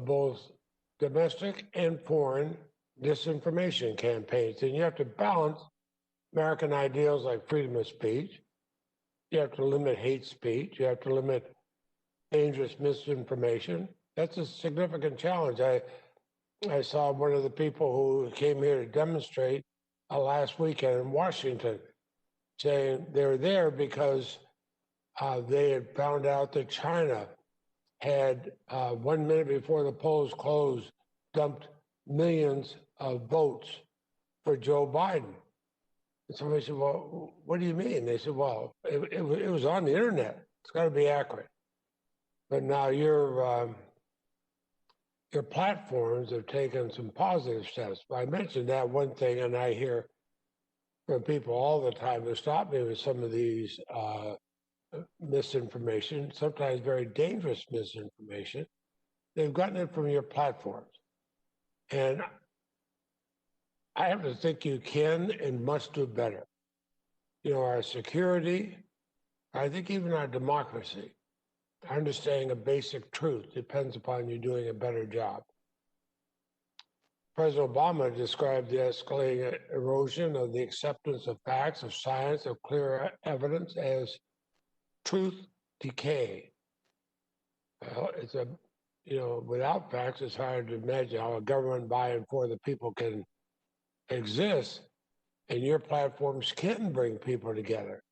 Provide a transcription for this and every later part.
both domestic and foreign disinformation campaigns. And you have to balance American ideals like freedom of speech. You have to limit hate speech. You have to limit dangerous misinformation. That's a significant challenge. I saw one of the people who came here to demonstrate last weekend in Washington saying they were there because they had found out that China had 1 minute before the polls closed, dumped millions of votes for Joe Biden. And somebody said, well, what do you mean? They said, well, it was on the internet. It's got to be accurate. But now your platforms have taken some positive steps. I mentioned that one thing, and I hear from people all the time to stop me with some of these misinformation, sometimes very dangerous misinformation. They've gotten it from your platforms. And I have to think you can and must do better. You know, our security, I think even our democracy, understanding a basic truth depends upon you doing a better job. President Obama described the escalating erosion of the acceptance of facts, of science, of clear evidence as truth decay. Well, without facts, it's hard to imagine how a government by and for the people can exist, and your platforms can bring people together.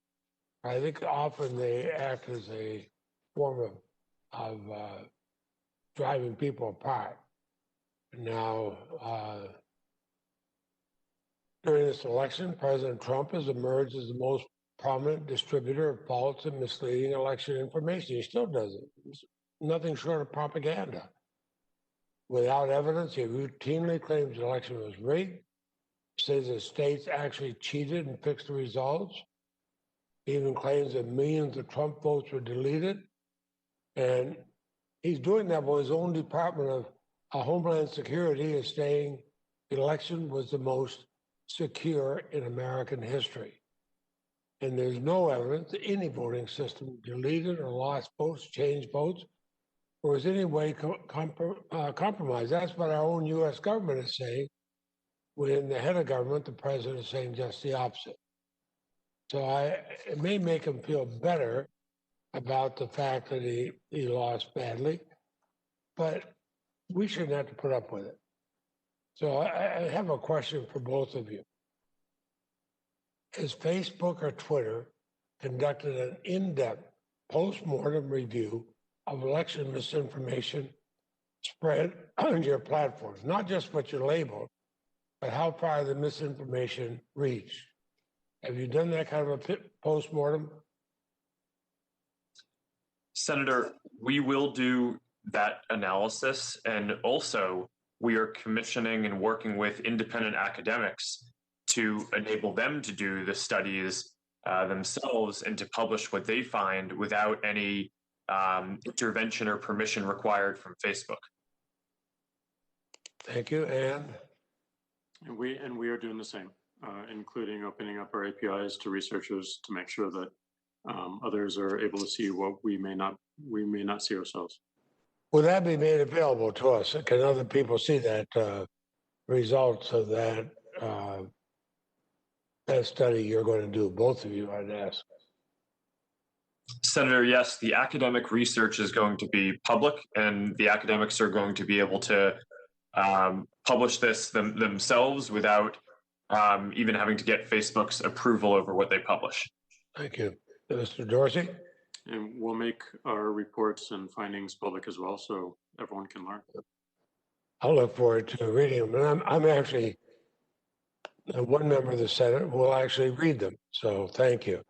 I think often they act as a form of driving people apart. Now, during this election, President Trump has emerged as the most prominent distributor of false and misleading election information. He still does it. It's nothing short of propaganda. Without evidence, he routinely claims the election was rigged, says that states actually cheated and fixed the results. He even claims that millions of Trump votes were deleted. And he's doing that while his own Department of Homeland Security is saying the election was the most secure in American history. And there's no evidence that any voting system deleted or lost votes, changed votes, or was any way compromised. That's what our own U.S. government is saying, when the head of government, the president, is saying just the opposite. So it may make him feel better about the fact that he lost badly, but we shouldn't have to put up with it. So I have a question for both of you. Has Facebook or Twitter conducted an in-depth post-mortem review of election misinformation spread on your platforms? Not just what you labeled, but how far the misinformation reached. Have you done that kind of a post-mortem? Senator, we will do that analysis, and also we are commissioning and working with independent academics to enable them to do the studies themselves and to publish what they find without any intervention or permission required from Facebook. Thank you, Ann. And we are doing the same, including opening up our APIs to researchers to make sure that others are able to see what we may not see ourselves. Will that be made available to us? Can other people see that results of that that study you're going to do? Both of you, I'd ask. Senator, yes, the academic research is going to be public, and the academics are going to be able to publish this themselves without even having to get Facebook's approval over what they publish. Thank you. Mr. Dorsey? And we'll make our reports and findings public as well, so everyone can learn. I'll look forward to reading them. And I'm actually one member of the Senate who will actually read them. So thank you.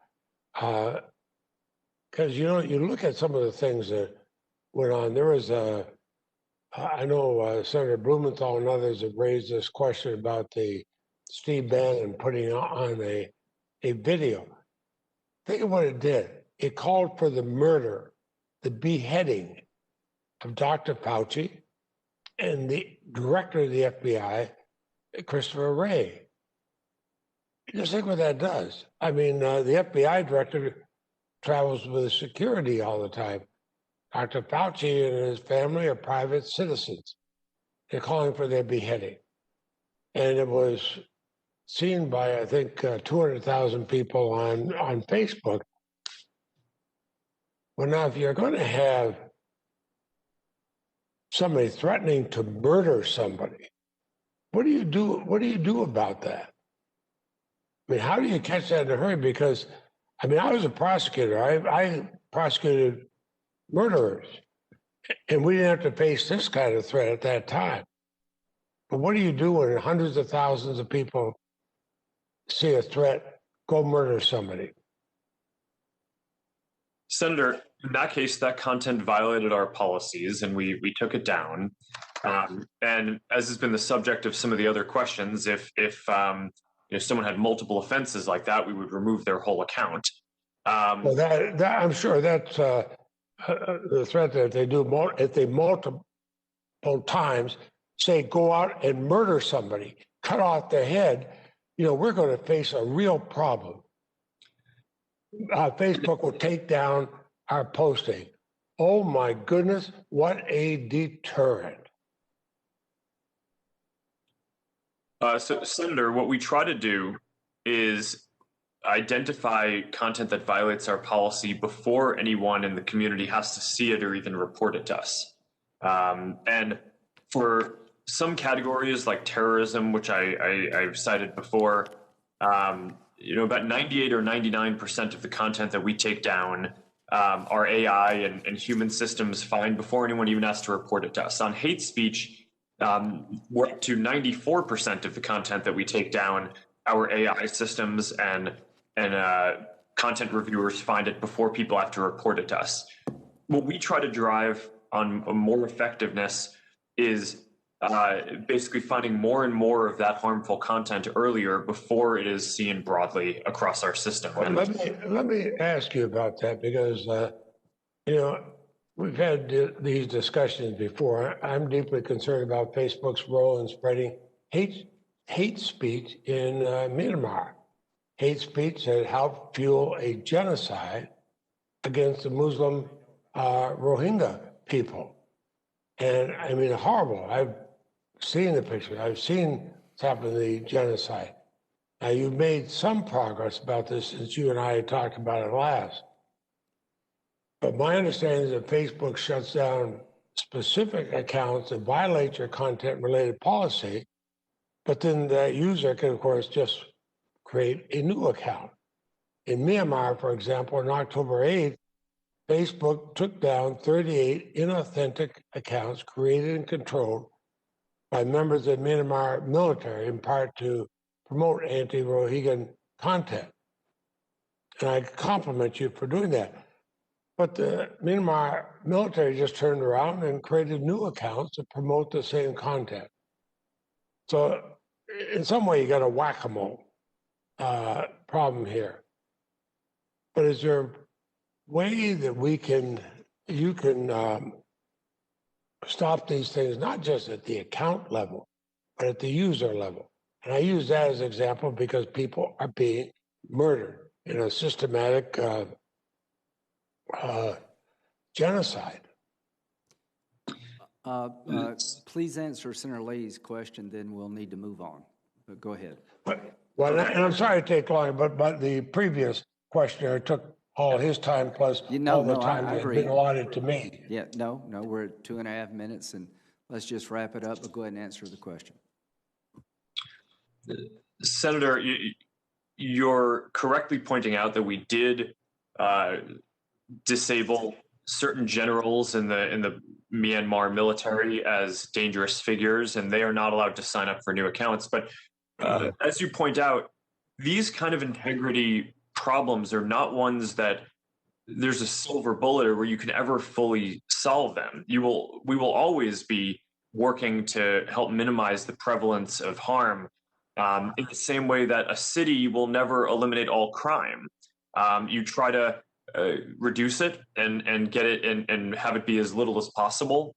Because, you look at some of the things that went on. There was I know Senator Blumenthal and others have raised this question about the Steve Bannon putting on a video. Think of what it did. It called for the murder, the beheading of Dr. Fauci and the director of the FBI, Christopher Wray. Just think what that does. I mean, the FBI director travels with security all the time. Dr. Fauci and his family are private citizens. They're calling for their beheading. And it was seen by, I think, 200,000 people on Facebook. Well, now, if you're going to have somebody threatening to murder somebody, what do you do? What do you do about that? I mean, how do you catch that in a hurry? Because, I mean, I was a prosecutor. I prosecuted murderers, and we didn't have to face this kind of threat at that time. But what do you do when hundreds of thousands of people see a threat, go murder somebody? Senator, in that case, that content violated our policies and we took it down. And as has been the subject of some of the other questions, if someone had multiple offenses like that, we would remove their whole account. Well, that I'm sure that's the threat that they do. If they multiple times say go out and murder somebody, cut off their head, we're going to face a real problem. Facebook will take down our posting. Oh my goodness, what a deterrent. So, Senator, what we try to do is identify content that violates our policy before anyone in the community has to see it or even report it to us. And for some categories like terrorism, which I've cited before, about 98 or 99% of the content that we take down our AI and human systems find before anyone even has to report it to us. On hate speech, we're up to 94% of the content that we take down, our AI systems and content reviewers find it before people have to report it to us. What we try to drive on more effectiveness is basically finding more and more of that harmful content earlier before it is seen broadly across our system. Well, let me ask you about that because we've had these discussions before. I'm deeply concerned about Facebook's role in spreading hate speech in Myanmar. Hate speech that helped fuel a genocide against the Muslim Rohingya people. And I mean, horrible. I've seen the pictures. I've seen what's happened to the genocide. Now, you've made some progress about this since you and I talked about it last. But my understanding is that Facebook shuts down specific accounts that violate your content-related policy, but then that user can, of course, just create a new account. In Myanmar, for example, on October 8th, Facebook took down 38 inauthentic accounts created and controlled by members of the Myanmar military, in part to promote anti-Rohingya content. And I compliment you for doing that. But the Myanmar military just turned around and created new accounts to promote the same content. So in some way, you got a whack-a-mole problem here. But is there a way that you can stop these things, not just at the account level, but at the user level? And I use that as an example because people are being murdered in a systematic genocide. Please answer Senator Leahy's question, then we'll need to move on. But go ahead. Well, and I'm sorry to take long, but the previous questioner took all his time plus all the time that had been allotted to me. Yeah, no, we're at 2.5 minutes, and let's just wrap it up, but go ahead and answer the question. Senator, you're correctly pointing out that we did disable certain generals in the Myanmar military as dangerous figures, and they are not allowed to sign up for new accounts. But as you point out, these kind of integrity problems are not ones that there's a silver bullet or where you can ever fully solve them. We will always be working to help minimize the prevalence of harm in the same way that a city will never eliminate all crime. You try to reduce it and get it and have it be as little as possible.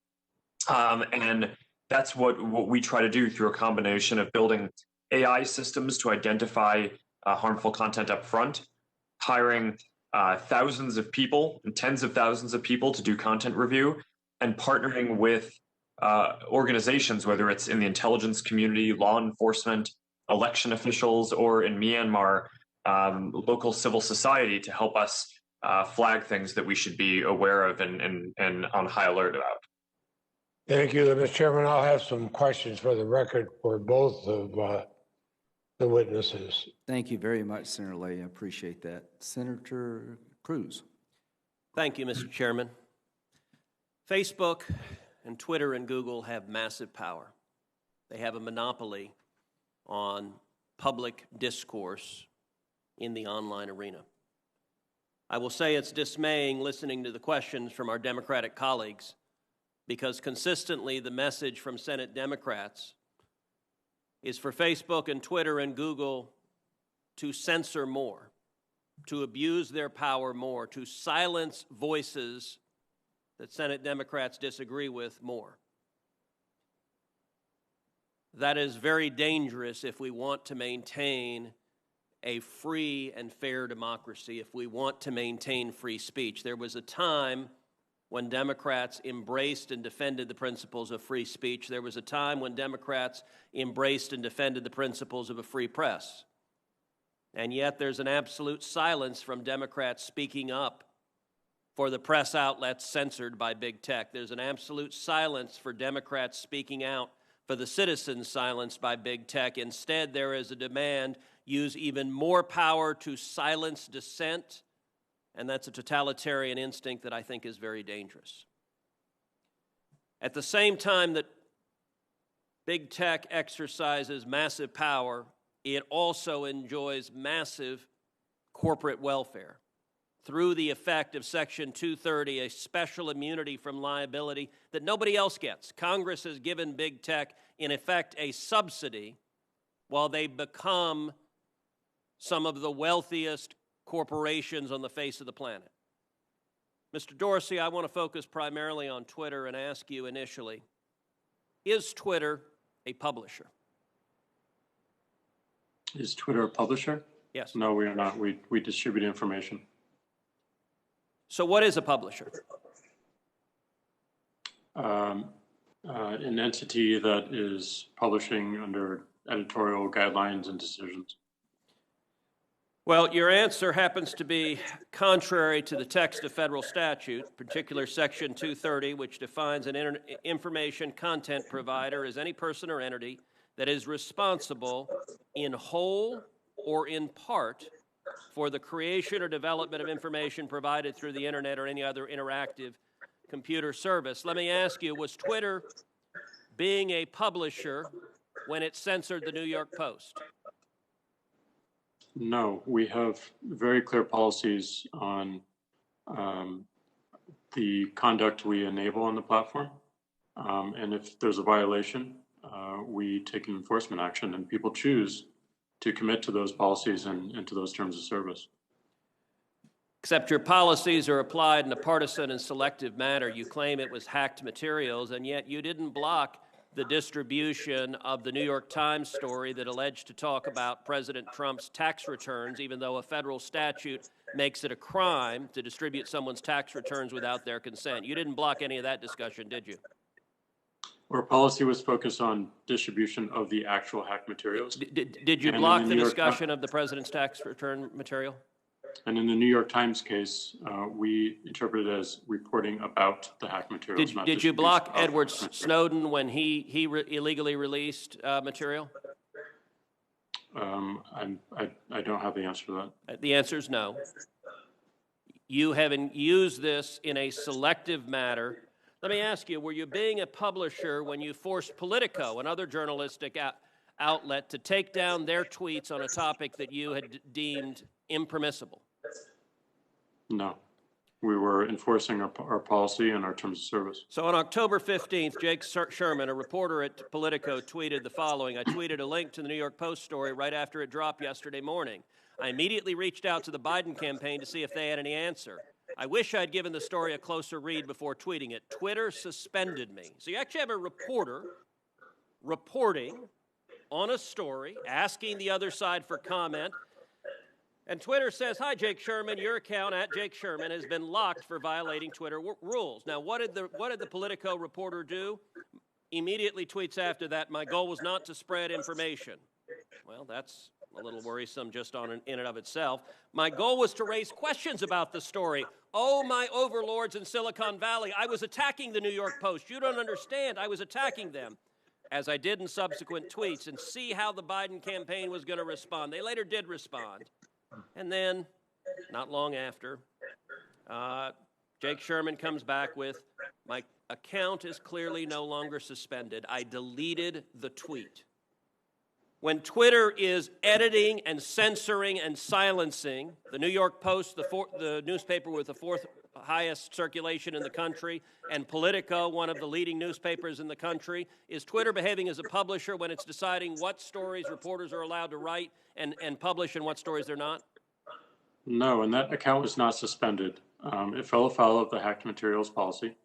And that's what we try to do through a combination of building AI systems to identify harmful content up front, hiring thousands of people and tens of thousands of people to do content review, and partnering with organizations, whether it's in the intelligence community, law enforcement, election officials, or in Myanmar, local civil society, to help us flag things that we should be aware of and on high alert about. Thank you, Mr. Chairman. I'll have some questions for the record for both of the witnesses. Thank you very much, Senator Lay. I appreciate that. Senator Cruz. Thank you, Mr. Chairman. Facebook and Twitter and Google have massive power. They have a monopoly on public discourse in the online arena. I will say it's dismaying listening to the questions from our Democratic colleagues, because consistently the message from Senate Democrats is for Facebook and Twitter and Google to censor more, to abuse their power more, to silence voices that Senate Democrats disagree with more. That is very dangerous if we want to maintain a free and fair democracy, if we want to maintain free speech. There was a time when Democrats embraced and defended the principles of free speech. There was a time when Democrats embraced and defended the principles of a free press. And yet there's an absolute silence from Democrats speaking up for the press outlets censored by big tech. There's an absolute silence for Democrats speaking out for the citizens silenced by big tech. Instead, there is a demand: use even more power to silence dissent. And that's a totalitarian instinct that I think is very dangerous. At the same time that big tech exercises massive power, it also enjoys massive corporate welfare through the effect of Section 230, a special immunity from liability that nobody else gets. Congress has given big tech, in effect, a subsidy while they become some of the wealthiest corporations on the face of the planet. Mr. Dorsey, I want to focus primarily on Twitter and ask you initially, is Twitter a publisher? Is Twitter a publisher? Yes. No, we are not. We distribute information. So what is a publisher? An entity that is publishing under editorial guidelines and decisions. Well, your answer happens to be contrary to the text of federal statute, particular Section 230, which defines an information content provider as any person or entity that is responsible in whole or in part for the creation or development of information provided through the internet or any other interactive computer service. Let me ask you, was Twitter being a publisher when it censored the New York Post? No, we have very clear policies on the conduct we enable on the platform. And if there's a violation, we take an enforcement action, and people choose to commit to those policies and to those terms of service. Except your policies are applied in a partisan and selective manner. You claim it was hacked materials, and yet you didn't block the distribution of the New York Times story that alleged to talk about President Trump's tax returns, even though a federal statute makes it a crime to distribute someone's tax returns without their consent. You didn't block any of that discussion, did you? Our policy was focused on distribution of the actual hacked materials. Did you block the discussion of the president's tax return material? And in the New York Times case, we interpreted it as reporting about the hacked materials. Did you block Edward Snowden when he illegally released material? I don't have the answer to that. The answer is no. You haven't used this in a selective manner. Let me ask you, were you being a publisher when you forced Politico, another journalistic outlet, to take down their tweets on a topic that you had deemed impermissible? No. We were enforcing our policy and our terms of service. So on October 15th, Jake Sherman, a reporter at Politico, tweeted the following. I tweeted a link to the New York Post story right after it dropped yesterday morning. I immediately reached out to the Biden campaign to see if they had any answer. I wish I'd given the story a closer read before tweeting it. Twitter suspended me. So you actually have a reporter reporting on a story, asking the other side for comment. And Twitter says, hi, Jake Sherman, your account at Jake Sherman has been locked for violating Twitter rules. Now, what did the Politico reporter do? Immediately tweets after that, my goal was not to spread information. Well, that's a little worrisome just in and of itself. My goal was to raise questions about the story. Oh, my overlords in Silicon Valley, I was attacking the New York Post. You don't understand, I was attacking them, as I did in subsequent tweets, and see how the Biden campaign was going to respond. They later did respond. And then, not long after, Jake Sherman comes back with, my account is clearly no longer suspended. I deleted the tweet. When Twitter is editing and censoring and silencing, the New York Post, the newspaper with the fourth highest circulation in the country, and Politico, one of the leading newspapers in the country, is Twitter behaving as a publisher when it's deciding what stories reporters are allowed to write and publish and what stories they're not? No, and that account was not suspended. It fell afoul of the hacked materials policy.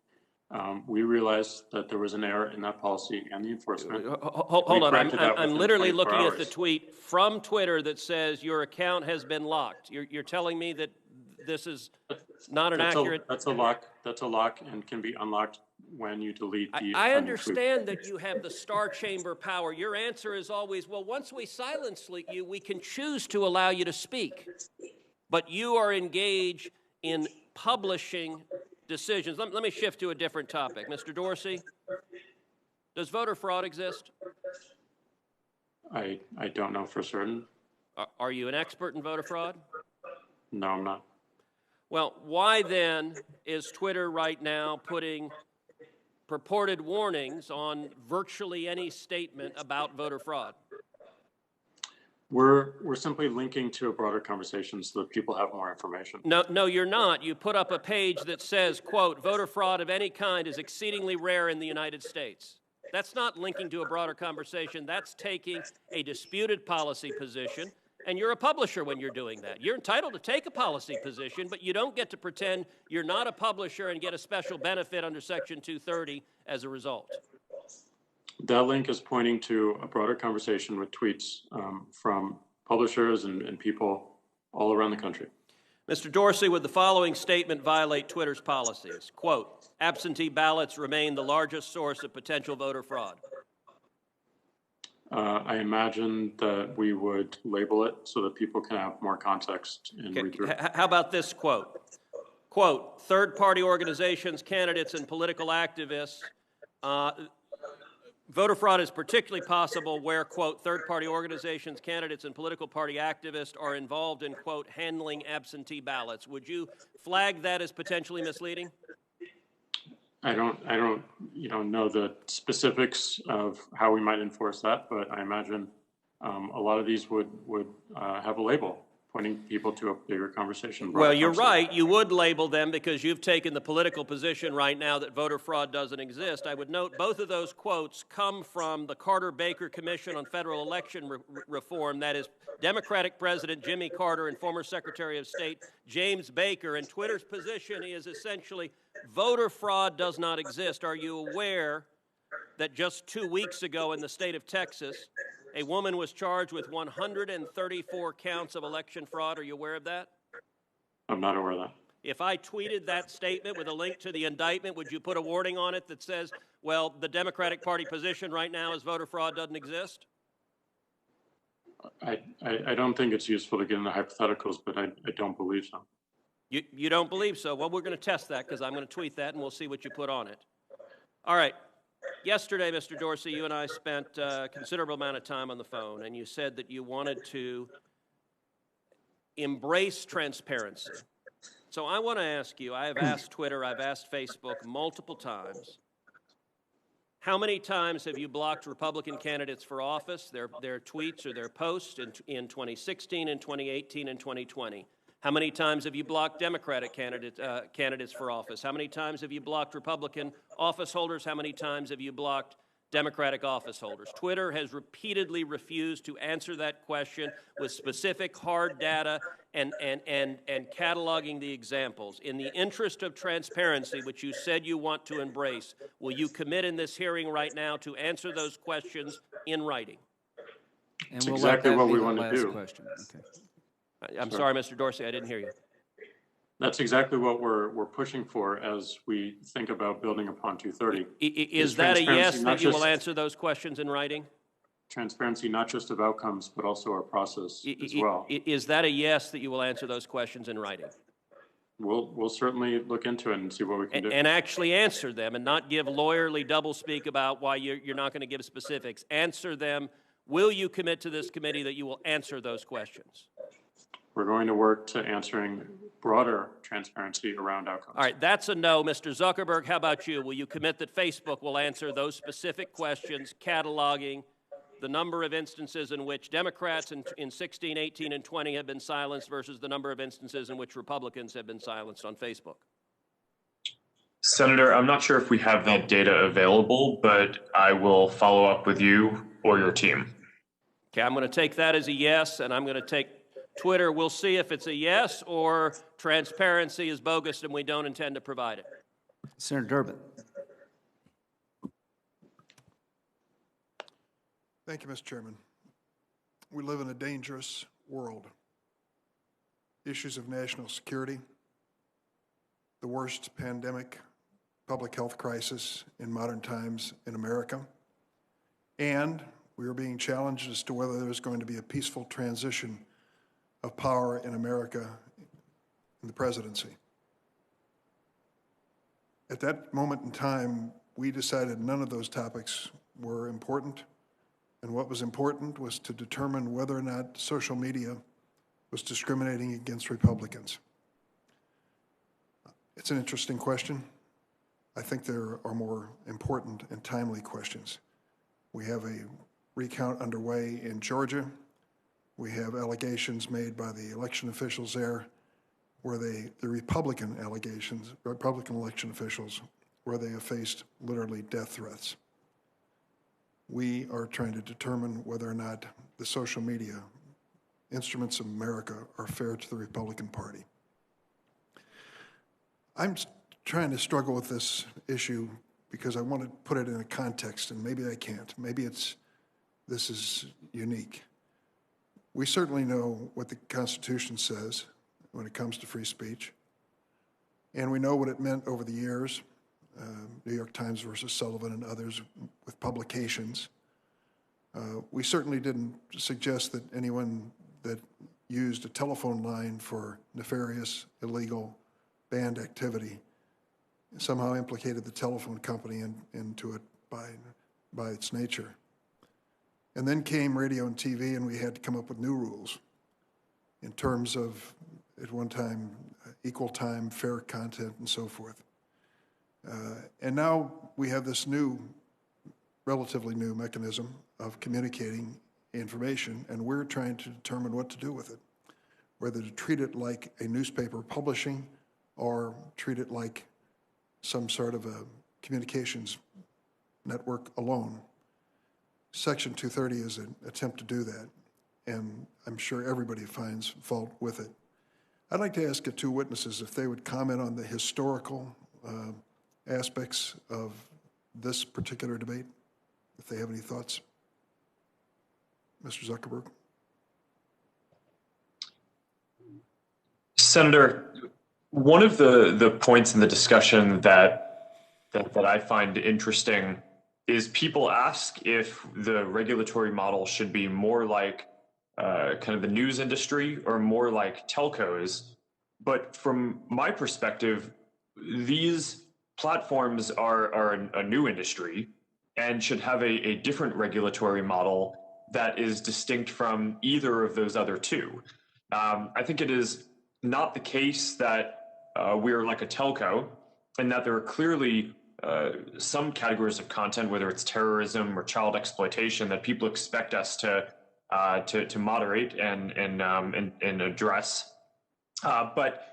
We realized that there was an error in that policy and the enforcement. Hold on, I'm literally looking at the tweet from Twitter that says your account has been locked. You're telling me that this is not an accurate... That's a lock and can be unlocked when you delete the... I understand that you have the star chamber power. Your answer is always, well, once we silence you, we can choose to allow you to speak. But you are engaged in publishing decisions. Let me shift to a different topic. Mr. Dorsey, does voter fraud exist? I don't know for certain. Are you an expert in voter fraud? No, I'm not. Well, why then is Twitter right now putting purported warnings on virtually any statement about voter fraud? We're simply linking to a broader conversation so that people have more information. No, you're not. You put up a page that says, quote, voter fraud of any kind is exceedingly rare in the United States. That's not linking to a broader conversation. That's taking a disputed policy position, and you're a publisher when you're doing that. You're entitled to take a policy position, but you don't get to pretend you're not a publisher and get a special benefit under Section 230 as a result. That link is pointing to a broader conversation with tweets from publishers and people all around the country. Mr. Dorsey, would the following statement violate Twitter's policies? Quote, absentee ballots remain the largest source of potential voter fraud. I imagine that we would label it so that people can have more context and read through. How about this quote? Quote, third-party organizations, candidates, and political activists voter fraud is particularly possible where, quote, third-party organizations, candidates, and political party activists are involved in, quote, handling absentee ballots. Would you flag that as potentially misleading? I don't know the specifics of how we might enforce that, but I imagine a lot of these would have a label pointing people to a bigger conversation. Well, you're right. You would label them because you've taken the political position right now that voter fraud doesn't exist. I would note both of those quotes come from the Carter-Baker Commission on Federal Election Reform. That is Democratic President Jimmy Carter and former Secretary of State James Baker. And Twitter's position is essentially voter fraud does not exist. Are you aware that just 2 weeks ago in the state of Texas, a woman was charged with 134 counts of election fraud? Are you aware of that? I'm not aware of that. If I tweeted that statement with a link to the indictment, would you put a warning on it that says, well, the Democratic Party position right now is voter fraud doesn't exist? I don't think it's useful to get into hypotheticals, but I don't believe so. You don't believe so? Well, we're going to test that because I'm going to tweet that and we'll see what you put on it. All right. Yesterday, Mr. Dorsey, you and I spent a considerable amount of time on the phone, and you said that you wanted to embrace transparency. So I want to ask you, I have asked Twitter, I've asked Facebook multiple times, how many times have you blocked Republican candidates for office, their tweets or their posts in 2016, and 2018, and 2020? How many times have you blocked Democratic candidates for office? How many times have you blocked Republican office holders? How many times have you blocked Democratic office holders? Twitter has repeatedly refused to answer that question with specific hard data and cataloging the examples. In the interest of transparency, which you said you want to embrace, will you commit in this hearing right now to answer those questions in writing? And we'll exactly let that what be we the want to last do. question. Okay. I'm Sure. sorry, Mr. Dorsey, I didn't hear you. That's exactly what we're pushing for as we think about building upon 230. Is that a transparency, yes, not that you will just- answer those questions in writing? Transparency, not just of outcomes, but also our process as well. Is that a yes, that you will answer those questions in writing? We'll certainly look into it and see what we can do. And actually answer them and not give lawyerly doublespeak about why you're not going to give specifics. Answer them. Will you commit to this committee that you will answer those questions? We're going to work to answering broader transparency around outcomes. All right, that's a no. Mr. Zuckerberg, how about you? Will you commit that Facebook will answer those specific questions, cataloging the number of instances in which Democrats in 16, 18, and 20 have been silenced versus the number of instances in which Republicans have been silenced on Facebook? Senator, I'm not sure if we have that data available, but I will follow up with you or your team. Okay, I'm going to take that as a yes, and I'm going to take Twitter. We'll see if it's a yes or transparency is bogus and we don't intend to provide it. Senator Durbin. Thank you, Mr. Chairman. We live in a dangerous world. Issues of national security, the worst pandemic, public health crisis in modern times in America, and we are being challenged as to whether there's going to be a peaceful transition of power in America in the presidency. At that moment in time, we decided none of those topics were important. And what was important was to determine whether or not social media was discriminating against Republicans. It's an interesting question. I think there are more important and timely questions. We have a recount underway in Georgia. We have allegations made by the election officials there where the Republican election officials, where they have faced literally death threats. We are trying to determine whether or not the social media instruments of America are fair to the Republican Party. I'm trying to struggle with this issue because I want to put it in a context, and maybe I can't. Maybe this is unique. We certainly know what the Constitution says when it comes to free speech, and we know what it meant over the years. New York Times versus Sullivan and others with publications. We certainly didn't suggest that anyone that used a telephone line for nefarious, illegal, banned activity somehow implicated the telephone company into it by its nature. And then came radio and TV, and we had to come up with new rules in terms of, at one time, equal time, fair content, and so forth. And now we have this relatively new mechanism of communicating information, and we're trying to determine what to do with it, whether to treat it like a newspaper publishing or treat it like some sort of a communications network alone. Section 230 is an attempt to do that, and I'm sure everybody finds fault with it. I'd like to ask the two witnesses if they would comment on the historical aspects of this particular debate, if they have any thoughts. Mr. Zuckerberg. Senator, one of the points in the discussion that I find interesting is people ask if the regulatory model should be more like kind of the news industry or more like telcos. But from my perspective, these platforms are a new industry and should have a different regulatory model that is distinct from either of those other two. I think it is not the case that we're like a telco, and that there are clearly some categories of content, whether it's terrorism or child exploitation, that people expect us to moderate and address. But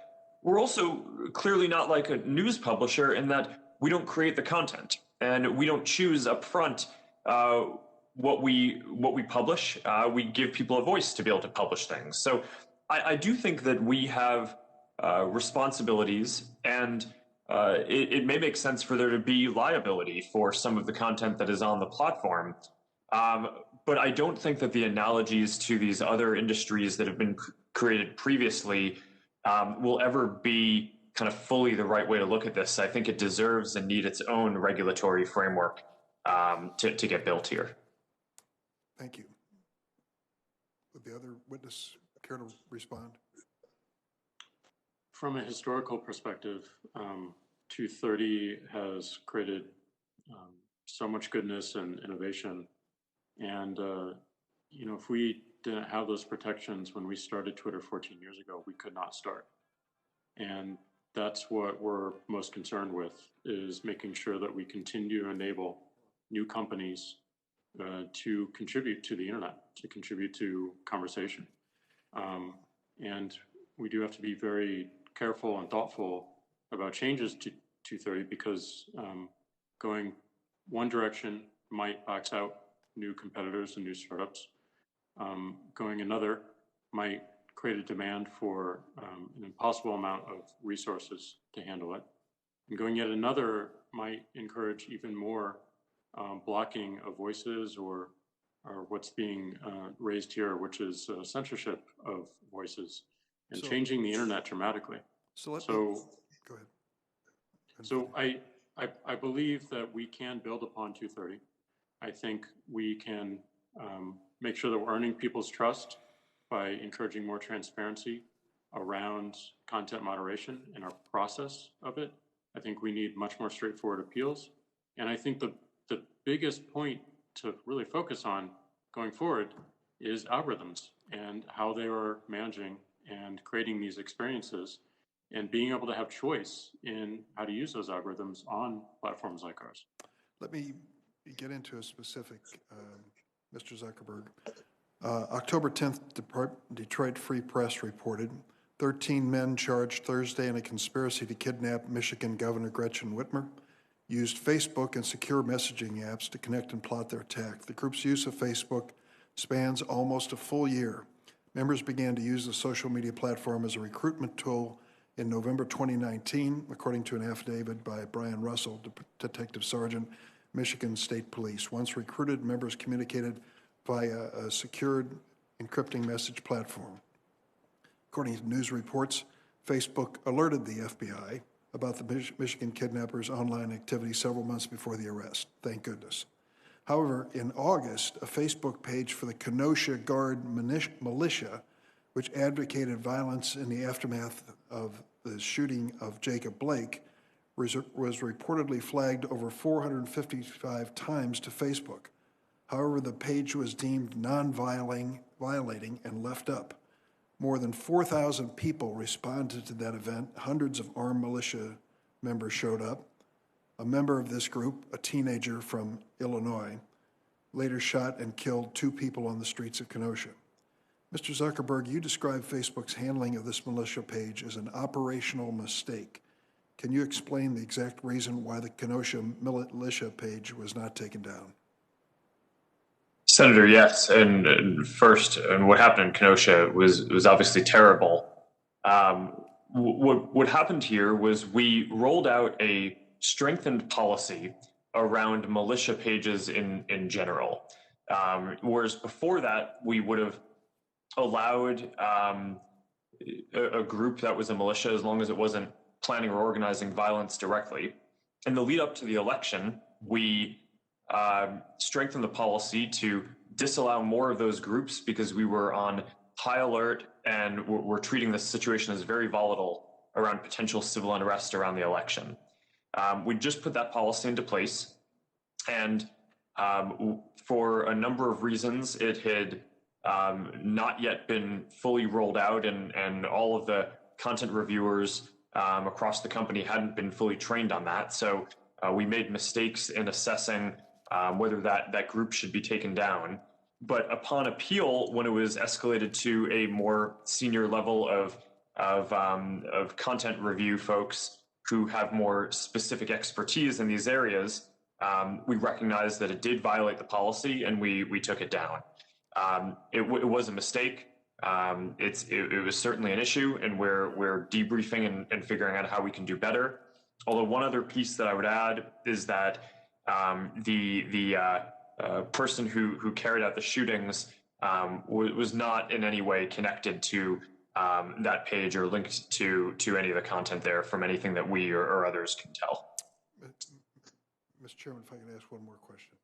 we're also clearly not like a news publisher in that we don't create the content and we don't choose up front what we publish. We give people a voice to be able to publish things. So I do think that we have responsibilities, and it may make sense for there to be liability for some of the content that is on the platform. But I don't think that the analogies to these other industries that have been created previously will ever be kind of fully the right way to look at this. I think it deserves and needs its own regulatory framework to get built here. Thank you. Would the other witness care to respond? From a historical perspective, 230 has created so much goodness and innovation. And, if we didn't have those protections when we started Twitter 14 years ago, we could not start. And that's what we're most concerned with, is making sure that we continue to enable new companies to contribute to the internet, to contribute to conversation. And we do have to be very careful and thoughtful about changes to 230, because going one direction might box out new competitors and new startups. Going another might create a demand for an impossible amount of resources to handle it. And going yet another might encourage even more blocking of voices, or what's being raised here, which is censorship of voices, and changing the internet dramatically. Go ahead. So I believe that we can build upon 230. I think we can make sure that we're earning people's trust by encouraging more transparency around content moderation and our process of it. I think we need much more straightforward appeals. And I think the biggest point to really focus on going forward is algorithms and how they are managing and creating these experiences, and being able to have choice in how to use those algorithms on platforms like ours. Let me get into a specific, Mr. Zuckerberg. October 10th, Detroit Free Press reported 13 men charged Thursday in a conspiracy to kidnap Michigan Governor Gretchen Whitmer used Facebook and secure messaging apps to connect and plot their attack. The group's use of Facebook spans almost a full year. Members began to use the social media platform as a recruitment tool in November 2019, according to an affidavit by Brian Russell, Detective Sergeant, Michigan State Police. Once recruited, members communicated via a secured encrypting message platform. According to news reports, Facebook alerted the FBI about the Michigan kidnappers' online activity several months before the arrest. Thank goodness. However, in August, a Facebook page for the Kenosha Guard militia, which advocated violence in the aftermath of the shooting of Jacob Blake, was reportedly flagged over 455 times to Facebook. However, the page was deemed non-violating and left up. More than 4,000 people responded to that event. Hundreds of armed militia members showed up. A member of this group, a teenager from Illinois, later shot and killed 2 people on the streets of Kenosha. Mr. Zuckerberg, you described Facebook's handling of this militia page as an operational mistake. Can you explain the exact reason why the Kenosha militia page was not taken down? Senator, yes. And first, and what happened in Kenosha was obviously terrible. What happened here was we rolled out a strengthened policy around militia pages in general. Whereas before that, we would have allowed a group that was a militia, as long as it wasn't planning or organizing violence directly. In the lead up to the election, we strengthened the policy to disallow more of those groups because we were on high alert and we're treating this situation as very volatile around potential civil unrest around the election. We just put that policy into place, and for a number of reasons, it had not yet been fully rolled out, and all of the content reviewers across the company hadn't been fully trained on that. So we made mistakes in assessing whether that group should be taken down. But upon appeal, when it was escalated to a more senior level of content review folks who have more specific expertise in these areas, we recognized that it did violate the policy, and we took it down. It was a mistake. It was certainly an issue, and we're debriefing and figuring out how we can do better. Although one other piece that I would add is that the person who carried out the shootings was not in any way connected to that page or linked to any of the content there from anything that we or others can tell. Mr. Chairman, if I could ask one more question.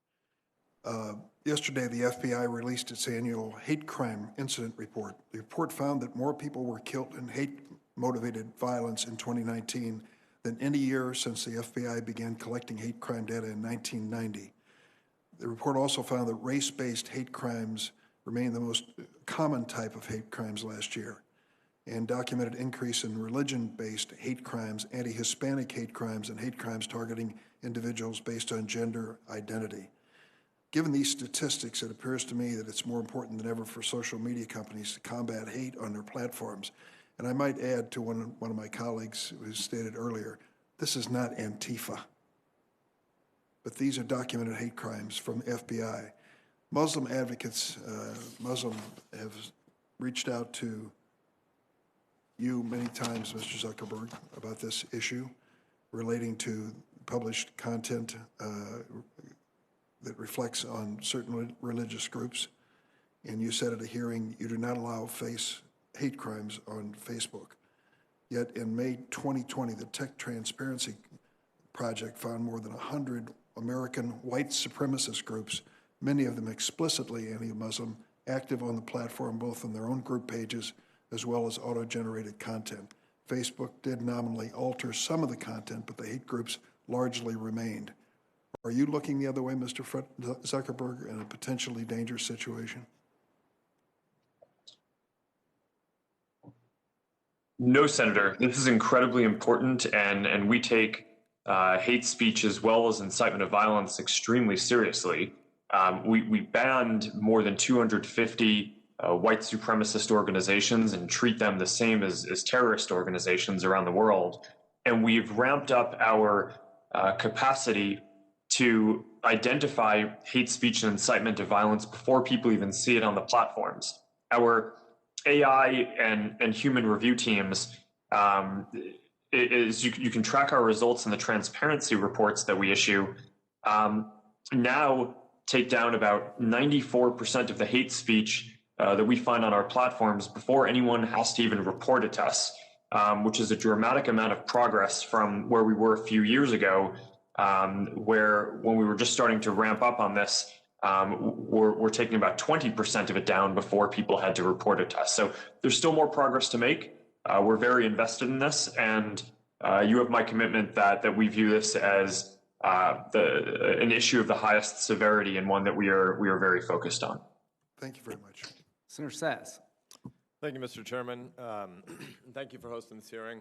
Yesterday, the FBI released its annual hate crime incident report. The report found that more people were killed in hate-motivated violence in 2019 than any year since the FBI began collecting hate crime data in 1990. The report also found that race-based hate crimes remained the most common type of hate crimes last year, and documented increase in religion-based hate crimes, anti-Hispanic hate crimes, and hate crimes targeting individuals based on gender identity. Given these statistics, it appears to me that it's more important than ever for social media companies to combat hate on their platforms. And I might add to one of my colleagues who stated earlier, this is not Antifa, but these are documented hate crimes from the FBI. Muslim advocates, Muslim have reached out to you many times, Mr. Zuckerberg, about this issue relating to published content that reflects on certain religious groups. And you said at a hearing you do not allow hate crimes on Facebook. Yet in May 2020, the Tech Transparency Project found more than 100 American white supremacist groups, many of them explicitly anti-Muslim, active on the platform both on their own group pages as well as auto-generated content. Facebook did nominally alter some of the content, but the hate groups largely remained. Are you looking the other way, Mr. Zuckerberg, in a potentially dangerous situation? No, Senator. This is incredibly important, and we take hate speech as well as incitement of violence extremely seriously. We banned more than 250 white supremacist organizations and treat them the same as terrorist organizations around the world. And we've ramped up our capacity to identify hate speech and incitement of violence before people even see it on the platforms. Our AI and human review teams, you can track our results in the transparency reports that we issue, now take down about 94% of the hate speech that we find on our platforms before anyone has to even report it to us, which is a dramatic amount of progress from where we were a few years ago, where when we were just starting to ramp up on this, we're taking about 20% of it down before people had to report it to us. So there's still more progress to make. We're very invested in this, and you have my commitment that we view this as an issue of the highest severity and one that we are very focused on. Thank you very much. Senator Sass. Thank you, Mr. Chairman. Thank you for hosting this hearing.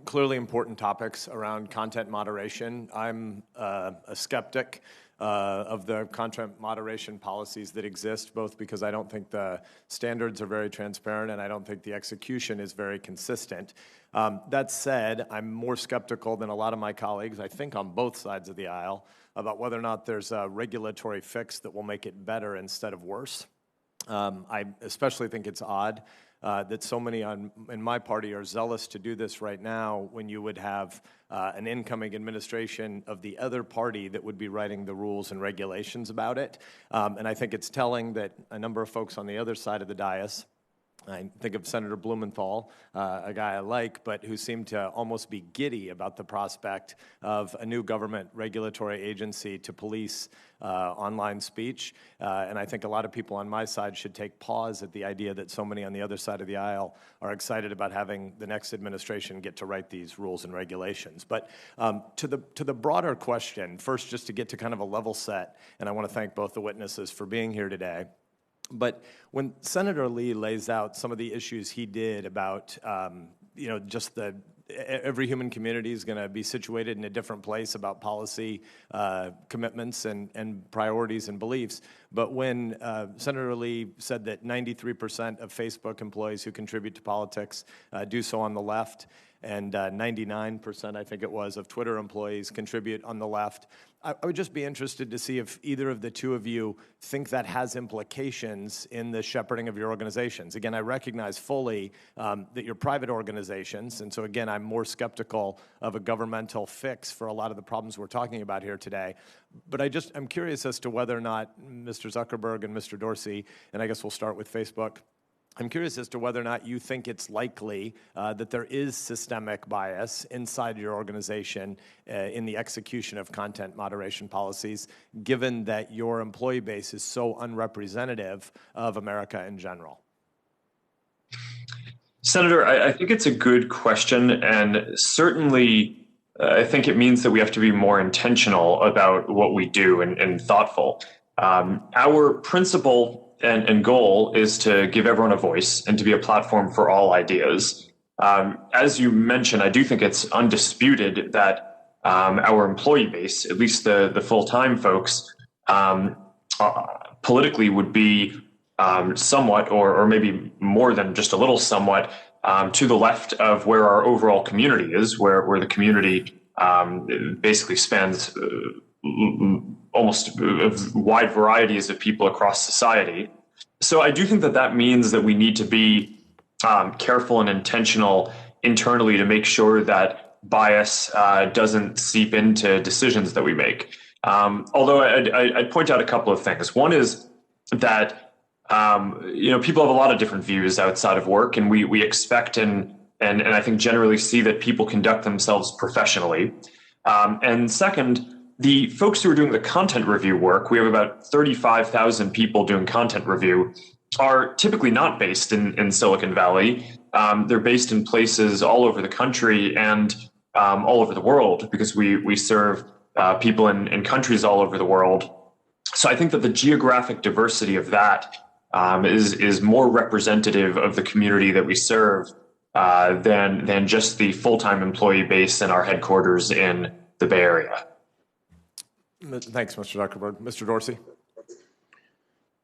Clearly important topics around content moderation. I'm a skeptic of the content moderation policies that exist, both because I don't think the standards are very transparent and I don't think the execution is very consistent. That said, I'm more skeptical than a lot of my colleagues, I think on both sides of the aisle, about whether or not there's a regulatory fix that will make it better instead of worse. I especially think it's odd that so many in my party are zealous to do this right now when you would have an incoming administration of the other party that would be writing the rules and regulations about it. And I think it's telling that a number of folks on the other side of the dais, I think of Senator Blumenthal, a guy I like, but who seemed to almost be giddy about the prospect of a new government regulatory agency to police online speech. And I think a lot of people on my side should take pause at the idea that so many on the other side of the aisle are excited about having the next administration get to write these rules and regulations. But to the broader question, first just to get to kind of a level set, and I want to thank both the witnesses for being here today. But when Senator Lee lays out some of the issues he did about, just every human community is going to be situated in a different place about policy commitments and priorities and beliefs. But when Senator Lee said that 93% of Facebook employees who contribute to politics do so on the left, and 99%, I think it was, of Twitter employees contribute on the left, I would just be interested to see if either of the two of you think that has implications in the shepherding of your organizations. Again, I recognize fully that you're private organizations, and so again, I'm more skeptical of a governmental fix for a lot of the problems we're talking about here today. But I'm curious as to whether or not Mr. Zuckerberg and Mr. Dorsey, and I guess we'll start with Facebook, I'm curious as to whether or not you think it's likely that there is systemic bias inside your organization in the execution of content moderation policies, given that your employee base is so unrepresentative of America in general. Senator, I think it's a good question, and certainly I think it means that we have to be more intentional about what we do and thoughtful. Our principle and goal is to give everyone a voice and to be a platform for all ideas. As you mentioned, I do think it's undisputed that our employee base, at least the full-time folks, politically would be somewhat, or maybe more than just a little somewhat, to the left of where our overall community is, where the community basically spans almost wide varieties of people across society. So I do think that that means that we need to be careful and intentional internally to make sure that bias doesn't seep into decisions that we make. Although I'd point out a couple of things. One is that people have a lot of different views outside of work, and we expect and I think generally see that people conduct themselves professionally. And second, the folks who are doing the content review work, we have about 35,000 people doing content review, are typically not based in Silicon Valley. They're based in places all over the country and all over the world, because we serve people in countries all over the world. So I think that the geographic diversity of that is more representative of the community that we serve than just the full-time employee base in our headquarters in the Bay Area. Thanks, Mr. Zuckerberg. Mr. Dorsey.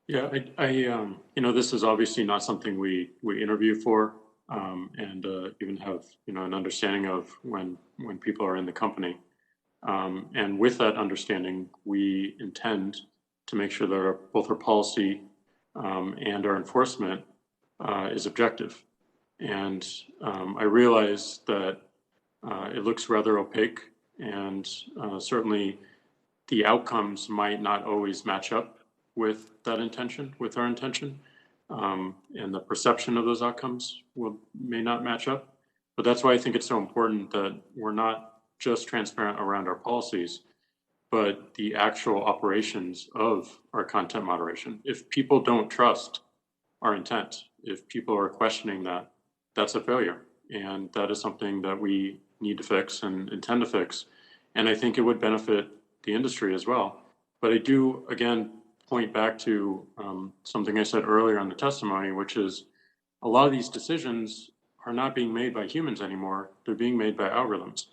Yeah, this is obviously not something we interview for, and even have an understanding of when people are in the company. And with that understanding, we intend to make sure that both our policy and our enforcement is objective. And I realize that it looks rather opaque, and certainly the outcomes might not always match up with that intention, with our intention, and the perception of those outcomes may not match up. But that's why I think it's so important that we're not just transparent around our policies, but the actual operations of our content moderation. If people don't trust our intent, if people are questioning that, that's a failure. And that is something that we need to fix and intend to fix. And I think it would benefit the industry as well. But I do, again, point back to something I said earlier in the testimony, which is a lot of these decisions are not being made by humans anymore. They're being made by algorithms.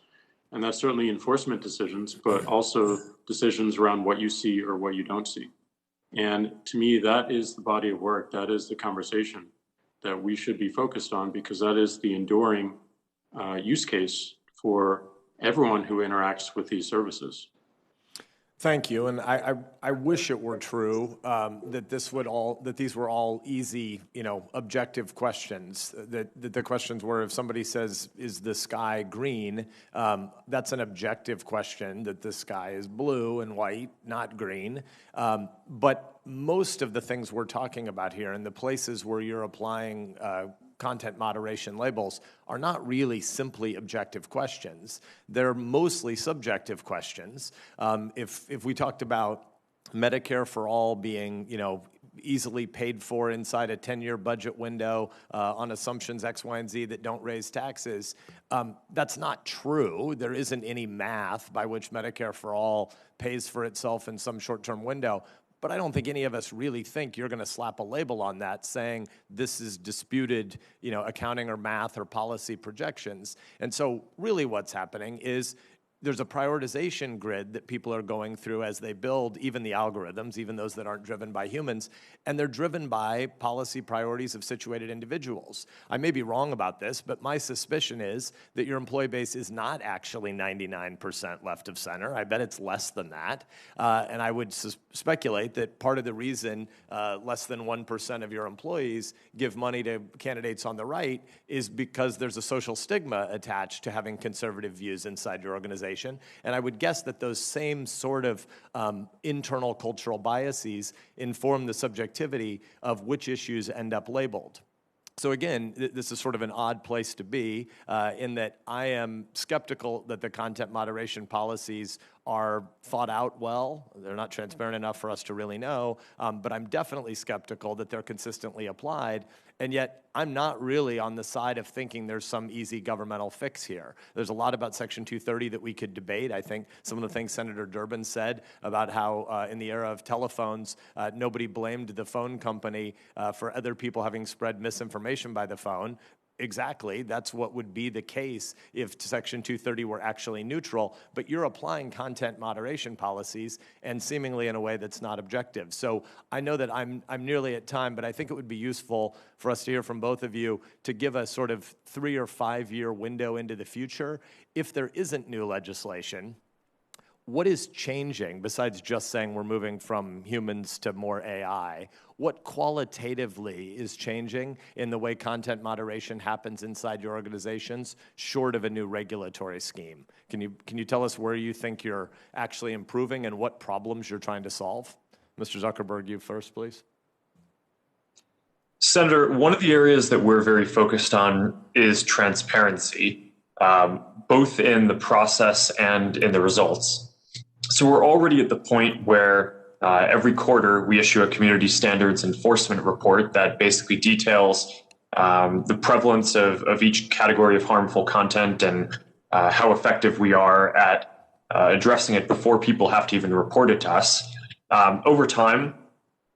And that's certainly enforcement decisions, but also decisions around what you see or what you don't see. And to me, that is the body of work. That is the conversation that we should be focused on, because that is the enduring use case for everyone who interacts with these services. Thank you, and I wish it were true that these were all easy, objective questions. That the questions were, if somebody says, "Is the sky green?" That's an objective question. That the sky is blue and white, not green. But most of the things we're talking about here, and the places where you're applying content moderation labels, are not really simply objective questions. They're mostly subjective questions. If we talked about Medicare for all being, easily paid for inside a 10-year budget window on assumptions X, Y, and Z that don't raise taxes, that's not true. There isn't any math by which Medicare for all pays for itself in some short-term window. But I don't think any of us really think you're going to slap a label on that saying this is disputed, accounting or math or policy projections. And so really what's happening is there's a prioritization grid that people are going through as they build even the algorithms, even those that aren't driven by humans, and they're driven by policy priorities of situated individuals. I may be wrong about this, but my suspicion is that your employee base is not actually 99% left of center. I bet it's less than that. And I would speculate that part of the reason less than 1% of your employees give money to candidates on the right is because there's a social stigma attached to having conservative views inside your organization. And I would guess that those same sort of internal cultural biases inform the subjectivity of which issues end up labeled. So again, this is sort of an odd place to be in that I am skeptical that the content moderation policies are thought out well. They're not transparent enough for us to really know, but I'm definitely skeptical that they're consistently applied. And yet, I'm not really on the side of thinking there's some easy governmental fix here. There's a lot about Section 230 that we could debate. I think some of the things Senator Durbin said about how in the era of telephones, nobody blamed the phone company for other people having spread misinformation by the phone. Exactly, that's what would be the case if Section 230 were actually neutral, but you're applying content moderation policies and seemingly in a way that's not objective. So I know that I'm nearly at time, but I think it would be useful for us to hear from both of you to give a sort of 3 or 5 year window into the future. If there isn't new legislation, what is changing besides just saying we're moving from humans to more AI? What qualitatively is changing in the way content moderation happens inside your organizations, short of a new regulatory scheme? Can you tell us where you think you're actually improving and what problems you're trying to solve? Mr. Zuckerberg, you first, please. Senator, one of the areas that we're very focused on is transparency, both in the process and in the results. So we're already at the point where every quarter we issue a community standards enforcement report that basically details the prevalence of each category of harmful content and how effective we are at addressing it before people have to even report it to us. Over time,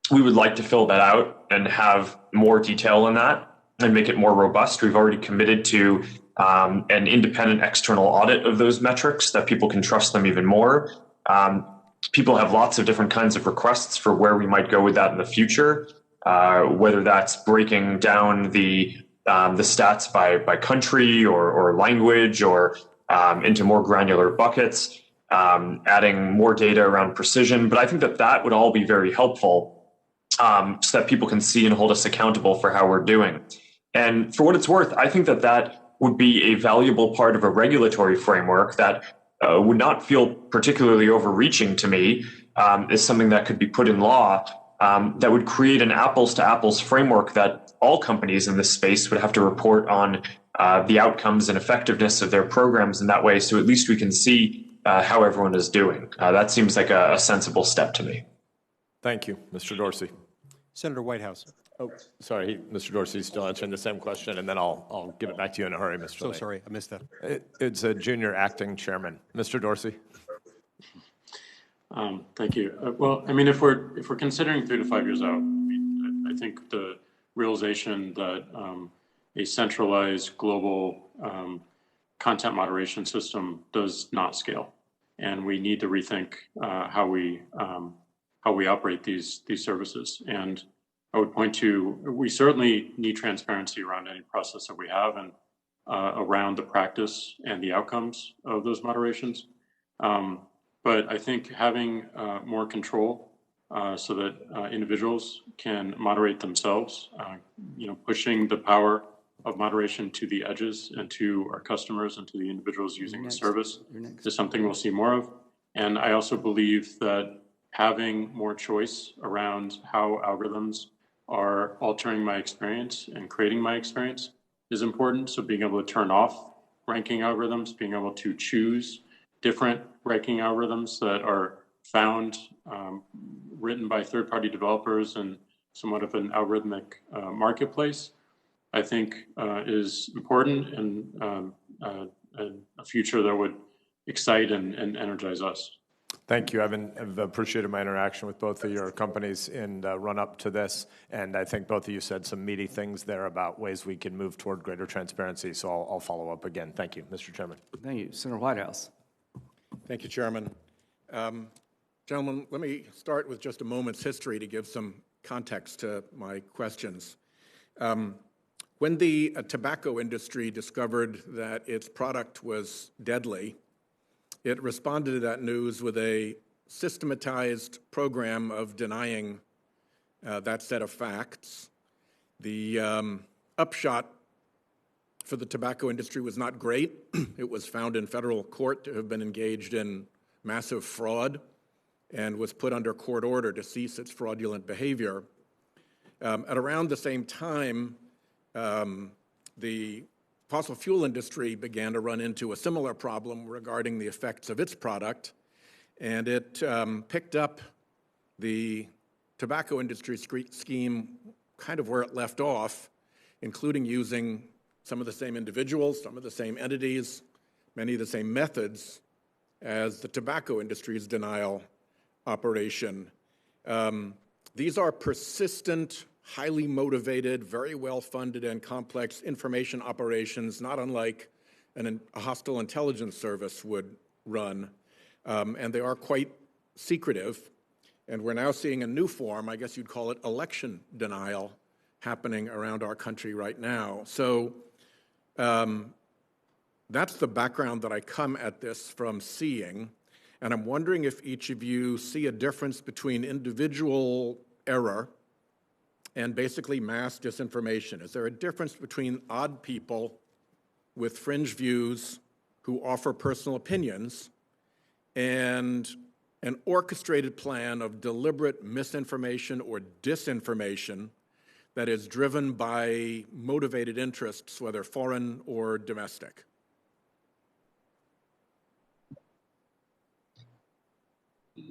we would like to fill that out and have more detail in that and make it more robust. We've already committed to an independent external audit of those metrics that people can trust them even more. People have lots of different kinds of requests for where we might go with that in the future, whether that's breaking down the stats by country or language or into more granular buckets, adding more data around precision. But I think that would all be very helpful so that people can see and hold us accountable for how we're doing. And for what it's worth, I think that would be a valuable part of a regulatory framework that would not feel particularly overreaching to me, is something that could be put in law that would create an apples to apples framework that all companies in this space would have to report on the outcomes and effectiveness of their programs in that way. So at least we can see how everyone is doing. That seems like a sensible step to me. Thank you. Mr. Dorsey. Senator Whitehouse. Oh, sorry, Mr. Dorsey's still answering the same question, and then I'll give it back to you in a hurry, Mr. So Lay. sorry, I missed that. It's a junior acting chairman. Mr. Dorsey. Thank you. Well, I mean, if we're considering 3 to 5 years out, I think the realization that a centralized global content moderation system does not scale, and we need to rethink how we operate these services. And I would point to, we certainly need transparency around any process that we have and around the practice and the outcomes of those moderations. But I think having more control so that individuals can moderate themselves, pushing the power of moderation to the edges and to our customers and to the individuals using the service is something we'll see more of. And I also believe that having more choice around how algorithms are altering my experience and creating my experience is important. So being able to turn off ranking algorithms, being able to choose different ranking algorithms that are found, written by third-party developers and somewhat of an algorithmic marketplace, I think is important and a future that would excite and energize us. Thank you. I've appreciated my interaction with both of your companies in the run-up to this, and I think both of you said some meaty things there about ways we can move toward greater transparency, so I'll follow up again. Thank you, Mr. Chairman. Thank you. Senator Whitehouse. Thank you, Chairman. Gentlemen, let me start with just a moment's history to give some context to my questions. When the tobacco industry discovered that its product was deadly, it responded to that news with a systematized program of denying that set of facts. The upshot for the tobacco industry was not great. It was found in federal court to have been engaged in massive fraud and was put under court order to cease its fraudulent behavior. At around the same time, the fossil fuel industry began to run into a similar problem regarding the effects of its product, and it picked up the tobacco industry scheme kind of where it left off, including using some of the same individuals, some of the same entities, many of the same methods as the tobacco industry's denial operation. These are persistent, highly motivated, very well-funded and complex information operations, not unlike a hostile intelligence service would run, and they are quite secretive. And we're now seeing a new form, I guess you'd call it election denial, happening around our country right now. So that's the background that I come at this from seeing. And I'm wondering if each of you see a difference between individual error and basically mass disinformation. Is there a difference between odd people with fringe views who offer personal opinions and an orchestrated plan of deliberate misinformation or disinformation that is driven by motivated interests, whether foreign or domestic?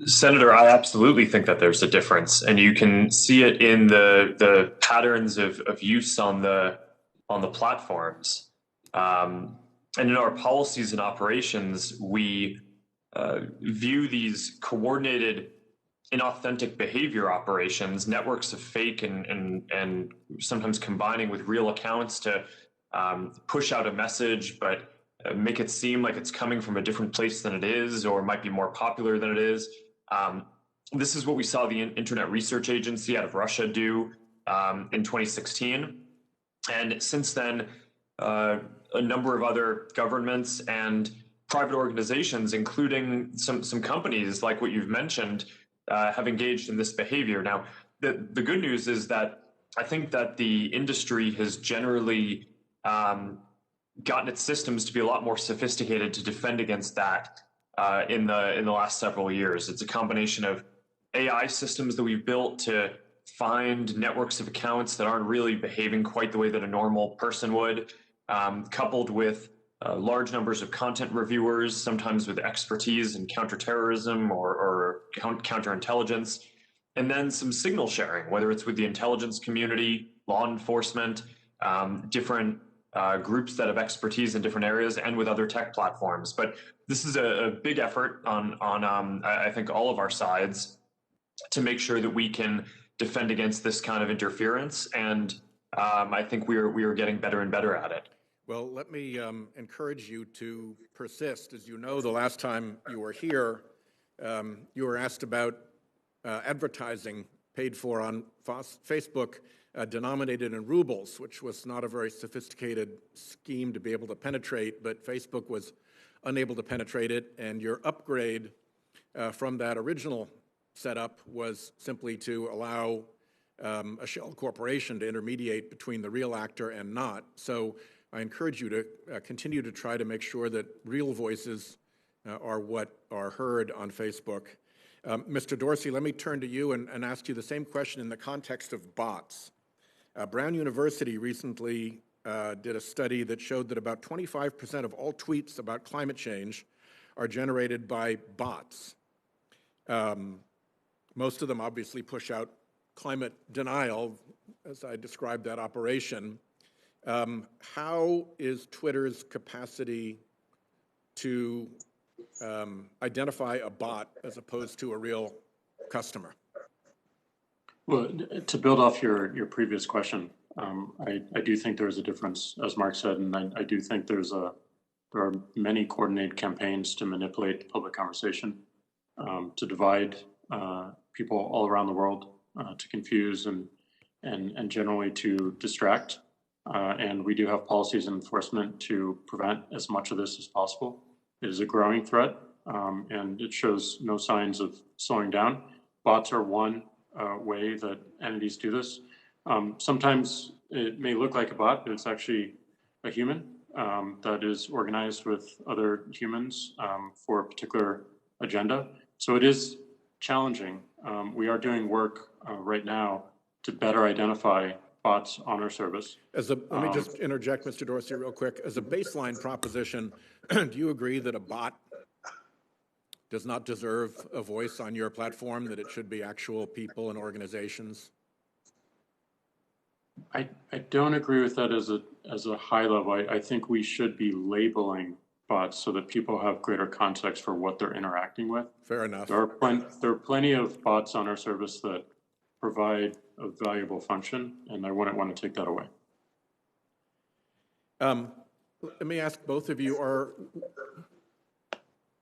Senator, I absolutely think that there's a difference, and you can see it in the patterns of use on the platforms, and in our policies and operations. We view these coordinated, inauthentic behavior operations, networks of fake and sometimes combining with real accounts to push out a message, but make it seem like it's coming from a different place than it is, or might be more popular than it is. This is what we saw the Internet Research Agency out of Russia do in 2016. And since then, a number of other governments and private organizations, including some companies like what you've mentioned, have engaged in this behavior. Now, the good news is that I think that the industry has generally gotten its systems to be a lot more sophisticated to defend against that in the last several years. It's a combination of AI systems that we've built to find networks of accounts that aren't really behaving quite the way that a normal person would, coupled with large numbers of content reviewers, sometimes with expertise in counterterrorism or counterintelligence, and then some signal sharing, whether it's with the intelligence community, law enforcement, different groups that have expertise in different areas, and with other tech platforms. But this is a big effort on I think all of our sides to make sure that we can defend against this kind of interference, and I think we are getting better and better at it. Well, let me encourage you to persist. As you know, the last time you were here, you were asked about advertising paid for on Facebook denominated in rubles, which was not a very sophisticated scheme to be able to penetrate, but Facebook was unable to penetrate it, and your upgrade from that original setup was simply to allow a shell corporation to intermediate between the real actor and not. So I encourage you to continue to try to make sure that real voices are what are heard on Facebook. Mr. Dorsey, let me turn to you and ask you the same question in the context of bots. Brown University recently did a study that showed that about 25% of all tweets about climate change are generated by bots. Most of them obviously push out climate denial, as I described that operation. How is Twitter's capacity to identify a bot as opposed to a real customer? Well, to build off your previous question, I do think there is a difference, as Mark said, and I do think there are many coordinated campaigns to manipulate the public conversation, to divide people all around the world, to confuse and generally to distract. And we do have policies and enforcement to prevent as much of this as possible. It is a growing threat, and it shows no signs of slowing down. Bots are one way that entities do this. Sometimes it may look like a bot, but it's actually a human that is organized with other humans for a particular agenda. So it is challenging. We are doing work right now to better identify bots on our service. Let me just interject, Mr. Dorsey, real quick. As a baseline proposition, do you agree that a bot does not deserve a voice on your platform, that it should be actual people and organizations? I don't agree with that as a high level. I think we should be labeling bots so that people have greater context for what they're interacting with. Fair enough. There are plenty of bots on our service that provide a valuable function, and I wouldn't want to take that away. Let me ask both of you,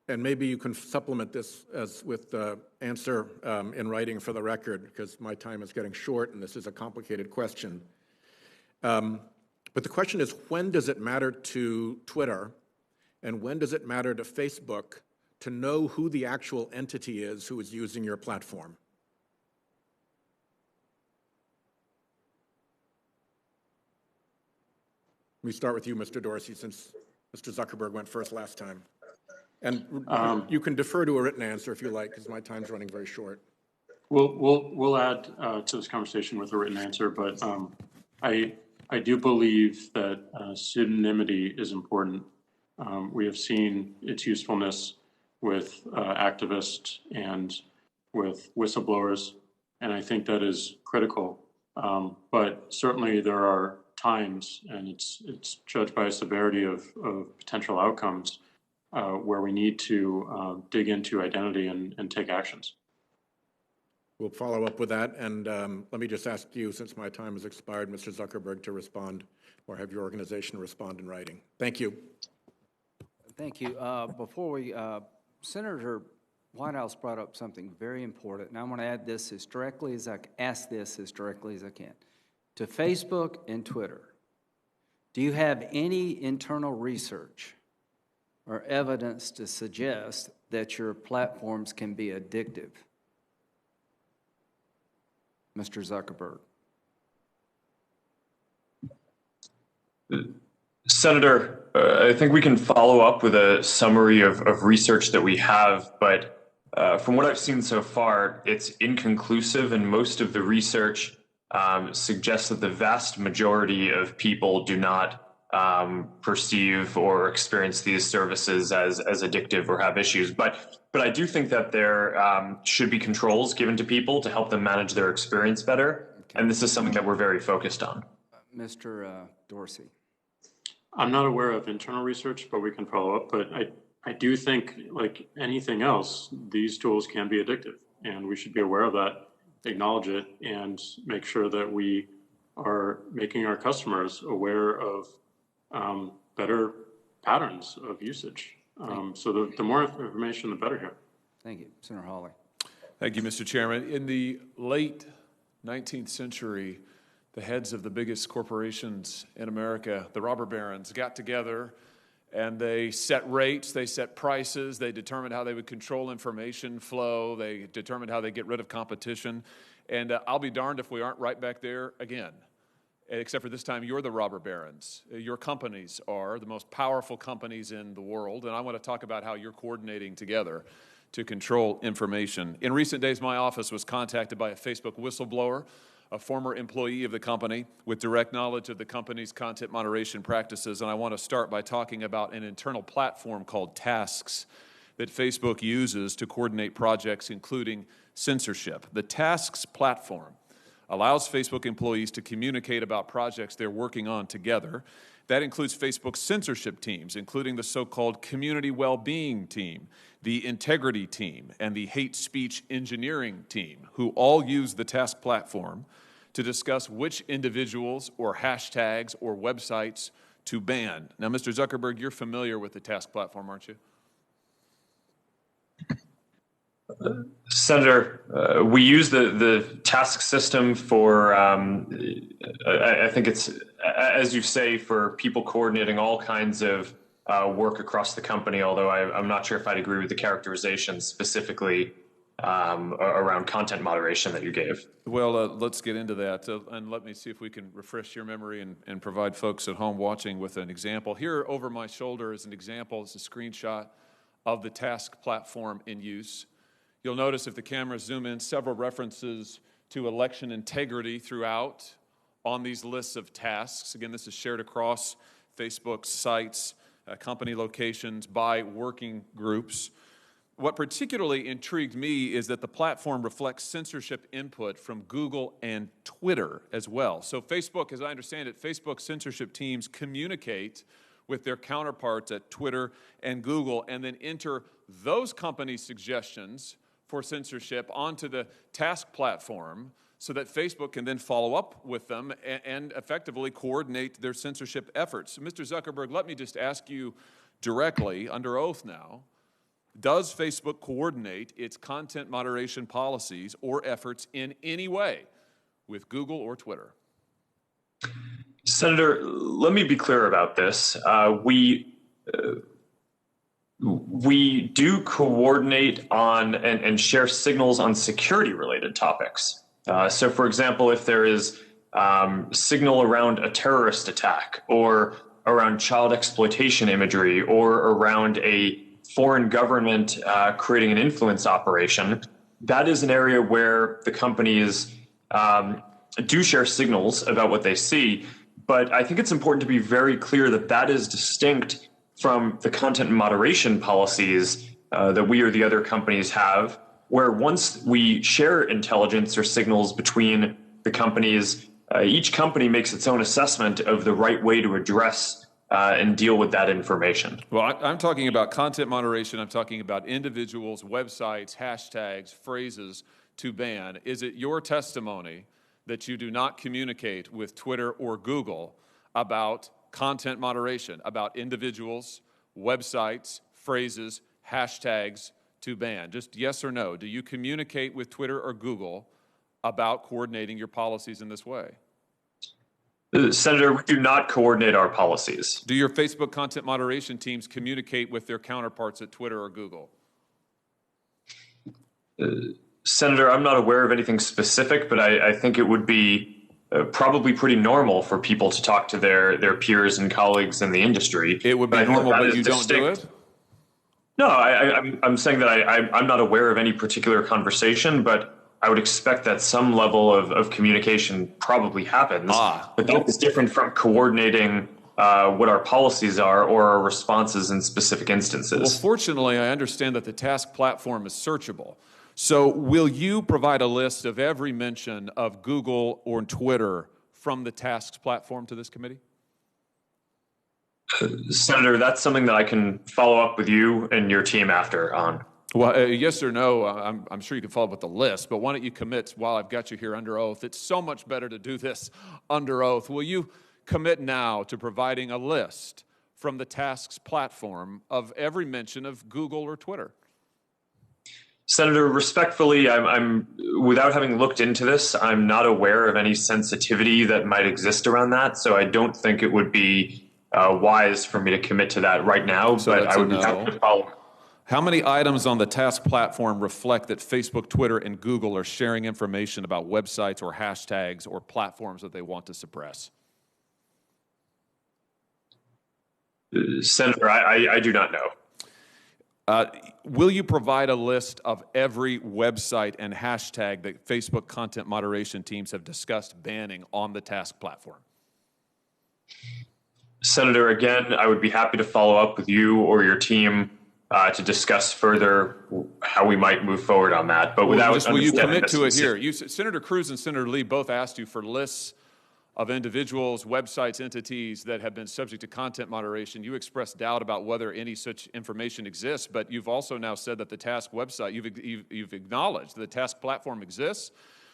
and maybe you can supplement this with the answer in writing for the record, because my time is getting short and this is a complicated question. But the question is, when does it matter to Twitter and when does it matter to Facebook to know who the actual entity is who is using your platform? Let me start with you, Mr. Dorsey, since Mr. Zuckerberg went first last time. And you can defer to a written answer if you like, because my time's running very short. We'll add to this conversation with a written answer, but I do believe that pseudonymity is important. We have seen its usefulness with activists and with whistleblowers, and I think that is critical. But certainly there are times, and it's judged by a severity of potential outcomes, where we need to dig into identity and take actions. We'll follow up with that, and let me just ask you, since my time has expired, Mr. Zuckerberg, to respond or have your organization respond in writing. Thank you. Thank you. Before we, Senator Whitehouse brought up something very important, and I want to add this as directly as I can, ask this as directly as I can. To Facebook and Twitter, do you have any internal research or evidence to suggest that your platforms can be addictive? Mr. Zuckerberg. Senator, I think we can follow up with a summary of research that we have, but from what I've seen so far, it's inconclusive, and most of the research suggests that the vast majority of people do not perceive or experience these services as addictive or have issues. But I do think that there should be controls given to people to help them manage their experience better. Okay. And this is something that we're very focused on. Mr. Dorsey. I'm not aware of internal research, but we can follow up. But I do think, like anything else, these tools can be addictive, and we should be aware of that, acknowledge it, and make sure that we are making our customers aware of better patterns of usage. So the more information, the better here. Thank you. Senator Hawley. Thank you, Mr. Chairman. In the late 19th century, the heads of the biggest corporations in America, the robber barons, got together and they set rates, they set prices, they determined how they would control information flow, they determined how they get rid of competition. And I'll be darned if we aren't right back there again. Except for this time, you're the robber barons. Your companies are the most powerful companies in the world, and I want to talk about how you're coordinating together to control information. In recent days, my office was contacted by a Facebook whistleblower, a former employee of the company with direct knowledge of the company's content moderation practices, and I want to start by talking about an internal platform called Tasks that Facebook uses to coordinate projects, including censorship. The Tasks platform allows Facebook employees to communicate about projects they're working on together. That includes Facebook's censorship teams, including the so-called community well-being team, the integrity team, and the hate speech engineering team, who all use the Task platform to discuss which individuals or hashtags or websites to ban. Now, Mr. Zuckerberg, you're familiar with the Task platform, aren't you? Senator, we use the task system for, I think it's, as you say, for people coordinating all kinds of work across the company, although I'm not sure if I'd agree with the characterization specifically around content moderation that you gave. Well, let's get into that, and let me see if we can refresh your memory and provide folks at home watching with an example. Here over my shoulder is an example. It's a screenshot of the Task platform in use. You'll notice if the cameras zoom in, several references to election integrity throughout, on these lists of tasks. Again, this is shared across Facebook's sites, company locations, by working groups. What particularly intrigued me is that the platform reflects censorship input from Google and Twitter as well. So Facebook, as I understand it, Facebook censorship teams communicate with their counterparts at Twitter and Google and then enter those companies' suggestions for censorship onto the task platform so that Facebook can then follow up with them and effectively coordinate their censorship efforts. So, Mr. Zuckerberg, let me just ask you directly, under oath now, does Facebook coordinate its content moderation policies or efforts in any way with Google or Twitter? Senator, let me be clear about this. We do coordinate on and share signals on security-related topics. So, for example, if there is signal around a terrorist attack or around child exploitation imagery or around a foreign government creating an influence operation, that is an area where the companies do share signals about what they see. But I think it's important to be very clear that that is distinct from the content moderation policies that we or the other companies have, where once we share intelligence or signals between the companies, each company makes its own assessment of the right way to address and deal with that information. Well, I'm talking about content moderation. I'm talking about individuals, websites, hashtags, phrases to ban. Is it your testimony that you do not communicate with Twitter or Google about content moderation, about individuals, websites, phrases, hashtags to ban? Just yes or no. Do you communicate with Twitter or Google about coordinating your policies in this way? Senator, we do not coordinate our policies. Do your Facebook content moderation teams communicate with their counterparts at Twitter or Google? Senator, I'm not aware of anything specific, but I think it would be probably pretty normal for people to talk to their peers and colleagues in the industry. It would be normal, but you don't do it? No, I'm saying that I'm not aware of any particular conversation, but I would expect that some level of communication probably happens. But that is different from coordinating what our policies are or our responses in specific instances. Well, fortunately, I understand that the task platform is searchable. So will you provide a list of every mention of Google or Twitter from the tasks platform to this committee? Senator, that's something that I can follow up with you and your team after on. Well, yes or no, I'm sure you can follow up with the list, but why don't you commit while I've got you here under oath? It's so much better to do this under oath. Will you commit now to providing a list from the tasks platform of every mention of Google or Twitter? Senator, respectfully, I'm without having looked into this, I'm not aware of any sensitivity that might exist around that. So I don't think it would be wise for me to commit to that right now, so but I would be happy to follow. How many items on the task platform reflect that Facebook, Twitter, and Google are sharing information about websites or hashtags or platforms that they want to suppress? Senator, I do not know. Will you provide a list of every website and hashtag that Facebook content moderation teams have discussed banning on the task platform? Senator, again, I would be happy to follow up with you or your team to discuss further how we might move forward on that. But without will you commit to it here? Senator Cruz and Senator Lee both asked you for lists of individuals, websites, entities that have been subject to content moderation. You expressed doubt about whether any such information exists, but you've also now said that the task website, you've acknowledged that the task platform exists,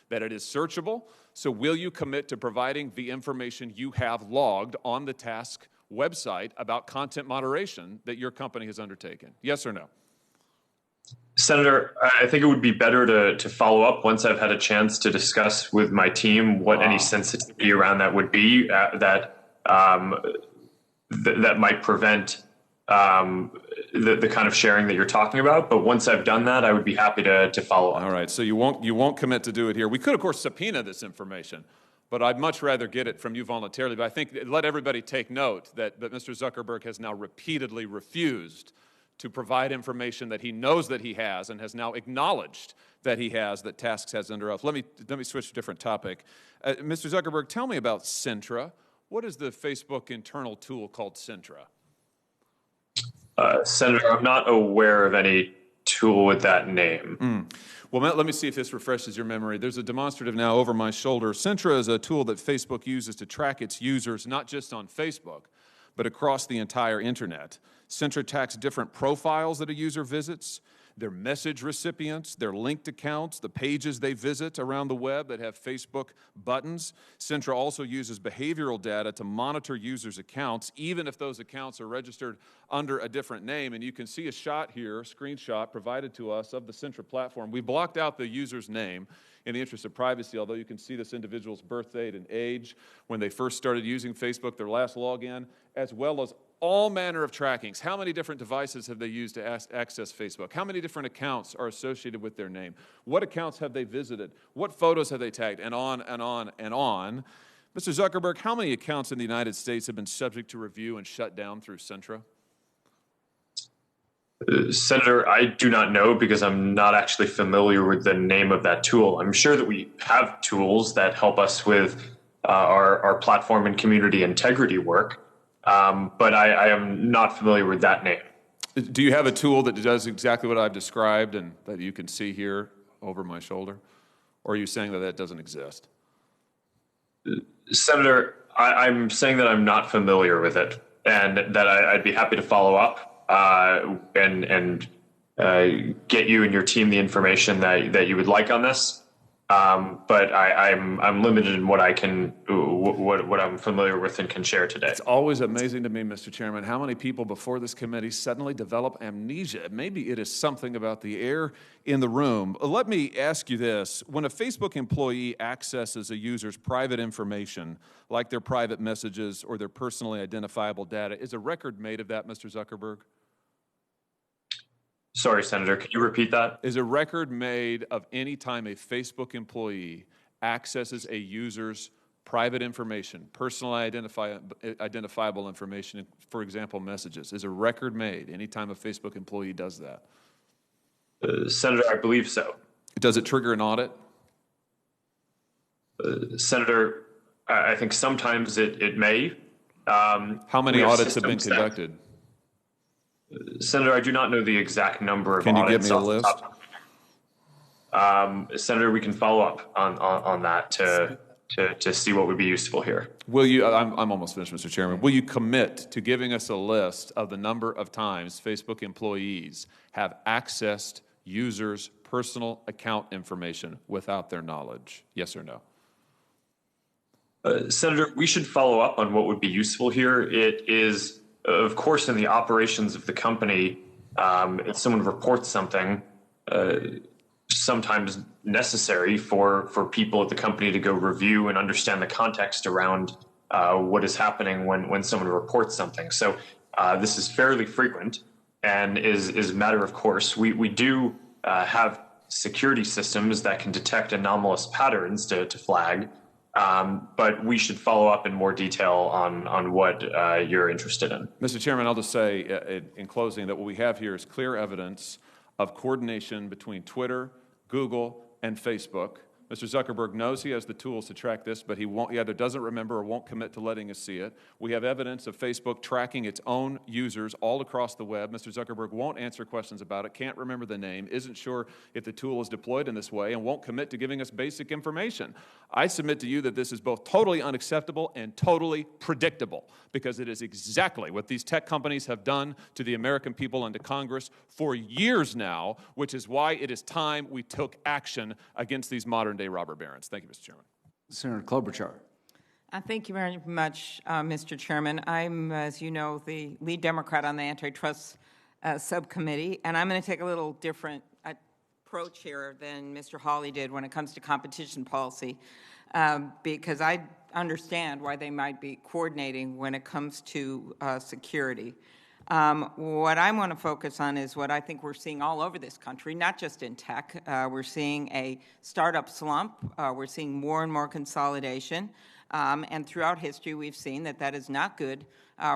that it is searchable. So will you commit to providing the information you have logged on the task website about content moderation that your company has undertaken? Yes or no? Senator, I think it would be better to follow up once I've had a chance to discuss with my team what any sensitivity around that would be that might prevent the kind of sharing that you're talking about. But once I've done that, I would be happy to follow up. All right. So you won't commit to do it here. We could, of course, subpoena this information, but I'd much rather get it from you voluntarily. But I think let everybody take note that Mr. Zuckerberg has now repeatedly refused to provide information that he knows that he has and has now acknowledged that he has, that Tasks has under oath. Let me switch to a different topic. Mr. Zuckerberg, tell me about Sintra. What is the Facebook internal tool called Sintra? Senator, I'm not aware of any tool with that name. Well, Matt, let me see if this refreshes your memory. There's a demonstrative now over my shoulder. Sintra is a tool that Facebook uses to track its users, not just on Facebook, but across the entire internet. Sintra tracks different profiles that a user visits, their message recipients, their linked accounts, the pages they visit around the web that have Facebook buttons. Sintra also uses behavioral data to monitor users' accounts, even if those accounts are registered under a different name. And you can see a shot here, a screenshot provided to us of the Sintra platform. We blocked out the user's name in the interest of privacy, although you can see this individual's birth date and age, when they first started using Facebook, their last login, as well as all manner of trackings. How many different devices have they used to access Facebook? How many different accounts are associated with their name? What accounts have they visited? What photos have they tagged? And on and on and on. Mr. Zuckerberg, how many accounts in the United States have been subject to review and shut down through Sintra? Senator, I do not know because I'm not actually familiar with the name of that tool. I'm sure that we have tools that help us with our platform and community integrity work. But I am not familiar with that name. Do you have a tool that does exactly what I've described and that you can see here over my shoulder? Or are you saying that that doesn't exist? Senator, I'm saying that I'm not familiar with it and that I'd be happy to follow up and get you and your team the information that you would like on this. But I'm limited in what I can, what I'm familiar with and can share today. It's always amazing to me, Mr. Chairman, how many people before this committee suddenly develop amnesia. Maybe it is something about the air in the room. Let me ask you this. When a Facebook employee accesses a user's private information, like their private messages or their personally identifiable data, is a record made of that, Mr. Zuckerberg? Sorry, Senator, can you repeat that? Is a record made of any time a Facebook employee accesses a user's private information, personally identifiable information, for example, messages? Is a record made any time a Facebook employee does that? Senator, I believe so. Does it trigger an audit? Senator, I think sometimes it may. How many audits have been conducted? Senator, I do not know the exact number of audits. Can you give me a list? Senator, we can follow up on that to see what would be useful here. Will you, I'm almost finished, Mr. Chairman. Will you commit to giving us a list of the number of times Facebook employees have accessed users' personal account information without their knowledge? Yes or no? Senator, we should follow up on what would be useful here. It is, of course, in the operations of the company, if someone reports something, sometimes necessary for people at the company to go review and understand the context around what is happening when someone reports something. So this is fairly frequent and is a matter of course. We do have security systems that can detect anomalous patterns to flag. But we should follow up in more detail on what you're interested in. Mr. Chairman, I'll just say in closing that what we have here is clear evidence of coordination between Twitter, Google, and Facebook. Mr. Zuckerberg knows he has the tools to track this, but he either doesn't remember or won't commit to letting us see it. We have evidence of Facebook tracking its own users all across the web. Mr. Zuckerberg won't answer questions about it, can't remember the name, isn't sure if the tool is deployed in this way, and won't commit to giving us basic information. I submit to you that this is both totally unacceptable and totally predictable, because it is exactly what these tech companies have done to the American people and to Congress for years now, which is why it is time we took action against these modern-day robber barons. Thank you, Mr. Chairman. Senator Klobuchar. Thank you very much, Mr. Chairman. I'm, as you know, the lead Democrat on the Antitrust Subcommittee, and I'm going to take a little different approach here than Mr. Hawley did when it comes to competition policy, because I understand why they might be coordinating when it comes to security. What I want to focus on is what I think we're seeing all over this country, not just in tech. We're seeing a startup slump. We're seeing more and more consolidation. And throughout history, we've seen that that is not good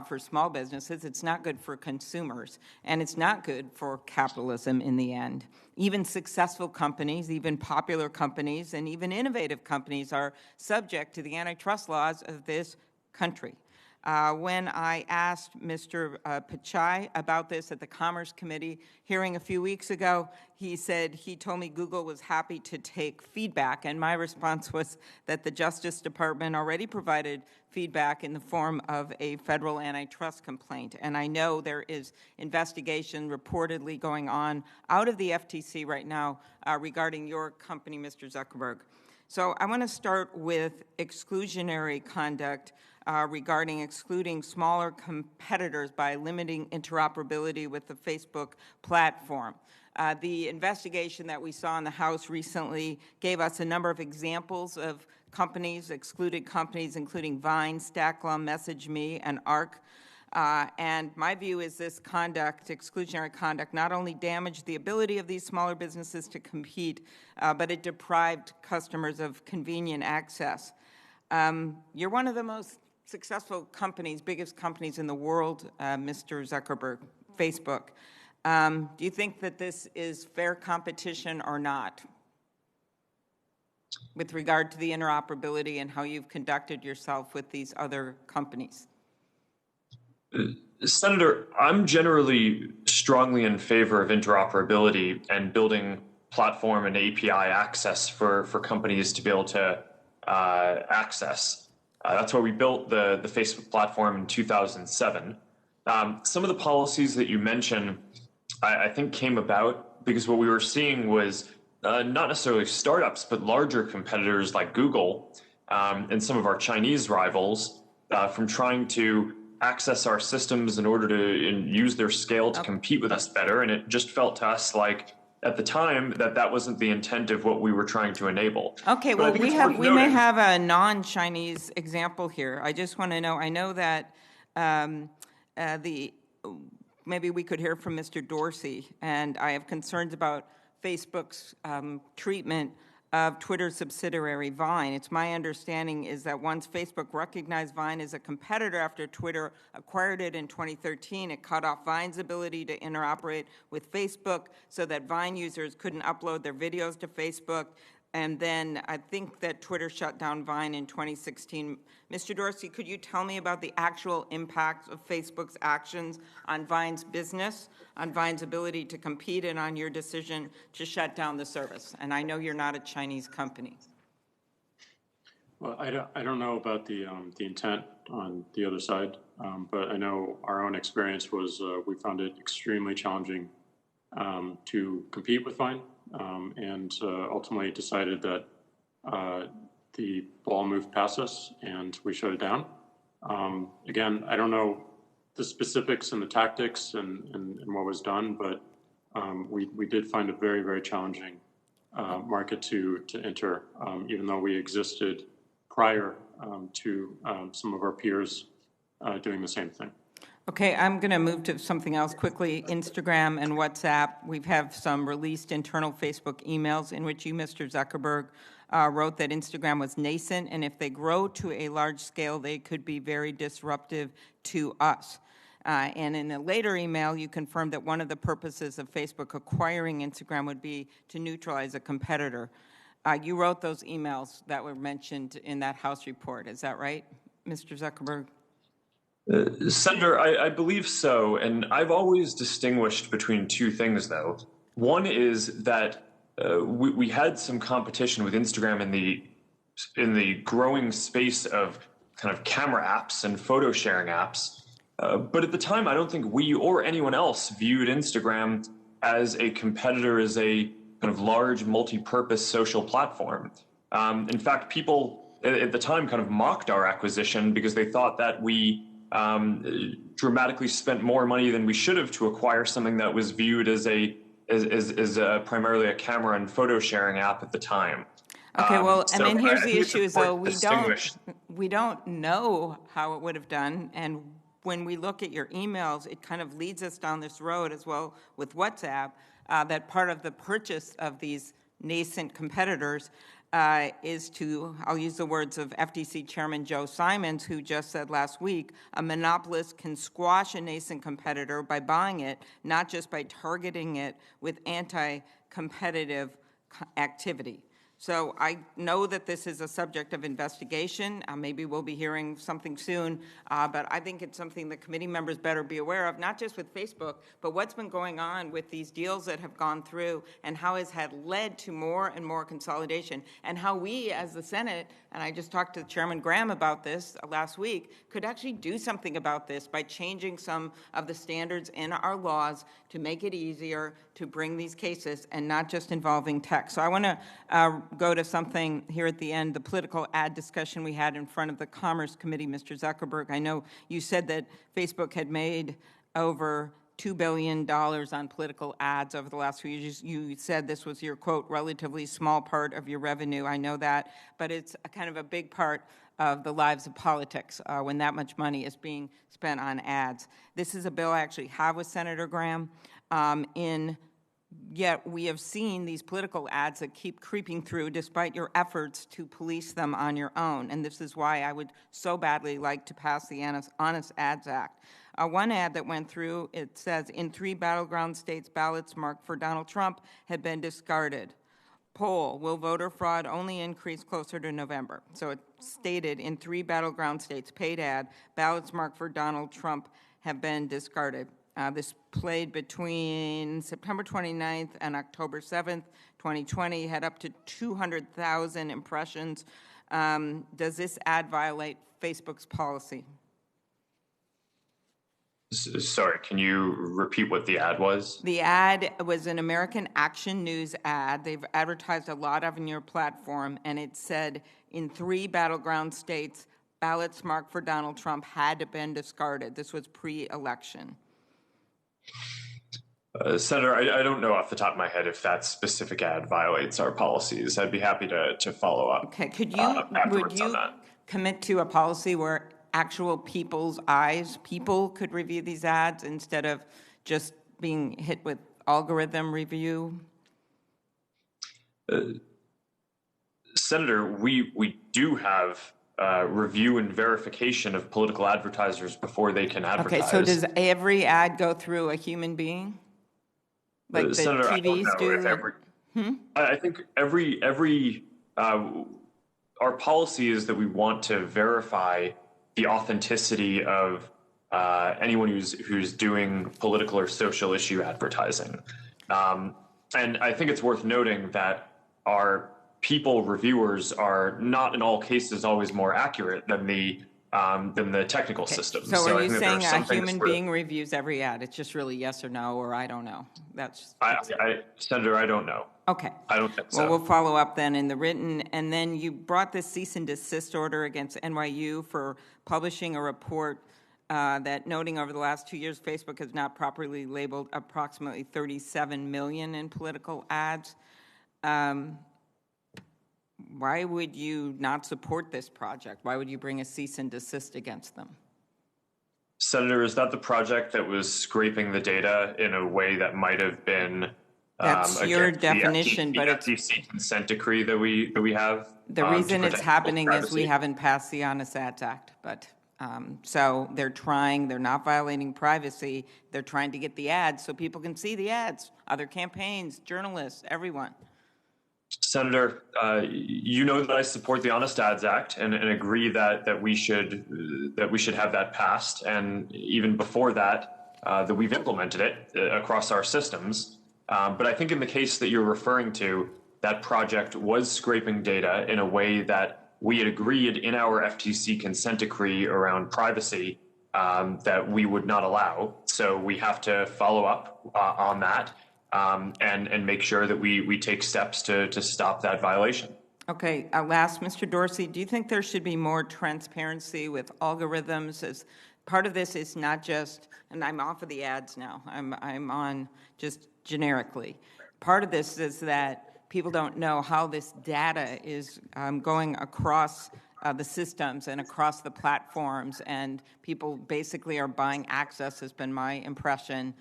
for small businesses. It's not good for consumers. And it's not good for capitalism in the end. Even successful companies, even popular companies, and even innovative companies are subject to the antitrust laws of this country. When I asked Mr. Pichai about this at the Commerce Committee hearing a few weeks ago, he told me Google was happy to take feedback, and my response was that the Justice Department already provided feedback in the form of a federal antitrust complaint. And I know there is investigation reportedly going on out of the FTC right now regarding your company, Mr. Zuckerberg. So I want to start with exclusionary conduct regarding excluding smaller competitors by limiting interoperability with the Facebook platform. The investigation that we saw in the House recently gave us a number of examples of companies, excluded companies, including Vine, Stacklum, MessageMe, and Arc. And my view is this conduct, exclusionary conduct, not only damaged the ability of these smaller businesses to compete, but it deprived customers of convenient access. You're one of the most successful companies, biggest companies in the world, Mr. Zuckerberg, Facebook. Do you think that this is fair competition or not with regard to the interoperability and how you've conducted yourself with these other companies? Senator, I'm generally strongly in favor of interoperability and building platform and API access for companies to be able to access. That's why we built the Facebook platform in 2007. Some of the policies that you mentioned, I think, came about because what we were seeing was not necessarily startups, but larger competitors like Google and some of our Chinese rivals from trying to access our systems in order to use their scale to compete with us better. And it just felt to us like at the time that wasn't the intent of what we were trying to enable. Okay, well, we may have a non-Chinese example here. I just want to know, I know that maybe we could hear from Mr. Dorsey, and I have concerns about Facebook's treatment of Twitter's subsidiary Vine. It's my understanding is that once Facebook recognized Vine as a competitor after Twitter acquired it in 2013, it cut off Vine's ability to interoperate with Facebook so that Vine users couldn't upload their videos to Facebook. And then I think that Twitter shut down Vine in 2016. Mr. Dorsey, could you tell me about the actual impact of Facebook's actions on Vine's business, on Vine's ability to compete, and on your decision to shut down the service? And I know you're not a Chinese company. Well, I don't know about the intent on the other side, but I know our own experience was we found it extremely challenging to compete with Vine. And ultimately decided that the ball moved past us and we shut it down. Again, I don't know the specifics and the tactics and what was done, but we did find it very, very challenging market to enter, even though we existed prior to some of our peers doing the same thing. Okay, I'm going to move to something else quickly. Instagram and WhatsApp. We have some released internal Facebook emails in which you, Mr. Zuckerberg, wrote that Instagram was nascent, and if they grow to a large scale, they could be very disruptive to us. And in a later email, you confirmed that one of the purposes of Facebook acquiring Instagram would be to neutralize a competitor. You wrote those emails that were mentioned in that House report. Is that right, Mr. Zuckerberg? Senator, I believe so, and I've always distinguished between two things, though. One is that we had some competition with Instagram in the growing space of kind of camera apps and photo sharing apps. But at the time, I don't think we or anyone else viewed Instagram as a competitor, as a kind of large multi-purpose social platform. In fact, people at the time kind of mocked our acquisition because they thought that we dramatically spent more money than we should have to acquire something that was viewed as primarily a camera and photo sharing app at the time. Okay, well, I mean, here's the issue: is though we we don't know how it would have done, and when we look at your emails, it kind of leads us down this road as well with WhatsApp, that part of the purchase of these nascent competitors is to, I'll use the words of FTC Chairman Joe Simons, who just said last week, a monopolist can squash a nascent competitor by buying it, not just by targeting it with anti-competitive activity. So I know that this is a subject of investigation. Maybe we'll be hearing something soon, but I think it's something that committee members better be aware of, not just with Facebook, but what's been going on with these deals that have gone through and how it's had led to more and more consolidation, and how we as the Senate, and I just talked to Chairman Graham about this last week, could actually do something about this by changing some of the standards in our laws to make it easier to bring these cases and not just involving tech. So I want to go to something here at the end, the political ad discussion we had in front of the Commerce Committee, Mr. Zuckerberg. I know you said that Facebook had made over $2 billion on political ads over the last few years. You said this was your, quote, relatively small part of your revenue. I know that, but it's a kind of a big part of the lives of politics when that much money is being spent on ads. This is a bill I actually have with Senator Graham. Yet we have seen these political ads that keep creeping through despite your efforts to police them on your own. And this is why I would so badly like to pass the Honest Ads Act. One ad that went through, it says, in 3 battleground states, ballots marked for Donald Trump had been discarded. Poll, will voter fraud only increase closer to November? So it stated in 3 battleground states, paid ad, ballots marked for Donald Trump have been discarded. This played between September 29th and October 7th, 2020, had up to 200,000 impressions. Does this ad violate Facebook's policy? Sorry, can you repeat what the ad was? The ad was an American Action News ad. They've advertised a lot on your platform, and it said in 3 battleground states, ballots marked for Donald Trump had been discarded. This was pre-election. Senator, I don't know off the top of my head if that specific ad violates our policies. I'd be happy to follow up. Okay, would you commit to a policy where actual people's eyes, people could review these ads instead of just being hit with algorithm review? Senator, we do have review and verification of political advertisers before they can advertise. Okay, so does every ad go through a human being? Like the Senator, TVs do? I think our policy is that we want to verify the authenticity of anyone who's doing political or social issue advertising. And I think it's worth noting that our people reviewers are not in all cases always more accurate than the technical system. So are you saying a human being reviews every ad? It's just really yes or no, or I don't know. Senator, I don't know. Okay. I don't think so. Well, we'll follow up then in the written. And then you brought this cease and desist order against NYU for publishing a report that noting over the last 2 years, Facebook has not properly labeled approximately 37 million in political ads. Why would you not support this project? Why would you bring a cease and desist against them? Senator, is that the project that was scraping the data in a way that might have been that's your definition, but it's the FTC consent decree that we have? The reason it's happening is we haven't passed the Honest Ads Act, but so they're not violating privacy. They're trying to get the ads so people can see the ads, other campaigns, journalists, everyone. Senator, you know that I support the Honest Ads Act and agree that we should have that passed, and even before that, that we've implemented it across our systems. But I think in the case that you're referring to, that project was scraping data in a way that we had agreed in our FTC consent decree around privacy that we would not allow. So we have to follow up on that. And make sure that we take steps to stop that violation. Okay, last, Mr. Dorsey, do you think there should be more transparency with algorithms? As part of this is not just, and I'm off of the ads now, I'm on just generically. Part of this is that people don't know how this data is going across the systems and across the platforms, and people basically are buying access, has been my impression,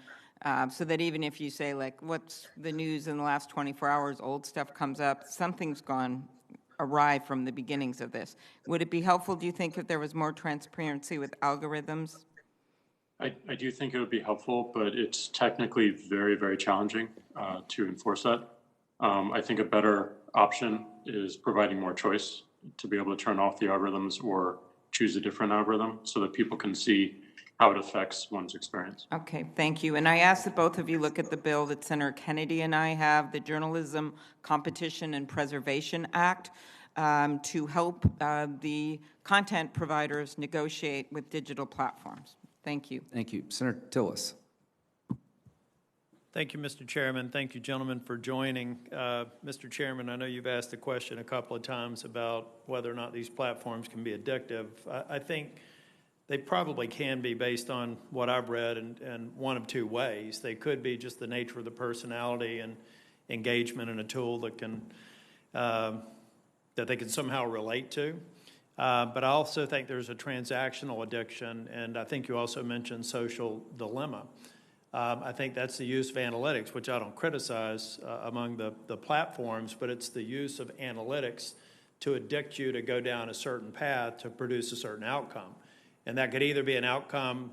so that even if you say, like, what's the news in the last 24 hours, old stuff comes up, something's gone awry from the beginnings of this. Would it be helpful, do you think, if there was more transparency with algorithms? I do think it would be helpful, but it's technically very, very challenging to enforce that. I think a better option is providing more choice to be able to turn off the algorithms or choose a different algorithm so that people can see how it affects one's experience. Okay, thank you. And I ask that both of you look at the bill that Senator Kennedy and I have, the Journalism Competition and Preservation Act, to help the content providers negotiate with digital platforms. Thank you. Thank you. Senator Tillis. Thank you, Mr. Chairman. Thank you, gentlemen, for joining. Mr. Chairman, I know you've asked the question a couple of times about whether or not these platforms can be addictive. I think they probably can be, based on what I've read, and one of two ways. They could be just the nature of the personality and engagement in a tool that can that they can somehow relate to. But I also think there's a transactional addiction, and I think you also mentioned social dilemma. I think that's the use of analytics, which I don't criticize among the platforms, but it's the use of analytics to addict you to go down a certain path to produce a certain outcome. And that could either be an outcome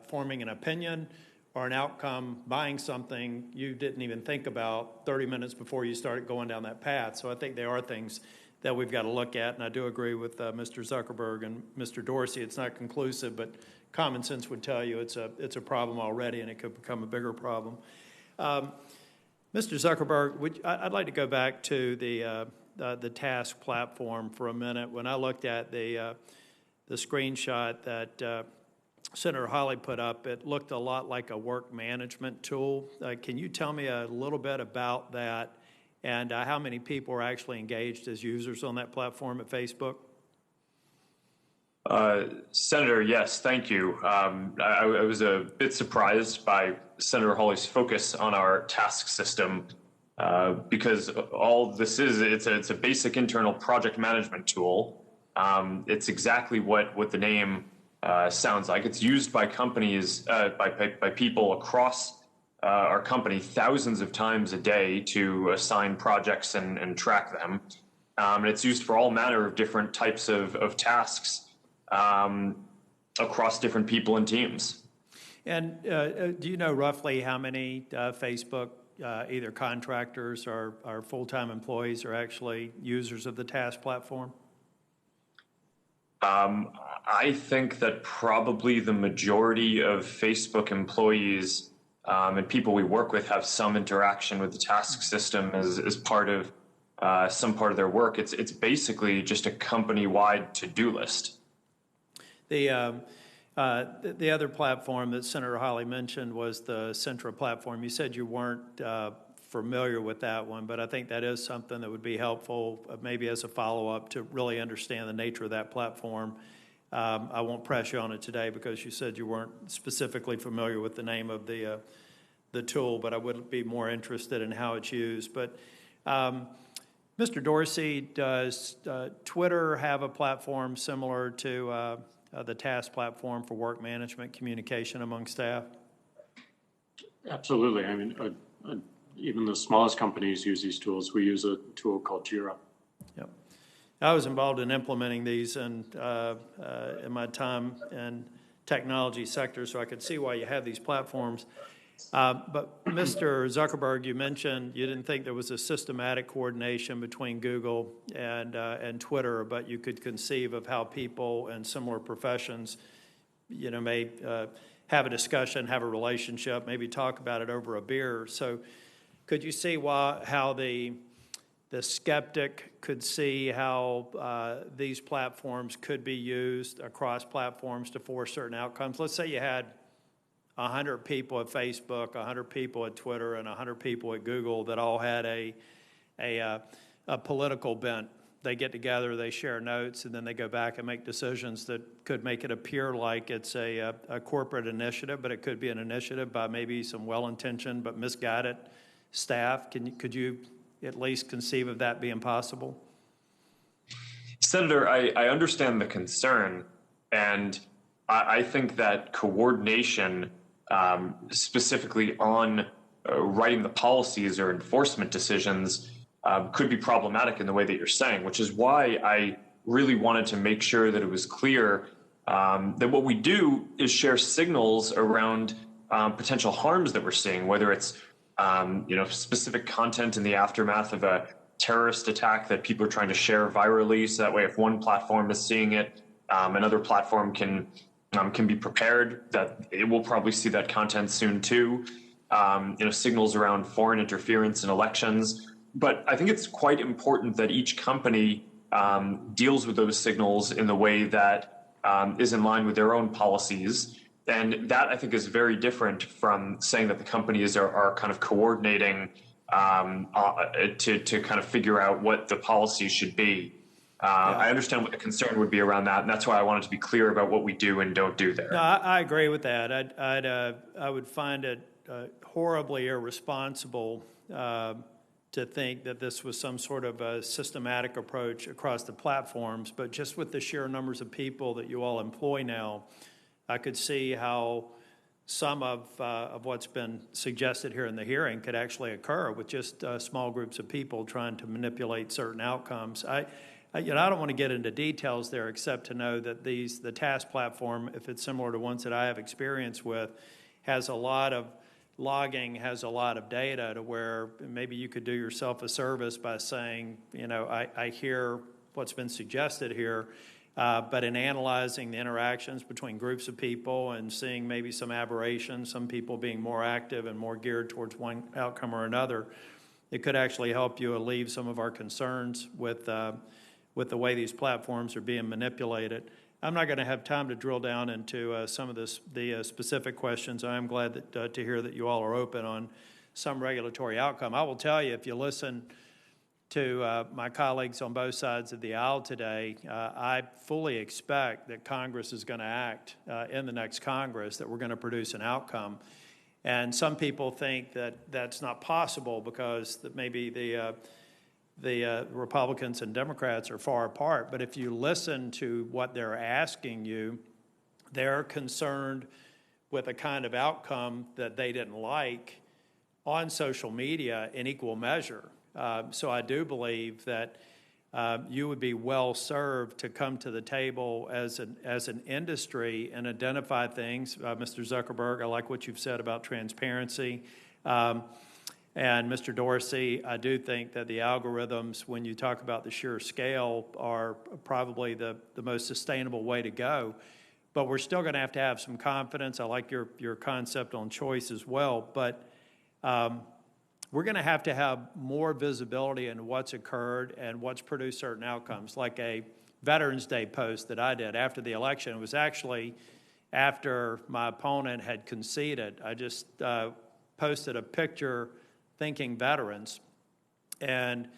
forming an opinion, or an outcome buying something you didn't even think about 30 minutes before you started going down that path. So I think there are things that we've got to look at, and I do agree with Mr. Zuckerberg and Mr. Dorsey. It's not conclusive, but common sense would tell you it's a problem already, and it could become a bigger problem. Mr. Zuckerberg, I'd like to go back to the task platform for a minute. When I looked at the screenshot that Senator Hawley put up, it looked a lot like a work management tool. Can you tell me a little bit about that, and how many people are actually engaged as users on that platform at Facebook? Senator, yes, thank you. I was a bit surprised by Senator Hawley's focus on our task system because all this is, it's a basic internal project management tool. It's exactly what the name sounds like. It's used by companies, by people across our company thousands of times a day to assign projects and track them. And it's used for all manner of different types of tasks across different people and teams. And do you know roughly how many Facebook, either contractors or full-time employees, are actually users of the task platform? I think that probably the majority of Facebook employees and people we work with have some interaction with the task system as part of some part of their work. It's basically just a company-wide to-do list. The other platform that Senator Hawley mentioned was the Centra platform. You said you weren't familiar with that one, but I think that is something that would be helpful, maybe as a follow-up, to really understand the nature of that platform. I won't press you on it today because you said you weren't specifically familiar with the name of the tool, but I would be more interested in how it's used. But Mr. Dorsey, does Twitter have a platform similar to the task platform for work management communication among staff? Absolutely. I mean, even the smallest companies use these tools. We use a tool called Jira. Yep. I was involved in implementing these in my time in technology sector, so I could see why you have these platforms. But Mr. Zuckerberg, you mentioned you didn't think there was a systematic coordination between Google and Twitter, but you could conceive of how people in similar professions, may have a discussion, have a relationship, maybe talk about it over a beer. So could you see how the skeptic could see how these platforms could be used across platforms to force certain outcomes? Let's say you had 100 people at Facebook, 100 people at Twitter, and 100 people at Google that all had a political bent. They get together, they share notes, and then they go back and make decisions that could make it appear like it's a corporate initiative, but it could be an initiative by maybe some well-intentioned but misguided staff. Could you at least conceive of that being possible? Senator, I understand the concern, and I think that coordination, specifically on writing the policies or enforcement decisions, could be problematic in the way that you're saying, which is why I really wanted to make sure that it was clear that what we do is share signals around potential harms that we're seeing, whether it's specific content in the aftermath of a terrorist attack that people are trying to share virally, so that way if one platform is seeing it, another platform can be prepared that it will probably see that content soon too. Signals around foreign interference in elections. But I think it's quite important that each company deals with those signals in the way that is in line with their own policies. And that, I think, is very different from saying that the companies are kind of coordinating to kind of figure out what the policy should be. I understand what the concern would be around that, and that's why I wanted to be clear about what we do and don't do there. No, I agree with that. I would find it horribly irresponsible to think that this was some sort of a systematic approach across the platforms, but just with the sheer numbers of people that you all employ now, I could see how some of what's been suggested here in the hearing could actually occur with just small groups of people trying to manipulate certain outcomes. I don't want to get into details there, except to know that the task platform, if it's similar to ones that I have experience with, has a lot of logging, has a lot of data to where maybe you could do yourself a service by saying, I hear what's been suggested here, but in analyzing the interactions between groups of people and seeing maybe some aberrations, some people being more active and more geared towards one outcome or another, it could actually help you alleviate some of our concerns with the way these platforms are being manipulated. I'm not going to have time to drill down into some of the specific questions. I am glad to hear that you all are open on some regulatory outcome. I will tell you, if you listen to my colleagues on both sides of the aisle today, I fully expect that Congress is going to act in the next Congress, that we're going to produce an outcome. And some people think that that's not possible because that maybe the Republicans and Democrats are far apart. But if you listen to what they're asking you, they're concerned with a kind of outcome that they didn't like on social media in equal measure. So I do believe that you would be well served to come to the table as an industry and identify things. Mr. Zuckerberg, I like what you've said about transparency. And Mr. Dorsey, I do think that the algorithms, when you talk about the sheer scale, are probably the most sustainable way to go. But we're still going to have some confidence. I like your concept on choice as well. But we're going to have more visibility into what's occurred and what's produced certain outcomes. Like a Veterans Day post that I did after the election. It was actually after my opponent had conceded. I just posted a picture thanking veterans. And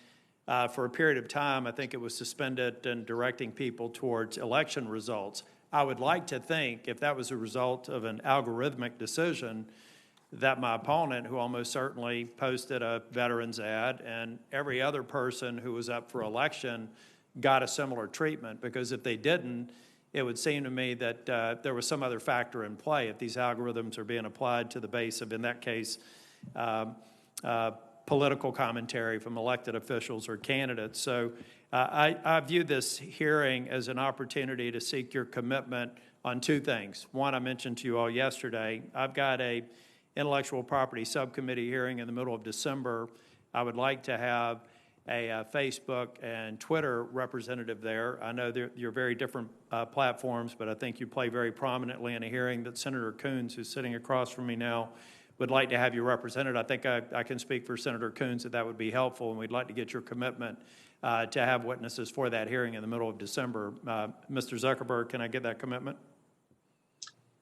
for a period of time, I think it was suspended and directing people towards election results. I would like to think, if that was a result of an algorithmic decision, that my opponent, who almost certainly posted a veterans ad, and every other person who was up for election got a similar treatment, because if they didn't, it would seem to me that there was some other factor in play if these algorithms are being applied to the base of, in that case, political commentary from elected officials or candidates. So I view this hearing as an opportunity to seek your commitment on two things. One, I mentioned to you all yesterday, I've got a intellectual property subcommittee hearing in the middle of December. I would like to have a Facebook and Twitter representative there. I know you're very different platforms, but I think you play very prominently in a hearing that Senator Coons, who's sitting across from me now, would like to have you represented. I think I can speak for Senator Coons that would be helpful, and we'd like to get your commitment to have witnesses for that hearing in the middle of December. Mr. Zuckerberg, can I get that commitment?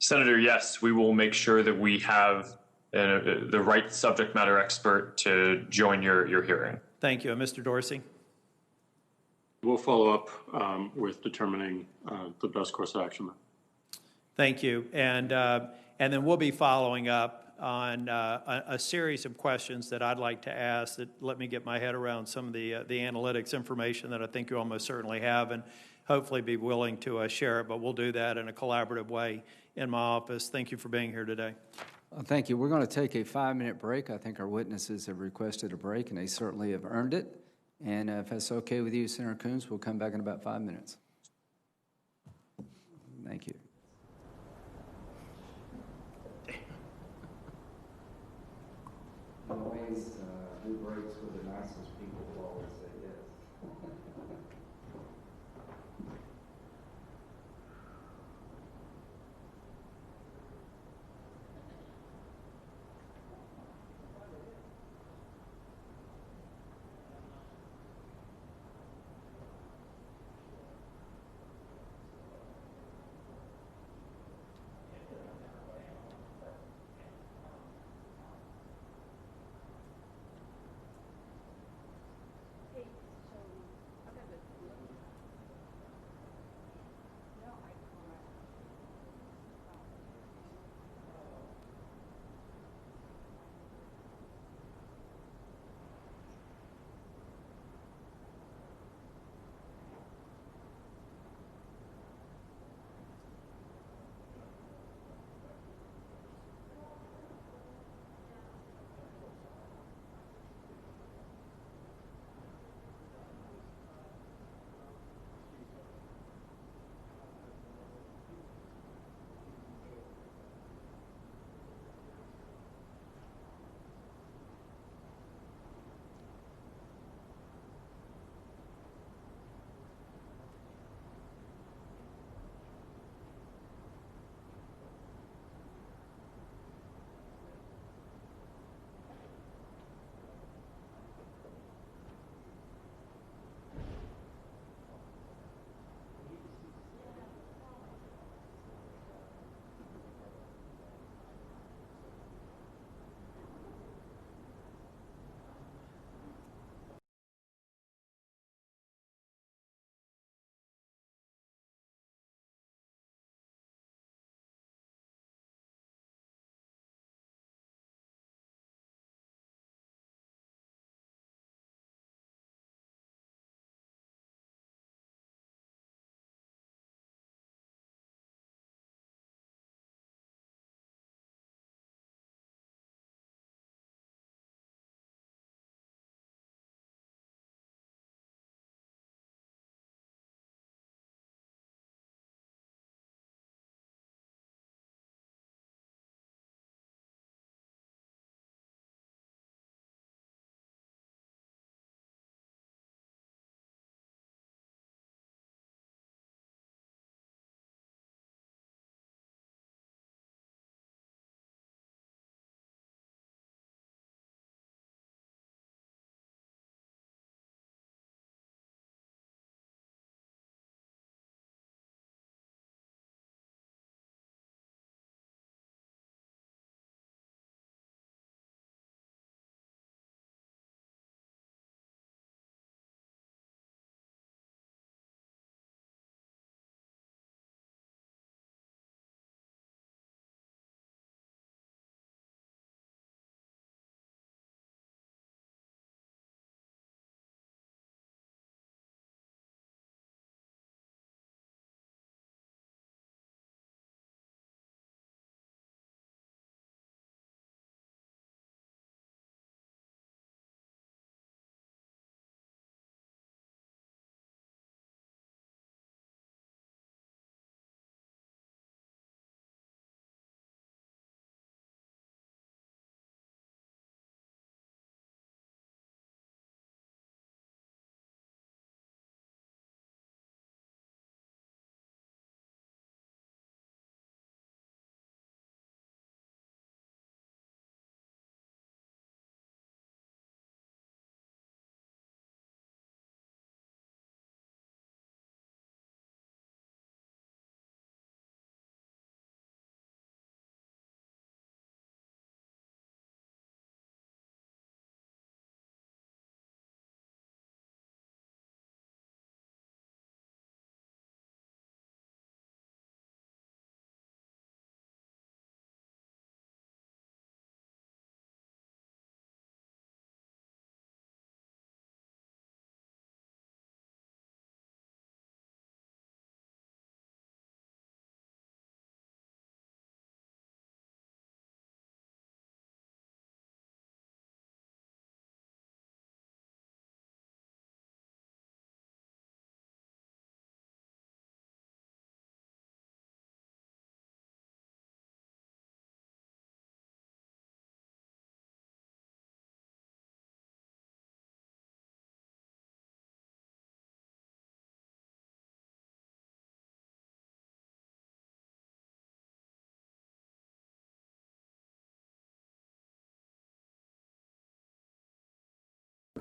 Senator, yes, we will make sure that we have the right subject matter expert to join your hearing. Thank you. And Mr. Dorsey? We'll follow up with determining the best course of action. Thank you. And then we'll be following up on a series of questions that I'd like to ask that let me get my head around some of the analytics information that I think you almost certainly have, and hopefully be willing to share it. But we'll do that in a collaborative way in my office. Thank you for being here today. Thank you. We're going to take a 5-minute break. I think our witnesses have requested a break, and they certainly have earned it. And if that's okay with you, Senator Coons, we'll come back in about 5 minutes. Thank you. Always do breaks with the nicest people will always say yes.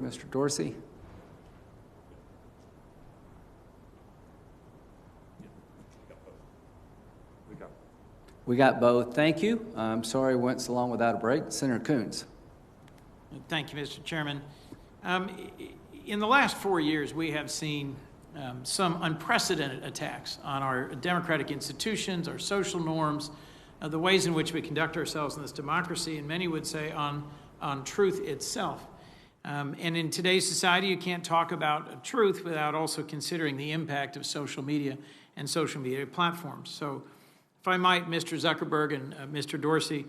Mr. Dorsey? We got both. Thank you. I'm sorry we went so long without a break. Senator Coons. Thank you, Mr. Chairman. In the last 4 years, we have seen some unprecedented attacks on our democratic institutions, our social norms, the ways in which we conduct ourselves in this democracy, and many would say on truth itself. And in today's society, you can't talk about truth without also considering the impact of social media and social media platforms. So if I might, Mr. Zuckerberg and Mr. Dorsey,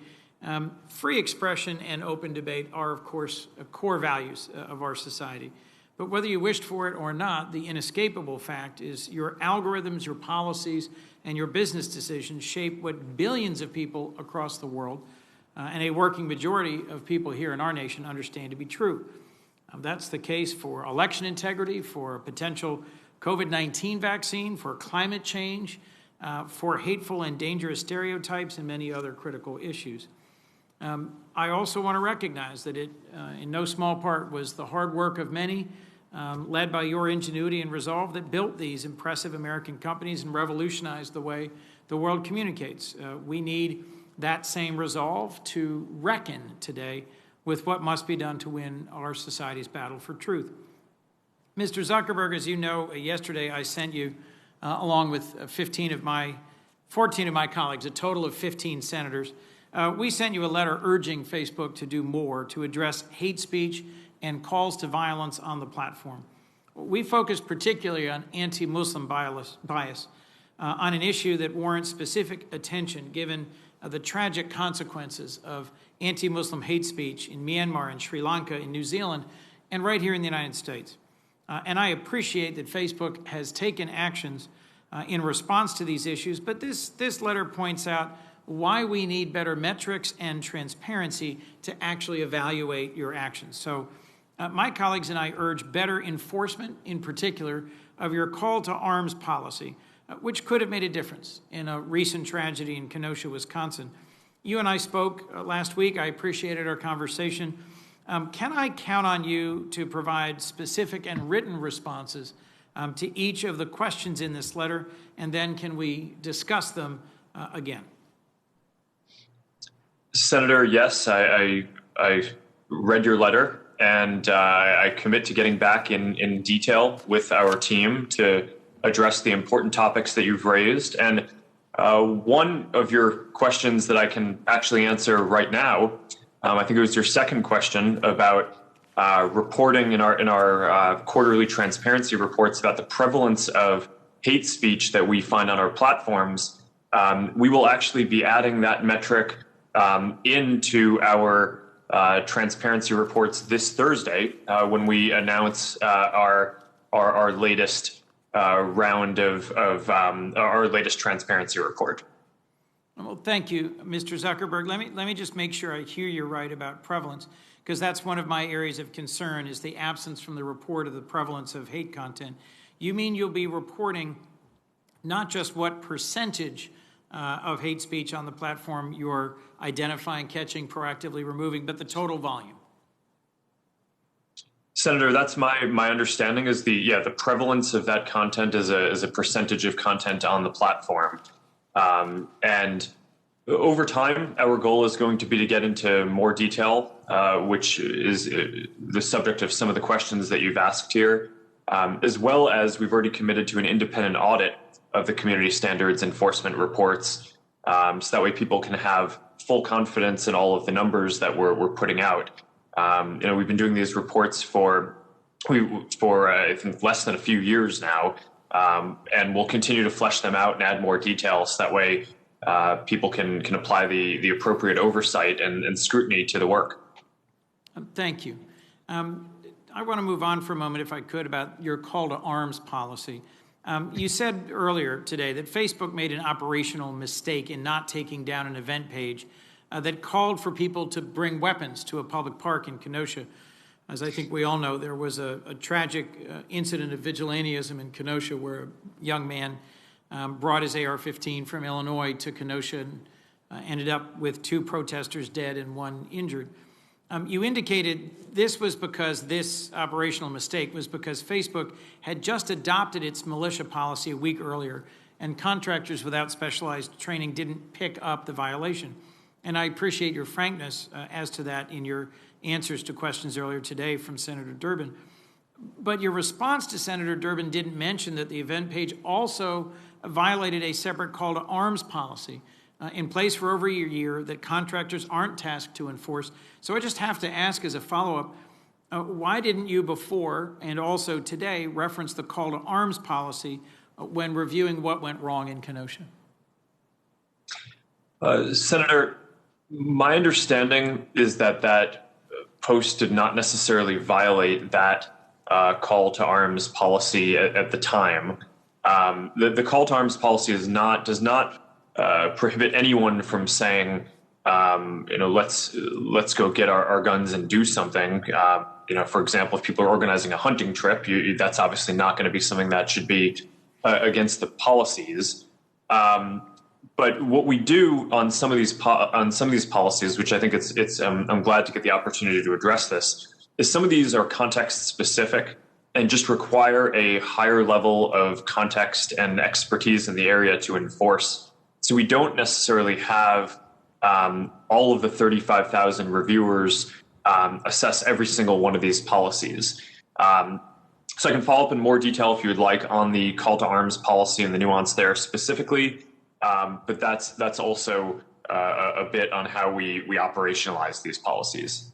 free expression and open debate are, of course, core values of our society. But whether you wished for it or not, the inescapable fact is your algorithms, your policies, and your business decisions shape what billions of people across the world and a working majority of people here in our nation understand to be true. That's the case for election integrity, for a potential COVID-19 vaccine, for climate change, for hateful and dangerous stereotypes, and many other critical issues. I also want to recognize that it, in no small part, was the hard work of many, led by your ingenuity and resolve, that built these impressive American companies and revolutionized the way the world communicates. We need that same resolve to reckon today with what must be done to win our society's battle for truth. Mr. Zuckerberg, as you know, yesterday I sent you, along with 14 of my colleagues, a total of 15 senators, we sent you a letter urging Facebook to do more to address hate speech and calls to violence on the platform. We focus particularly on anti-Muslim bias, on an issue that warrants specific attention given the tragic consequences of anti-Muslim hate speech in Myanmar and Sri Lanka, in New Zealand, and right here in the United States. And I appreciate that Facebook has taken actions in response to these issues, but this letter points out why we need better metrics and transparency to actually evaluate your actions. So my colleagues and I urge better enforcement, in particular, of your call to arms policy, which could have made a difference in a recent tragedy in Kenosha, Wisconsin. You and I spoke last week. I appreciated our conversation. Can I count on you to provide specific and written responses to each of the questions in this letter, and then can we discuss them again? Senator, yes, I read your letter, and I commit to getting back in detail with our team to address the important topics that you've raised. And one of your questions that I can actually answer right now, I think it was your second question about reporting in our quarterly transparency reports about the prevalence of hate speech that we find on our platforms. We will actually be adding that metric into our transparency reports this Thursday when we announce our latest round of our latest transparency report. Well, thank you, Mr. Zuckerberg. Let me just make sure I hear you right about prevalence, because that's one of my areas of concern, is the absence from the report of the prevalence of hate content. You mean you'll be reporting not just what percentage of hate speech on the platform you're identifying, catching, proactively removing, but the total volume? Senator, that's my understanding is the prevalence of that content is a percentage of content on the platform. And over time, our goal is going to be to get into more detail, which is the subject of some of the questions that you've asked here, as well as we've already committed to an independent audit of the community standards enforcement reports, so that way people can have full confidence in all of the numbers that we're putting out. We've been doing these reports for I think less than a few years now, and we'll continue to flesh them out and add more details. That way, people can apply the appropriate oversight and scrutiny to the work. Thank you. I want to move on for a moment, if I could, about your call to arms policy. You said earlier today that Facebook made an operational mistake in not taking down an event page that called for people to bring weapons to a public park in Kenosha. As I think we all know, there was a tragic incident of vigilantism in Kenosha where a young man brought his AR-15 from Illinois to Kenosha and ended up with 2 protesters dead and 1 injured. You indicated this was because this operational mistake was because Facebook had just adopted its militia policy a week earlier, and contractors without specialized training didn't pick up the violation. And I appreciate your frankness as to that in your answers to questions earlier today from Senator Durbin. But your response to Senator Durbin didn't mention that the event page also violated a separate call to arms policy in place for over a year that contractors aren't tasked to enforce. So I just have to ask as a follow-up, why didn't you before and also today reference the call to arms policy when reviewing what went wrong in Kenosha? Senator, my understanding is that that post did not necessarily violate that call to arms policy at the time. The call to arms policy does not prohibit anyone from saying, let's go get our guns and do something. For example, if people are organizing a hunting trip, that's obviously not going to be something that should be against the policies. But what we do on some of these policies, which I think I'm glad to get the opportunity to address this, is some of these are context specific and just require a higher level of context and expertise in the area to enforce. So we don't necessarily have all of the 35,000 reviewers assess every single one of these policies. So I can follow up in more detail if you would like on the call to arms policy and the nuance there specifically. But that's also a bit on how we operationalize these policies.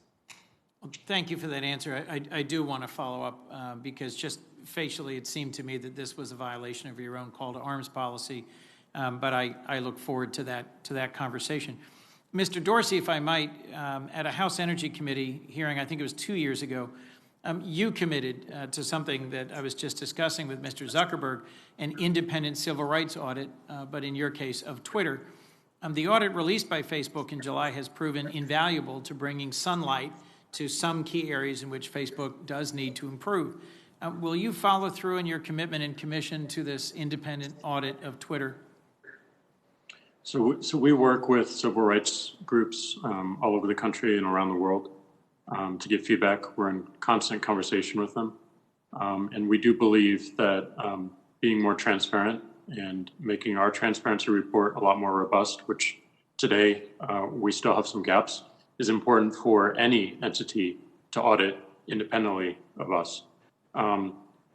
Well, thank you for that answer. I do want to follow up because just facially it seemed to me that this was a violation of your own call to arms policy. But I look forward to that conversation. Mr. Dorsey, if I might, at a House Energy Committee hearing, I think it was 2 years ago, you committed to something that I was just discussing with Mr. Zuckerberg, an independent civil rights audit, but in your case of Twitter. The audit released by Facebook in July has proven invaluable to bringing sunlight to some key areas in which Facebook does need to improve. Will you follow through in your commitment and commission to this independent audit of Twitter? So we work with civil rights groups all over the country and around the world to get feedback. We're in constant conversation with them. And we do believe that being more transparent and making our transparency report a lot more robust, which today we still have some gaps, is important for any entity to audit independently of us.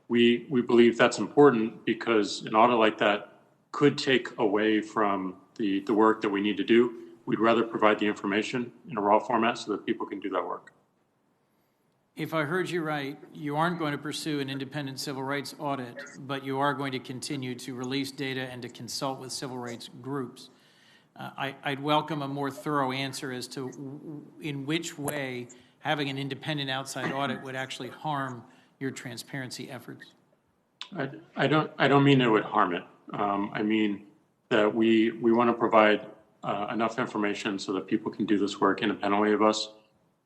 We believe that's important because an audit like that could take away from the work that we need to do. We'd rather provide the information in a raw format so that people can do that work. If I heard you right, you aren't going to pursue an independent civil rights audit, but you are going to continue to release data and to consult with civil rights groups. I'd welcome a more thorough answer as to in which way having an independent outside audit would actually harm your transparency efforts. I don't mean it would harm it. I mean that we want to provide enough information so that people can do this work independently of us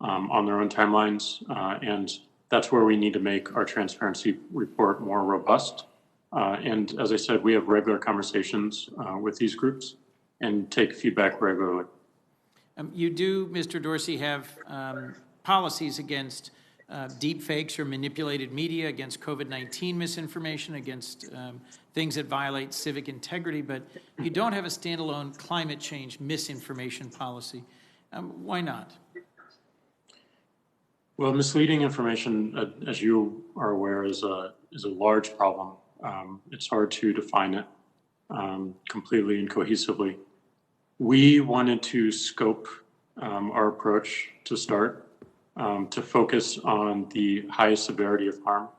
on their own timelines. And that's where we need to make our transparency report more robust. And as I said, we have regular conversations with these groups and take feedback regularly. You do, Mr. Dorsey, have policies against deep fakes or manipulated media, against COVID-19 misinformation, against things that violate civic integrity, but you don't have a standalone climate change misinformation policy. Why not? Well, misleading information, as you are aware, is a large problem. It's hard to define it completely and cohesively. We wanted to scope our approach to start to focus on the highest severity of harm.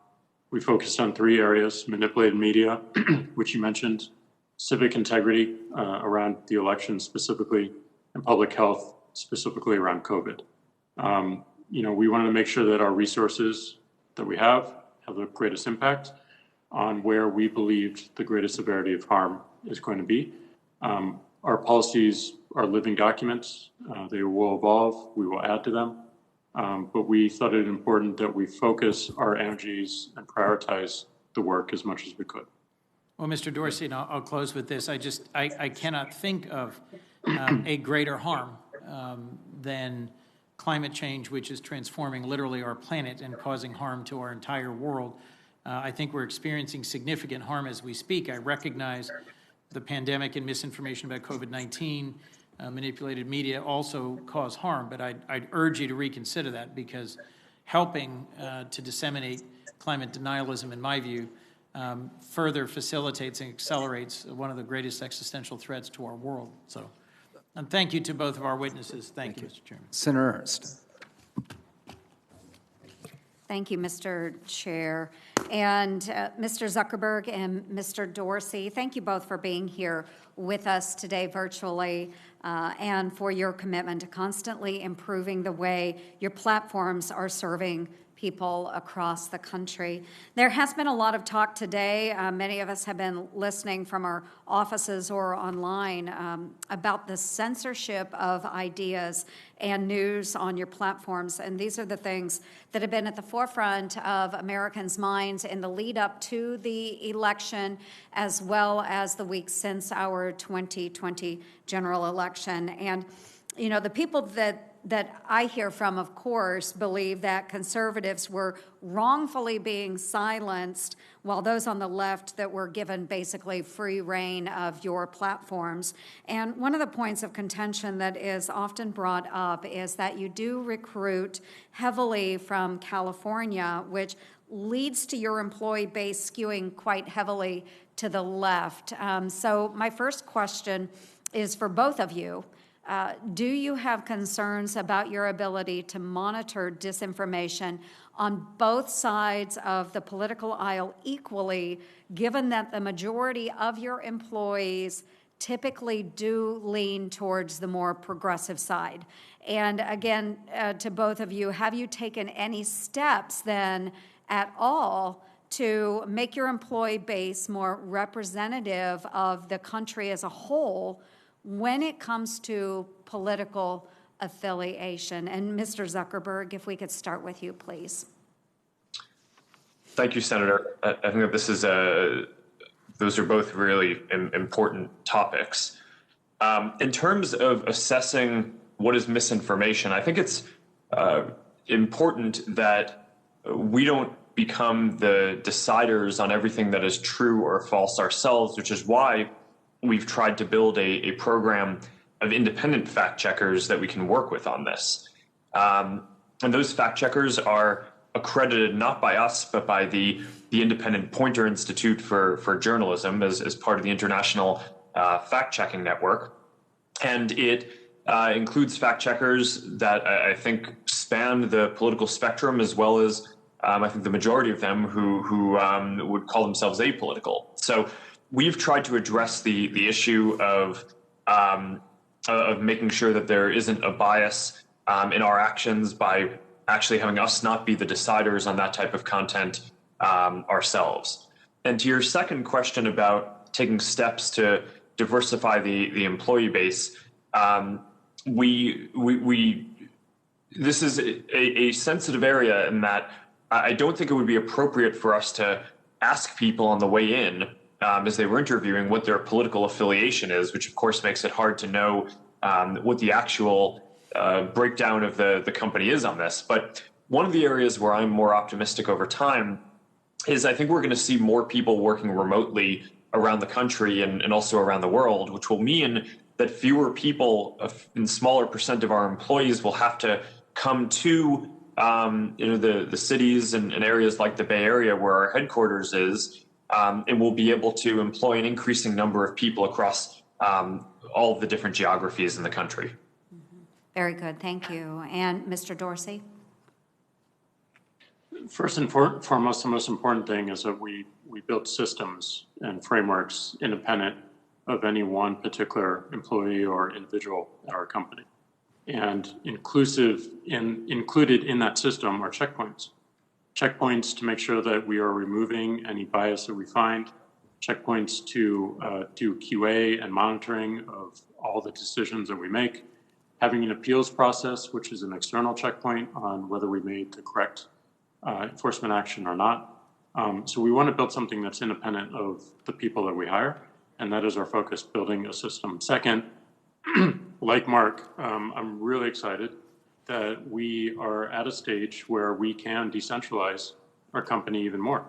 We focused on 3 areas: manipulated media, which you mentioned, civic integrity around the election specifically, and public health specifically around COVID. We wanted to make sure that our resources that we have the greatest impact on where we believed the greatest severity of harm is going to be. Our policies are living documents. They will evolve. We will add to them. But we thought it important that we focus our energies and prioritize the work as much as we could. Well, Mr. Dorsey, and I'll close with this. I cannot think of a greater harm than climate change, which is transforming literally our planet and causing harm to our entire world. I think we're experiencing significant harm as we speak. I recognize the pandemic and misinformation about COVID-19, manipulated media also cause harm, but I'd urge you to reconsider that, because helping to disseminate climate denialism, in my view, further facilitates and accelerates one of the greatest existential threats to our world. So, and thank you to both of our witnesses. Thank you, Mr. Chairman. Senator Ernst. Thank you, Mr. Chair. And Mr. Zuckerberg and Mr. Dorsey, thank you both for being here with us today virtually and for your commitment to constantly improving the way your platforms are serving people across the country. There has been a lot of talk today. Many of us have been listening from our offices or online about the censorship of ideas and news on your platforms. And these are the things that have been at the forefront of Americans' minds in the lead up to the election, as well as the weeks since our 2020 general election. And, you know, the people that I hear from, of course, believe that conservatives were wrongfully being silenced, while those on the left that were given basically free rein of your platforms. And one of the points of contention that is often brought up is that you do recruit heavily from California, which leads to your employee base skewing quite heavily to the left. So my first question is for both of you. Do you have concerns about your ability to monitor disinformation on both sides of the political aisle equally, given that the majority of your employees typically do lean towards the more progressive side? And again, to both of you, have you taken any steps then at all to make your employee base more representative of the country as a whole when it comes to political affiliation? And Mr. Zuckerberg, if we could start with you, please. Thank you, Senator. I think that this is those are both really important topics. In terms of assessing what is misinformation, I think it's important that we don't become the deciders on everything that is true or false ourselves, which is why we've tried to build a program of independent fact checkers that we can work with on this. And those fact checkers are accredited not by us, but by the Independent Pointer Institute for Journalism as part of the International Fact Checking Network. And it includes fact checkers that I think span the political spectrum, as well as I think the majority of them who would call themselves apolitical. So we've tried to address the issue of making sure that there isn't a bias in our actions by actually having us not be the deciders on that type of content ourselves. And to your second question about taking steps to diversify the employee base, this is a sensitive area in that I don't think it would be appropriate for us to ask people on the way in as they were interviewing what their political affiliation is, which of course makes it hard to know what the actual breakdown of the company is on this. But one of the areas where I'm more optimistic over time is I think we're going to see more people working remotely around the country and also around the world, which will mean that fewer people and smaller percent of our employees will have to come to the cities and areas like the Bay Area where our headquarters is, and we'll be able to employ an increasing number of people across all of the different geographies in the country. Very good, thank you. And Mr. Dorsey? First and foremost, the most important thing is that we build systems and frameworks independent of any one particular employee or individual at our company. And included in that system are checkpoints. Checkpoints to make sure that we are removing any bias that we find, checkpoints to do QA and monitoring of all the decisions that we make, having an appeals process, which is an external checkpoint on whether we made the correct enforcement action or not. So we want to build something that's independent of the people that we hire, and that is our focus, building a system. Second, like Mark, I'm really excited that we are at a stage where we can decentralize our company even more,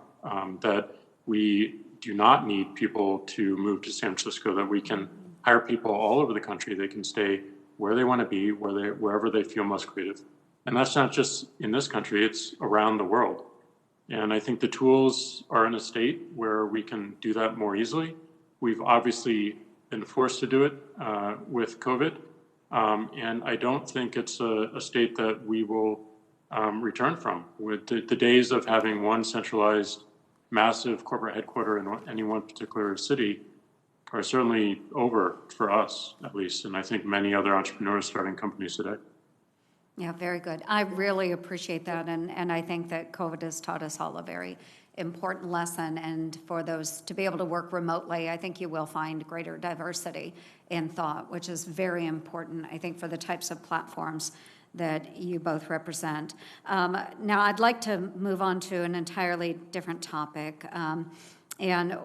that we do not need people to move to San Francisco, that we can hire people all over the country. They can stay where they want to be, wherever they feel most creative. And that's not just in this country, it's around the world. And I think the tools are in a state where we can do that more easily. We've obviously been forced to do it with COVID. And I don't think it's a state that we will return from. With the days of having one centralized, massive corporate headquarter in any one particular city are certainly over for us, at least, and I think many other entrepreneurs starting companies today. Yeah, very good. I really appreciate that, and I think that COVID has taught us all a very important lesson, and for those to be able to work remotely, I think you will find greater diversity in thought, which is very important, I think, for the types of platforms that you both represent. Now, I'd like to move on to an entirely different topic, and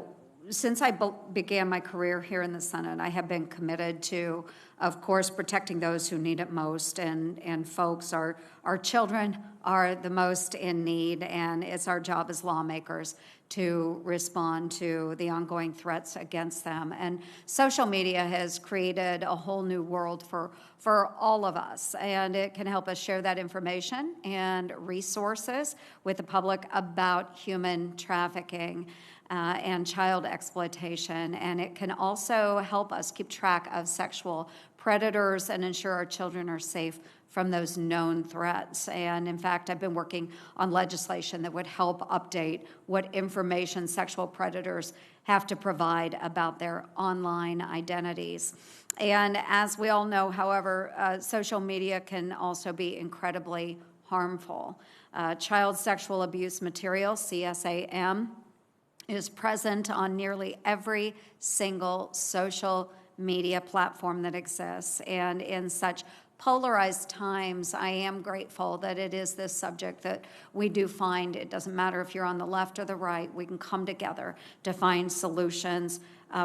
since I began my career here in the Senate, I have been committed to, of course, protecting those who need it most, and folks, our children are the most in need, and it's our job as lawmakers to respond to the ongoing threats against them. And social media has created a whole new world for all of us, and it can help us share that information and resources with the public about human trafficking and child exploitation, and it can also help us keep track of sexual predators and ensure our children are safe from those known threats. And in fact, I've been working on legislation that would help update what information sexual predators have to provide about their online identities. And as we all know, however, social media can also be incredibly harmful. Child sexual abuse material, CSAM, is present on nearly every single social media platform that exists. And in such polarized times, I am grateful that it is this subject that we do find, it doesn't matter if you're on the left or the right, we can come together to find solutions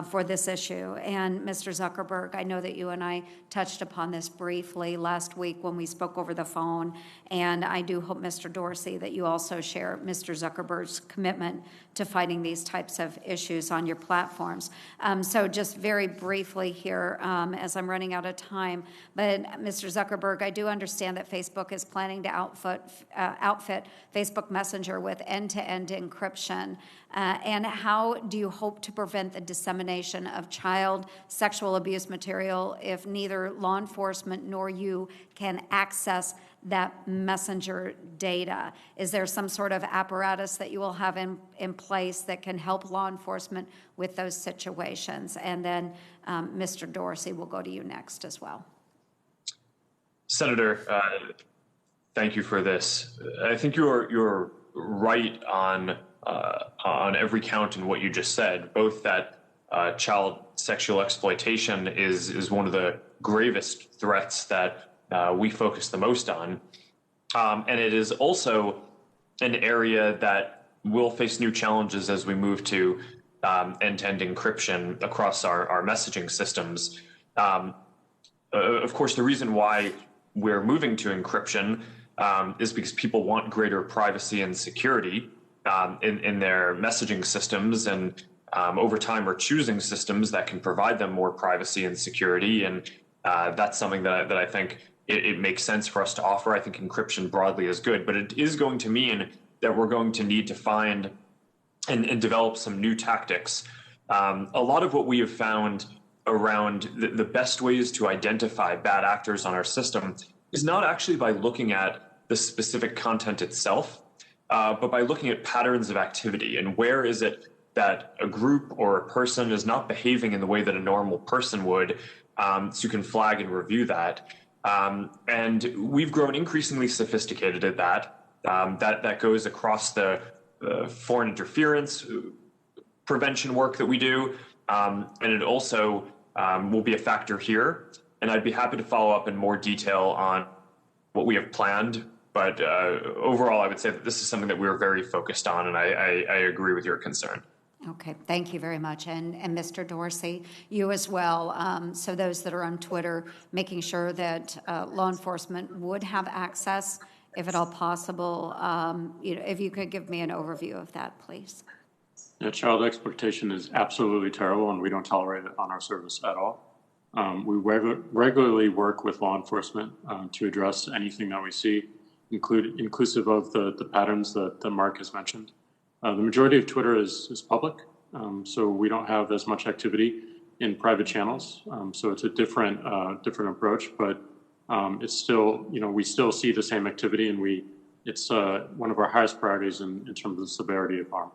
for this issue. And Mr. Zuckerberg, I know that you and I touched upon this briefly last week when we spoke over the phone, and I do hope, Mr. Dorsey, that you also share Mr. Zuckerberg's commitment to fighting these types of issues on your platforms. So just very briefly here, as I'm running out of time, but Mr. Zuckerberg, I do understand that Facebook is planning to outfit Facebook Messenger with end-to-end encryption. And how do you hope to prevent the dissemination of child sexual abuse material if neither law enforcement nor you can access that messenger data? Is there some sort of apparatus that you will have in place that can help law enforcement with those situations? And then Mr. Dorsey, will go to you next as well. Senator, thank you for this. I think you're right on every count in what you just said, both that child sexual exploitation is one of the gravest threats that we focus the most on. And it is also an area that will face new challenges as we move to end-to-end encryption across our messaging systems. Of course, the reason why we're moving to encryption is because people want greater privacy and security in their messaging systems, and over time are choosing systems that can provide them more privacy and security. And that's something that I think it makes sense for us to offer. I think encryption broadly is good, but it is going to mean that we're going to need to find and develop some new tactics. A lot of what we have found around the best ways to identify bad actors on our system is not actually by looking at the specific content itself, but by looking at patterns of activity and where is it that a group or a person is not behaving in the way that a normal person would, so you can flag and review that. And we've grown increasingly sophisticated at that. That goes across the foreign interference prevention work that we do, and it also will be a factor here. And I'd be happy to follow up in more detail on what we have planned. But overall, I would say that this is something that we're very focused on, and I agree with your concern. Okay, thank you very much. And Mr. Dorsey, you as well. So those that are on Twitter, making sure that law enforcement would have access, if at all possible. If you could give me an overview of that, please. Yeah, child exploitation is absolutely terrible, and we don't tolerate it on our service at all. We regularly work with law enforcement to address anything that we see, inclusive of the patterns that Mark has mentioned. The majority of Twitter is public, so we don't have as much activity in private channels. So it's a different approach, but it's still, we still see the same activity, and it's one of our highest priorities in terms of the severity of harm.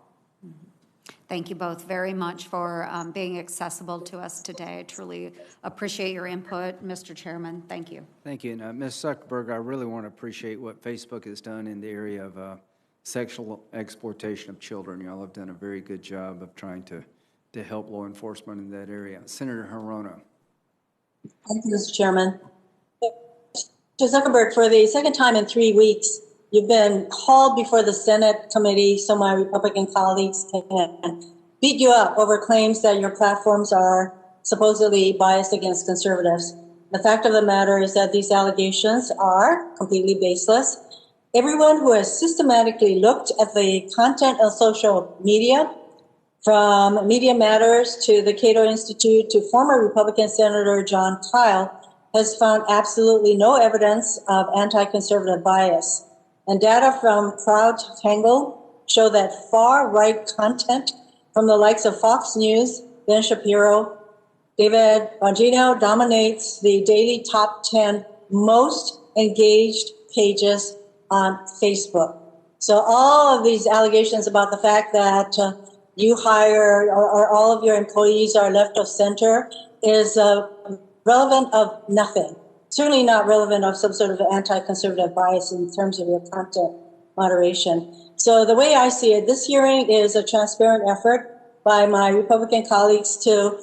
Thank you both very much for being accessible to us today. I truly appreciate your input, Mr. Chairman. Thank you. Thank you. And Ms. Zuckerberg, I really want to appreciate what Facebook has done in the area of sexual exploitation of children. Y'all have done a very good job of trying to help law enforcement in that area. Senator Hirono. Thank you, Mr. Chairman. Mr. Zuckerberg, for the second time in 3 weeks, you've been called before the Senate committee so my Republican colleagues can beat you up over claims that your platforms are supposedly biased against conservatives. The fact of the matter is that these allegations are completely baseless. Everyone who has systematically looked at the content of social media, from Media Matters to the Cato Institute to former Republican Senator John Kyle, has found absolutely no evidence of anti-conservative bias. And data from CrowdTangle show that far-right content from the likes of Fox News, Ben Shapiro, David Bongino dominates the daily top 10 most engaged pages on Facebook. So all of these allegations about the fact that you hire or all of your employees are left of center is relevant of nothing. Certainly not relevant of some sort of anti-conservative bias in terms of your content moderation. So the way I see it, this hearing is a transparent effort by my Republican colleagues to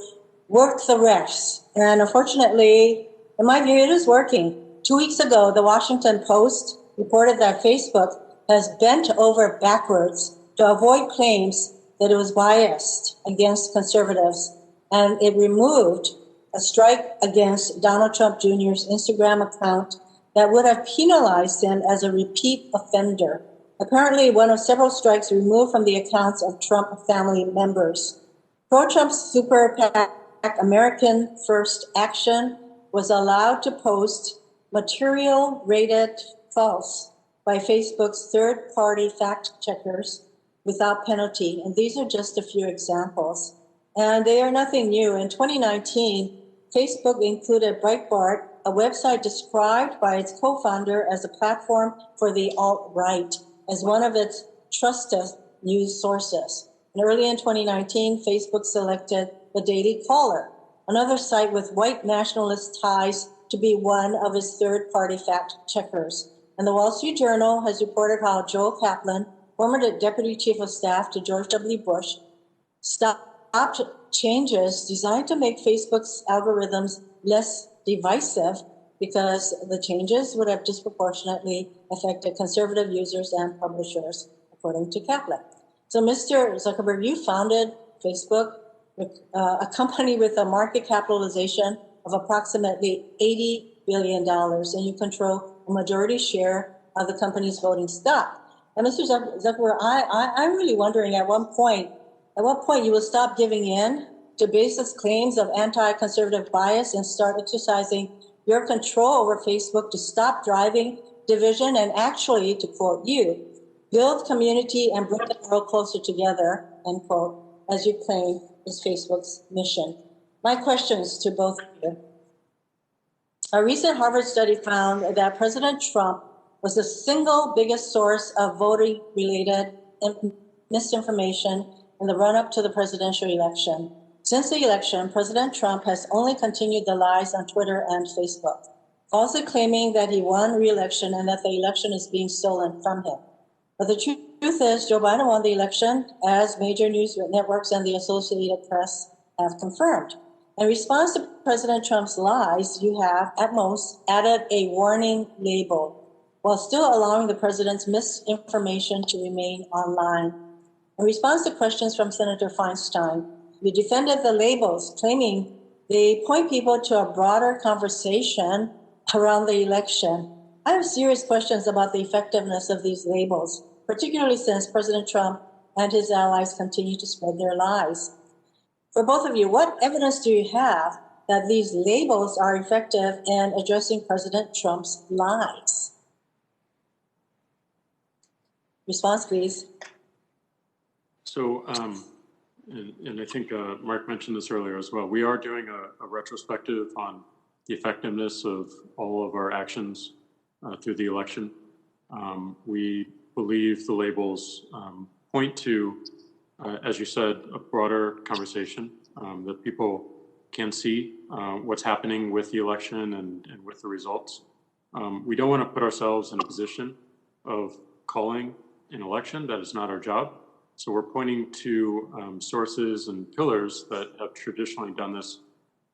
work the refs. And unfortunately, in my view, it is working. 2 weeks ago, the Washington Post reported that Facebook has bent over backwards to avoid claims that it was biased against conservatives, and it removed a strike against Donald Trump Jr.'s Instagram account that would have penalized him as a repeat offender. Apparently, one of several strikes removed from the accounts of Trump family members. Pro-Trump super PAC American First Action was allowed to post material rated false by Facebook's third-party fact checkers without penalty. And these are just a few examples. And they are nothing new. In 2019, Facebook included Breitbart, a website described by its co-founder as a platform for the alt-right, as one of its trusted news sources. And early in 2019, Facebook selected the Daily Caller, another site with white nationalist ties, to be one of its third-party fact checkers. And the Wall Street Journal has reported how Joel Kaplan, former deputy chief of staff to George W. Bush, stopped changes designed to make Facebook's algorithms less divisive because the changes would have disproportionately affected conservative users and publishers, according to Kaplan. So, Mr. Zuckerberg, you founded Facebook, a company with a market capitalization of approximately $80 billion, and you control a majority share of the company's voting stock. And Mr. Zuckerberg, I'm really wondering at what point you will stop giving in to baseless claims of anti-conservative bias and start exercising your control over Facebook to stop driving division and actually, to quote you, build community and bring the world closer together, end quote, as you claim is Facebook's mission. My questions to both of you. A recent Harvard study found that President Trump was the single biggest source of voting-related misinformation in the run-up to the presidential election. Since the election, President Trump has only continued the lies on Twitter and Facebook, falsely claiming that he won re-election and that the election is being stolen from him. But the truth is, Joe Biden won the election, as major news networks and the Associated Press have confirmed. In response to President Trump's lies, you have, at most, added a warning label, while still allowing the president's misinformation to remain online. In response to questions from Senator Feinstein, you defended the labels, claiming they point people to a broader conversation around the election. I have serious questions about the effectiveness of these labels, particularly since President Trump and his allies continue to spread their lies. For both of you, what evidence do you have that these labels are effective in addressing President Trump's lies? Response, please. So, and I think Mark mentioned this earlier as well, we are doing a retrospective on the effectiveness of all of our actions through the election. We believe the labels point to, as you said, a broader conversation that people can see what's happening with the election and with the results. We don't want to put ourselves in a position of calling an election. That is not our job. So we're pointing to sources and pillars that have traditionally done this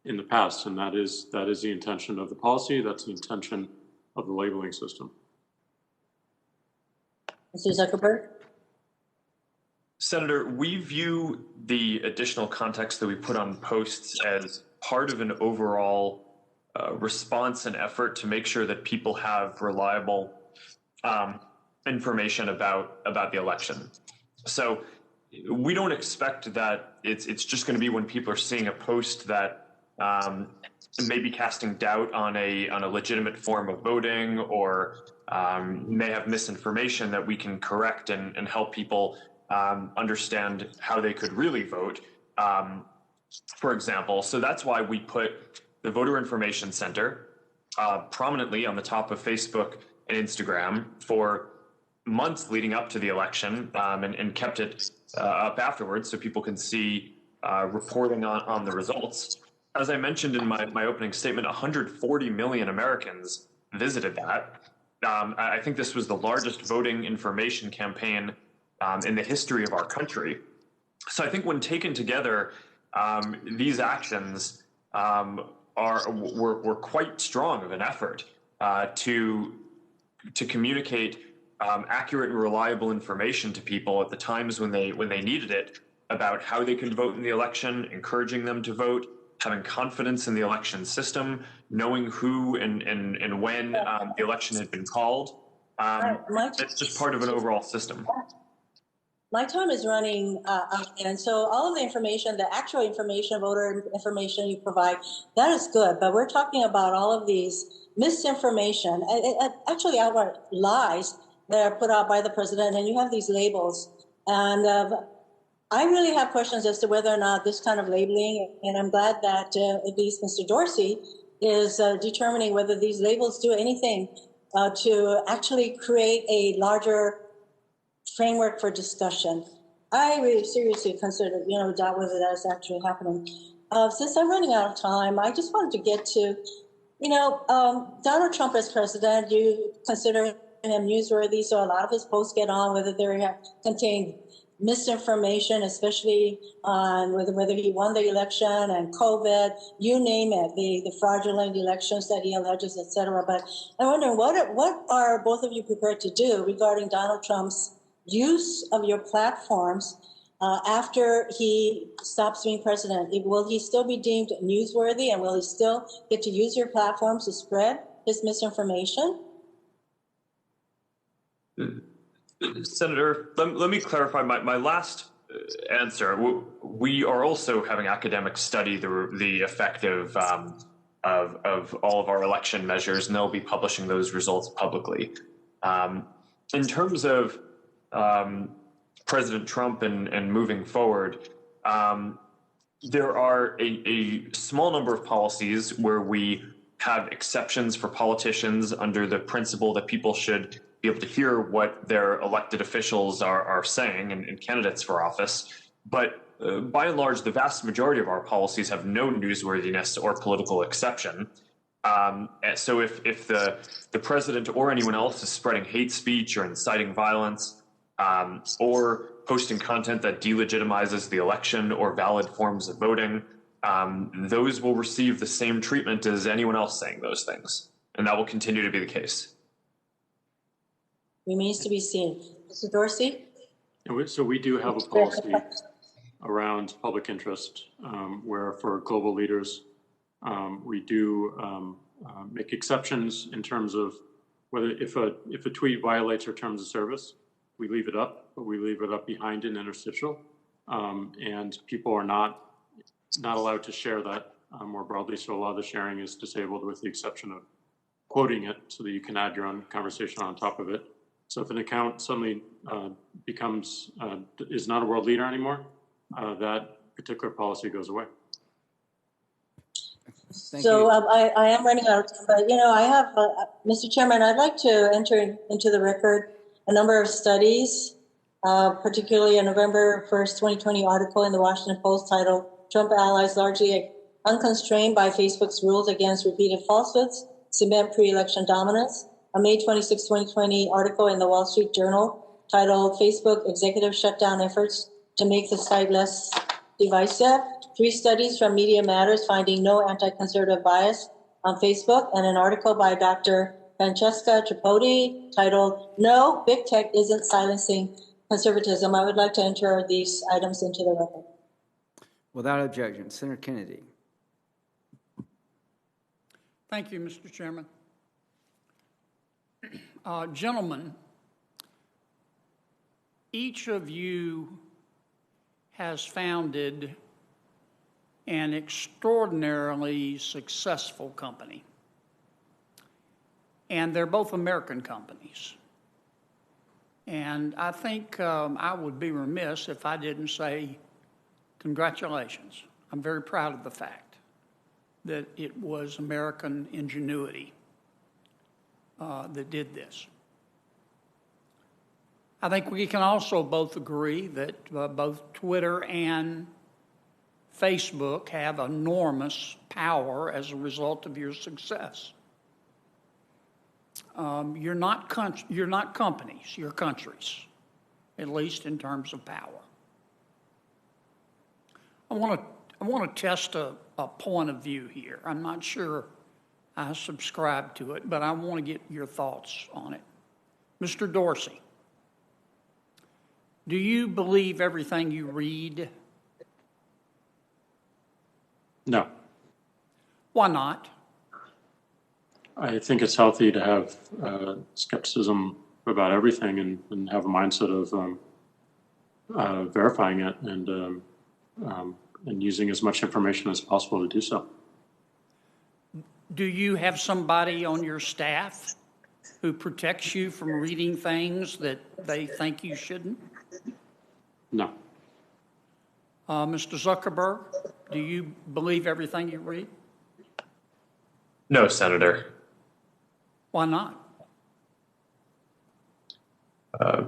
in the past, and that is the intention of the policy. That's the intention of the labeling system. Mr. Zuckerberg? Senator, we view the additional context that we put on posts as part of an overall response and effort to make sure that people have reliable information about the election. So we don't expect that it's just going to be when people are seeing a post that may be casting doubt on a legitimate form of voting or may have misinformation that we can correct and help people understand how they could really vote, for example. So that's why we put the Voter Information Center prominently on the top of Facebook and Instagram for months leading up to the election and kept it up afterwards so people can see reporting on the results. As I mentioned in my opening statement, 140 million Americans visited that. I think this was the largest voting information campaign in the history of our country. So I think when taken together, these actions were quite strong of an effort to communicate accurate and reliable information to people at the times when they needed it about how they could vote in the election, encouraging them to vote, having confidence in the election system, knowing who and when the election had been called. It's just part of an overall system. My time is running out, and so all of the information, the actual information, voter information you provide, that is good. But we're talking about all of these misinformation, actually outright lies that are put out by the president, and you have these labels. And I really have questions as to whether or not this kind of labeling, and I'm glad that at least Mr. Dorsey is determining whether these labels do anything to actually create a larger framework for discussion. I really seriously consider, doubt whether that's actually happening. Since I'm running out of time, I just wanted to get to, Donald Trump as president, you consider him newsworthy, so a lot of his posts get on whether they contain misinformation, especially on whether he won the election and COVID, you name it, the fraudulent elections that he alleges, et cetera. But I'm wondering, what are both of you prepared to do regarding Donald Trump's use of your platforms after he stops being president? Will he still be deemed newsworthy, and will he still get to use your platforms to spread his misinformation? Senator, let me clarify my last answer. We are also having academics study the effect of all of our election measures, and they'll be publishing those results publicly. In terms of President Trump and moving forward, there are a small number of policies where we have exceptions for politicians under the principle that people should be able to hear what their elected officials are saying and candidates for office. But by and large, the vast majority of our policies have no newsworthiness or political exception. So if the president or anyone else is spreading hate speech or inciting violence or posting content that delegitimizes the election or valid forms of voting, those will receive the same treatment as anyone else saying those things. And that will continue to be the case. Remains to be seen. Mr. Dorsey? So we do have a policy around public interest, where for global leaders, we do make exceptions in terms of whether if a tweet violates our terms of service, we leave it up, but we leave it up behind an interstitial, and people are not allowed to share that more broadly. So a lot of the sharing is disabled, with the exception of quoting it, so that you can add your own conversation on top of it. So if an account suddenly is not a world leader anymore, that particular policy goes away. I am running out of time, but I have, Mr. Chairman, I'd like to enter into the record a number of studies, particularly a November 1st, 2020 article in the Washington Post titled "Trump Allies Largely Unconstrained by Facebook's Rules Against Repeated Falsehoods Cement Pre-Election Dominance," a May 26, 2020 article in the Wall Street Journal titled "Facebook Executive Shutdown Efforts to Make the Site Less Divisive," 3 studies from Media Matters finding no anti-conservative bias on Facebook, and an article by Dr. Francesca Tripodi titled "No, Big Tech Isn't Silencing Conservatism." I would like to enter these items into the record. Without objection. Senator Kennedy. Thank you, Mr. Chairman. Gentlemen, each of you has founded an extraordinarily successful company, and they're both American companies. And I think I would be remiss if I didn't say congratulations. I'm very proud of the fact that it was American ingenuity that did this. I think we can also both agree that both Twitter and Facebook have enormous power as a result of your success. You're not companies, you're countries, at least in terms of power. I want to test a point of view here. I'm not sure I subscribe to it, but I want to get your thoughts on it. Mr. Dorsey, do you believe everything you read? No. Why not? I think it's healthy to have skepticism about everything and have a mindset of verifying it and using as much information as possible to do so. Do you have somebody on your staff who protects you from reading things that they think you shouldn't? No. Mr. Zuckerberg, do you believe everything you read? No, Senator. Why not?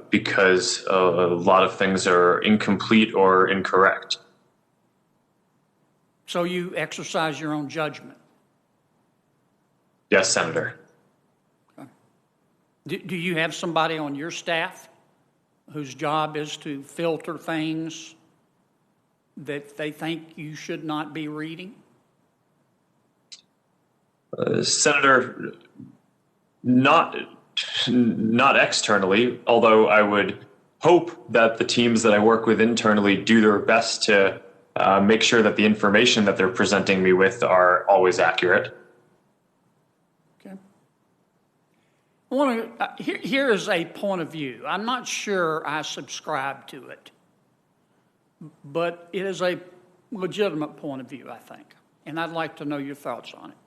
Because a lot of things are incomplete or incorrect. So you exercise your own judgment? Yes, Senator. Okay. Do you have somebody on your staff whose job is to filter things that they think you should not be reading? Senator, not externally, although I would hope that the teams that I work with internally do their best to make sure that the information that they're presenting me with are always accurate. Okay. I want to. Here is a point of view. I'm not sure I subscribe to it, but it is a legitimate point of view, I think, and I'd like to know your thoughts on it.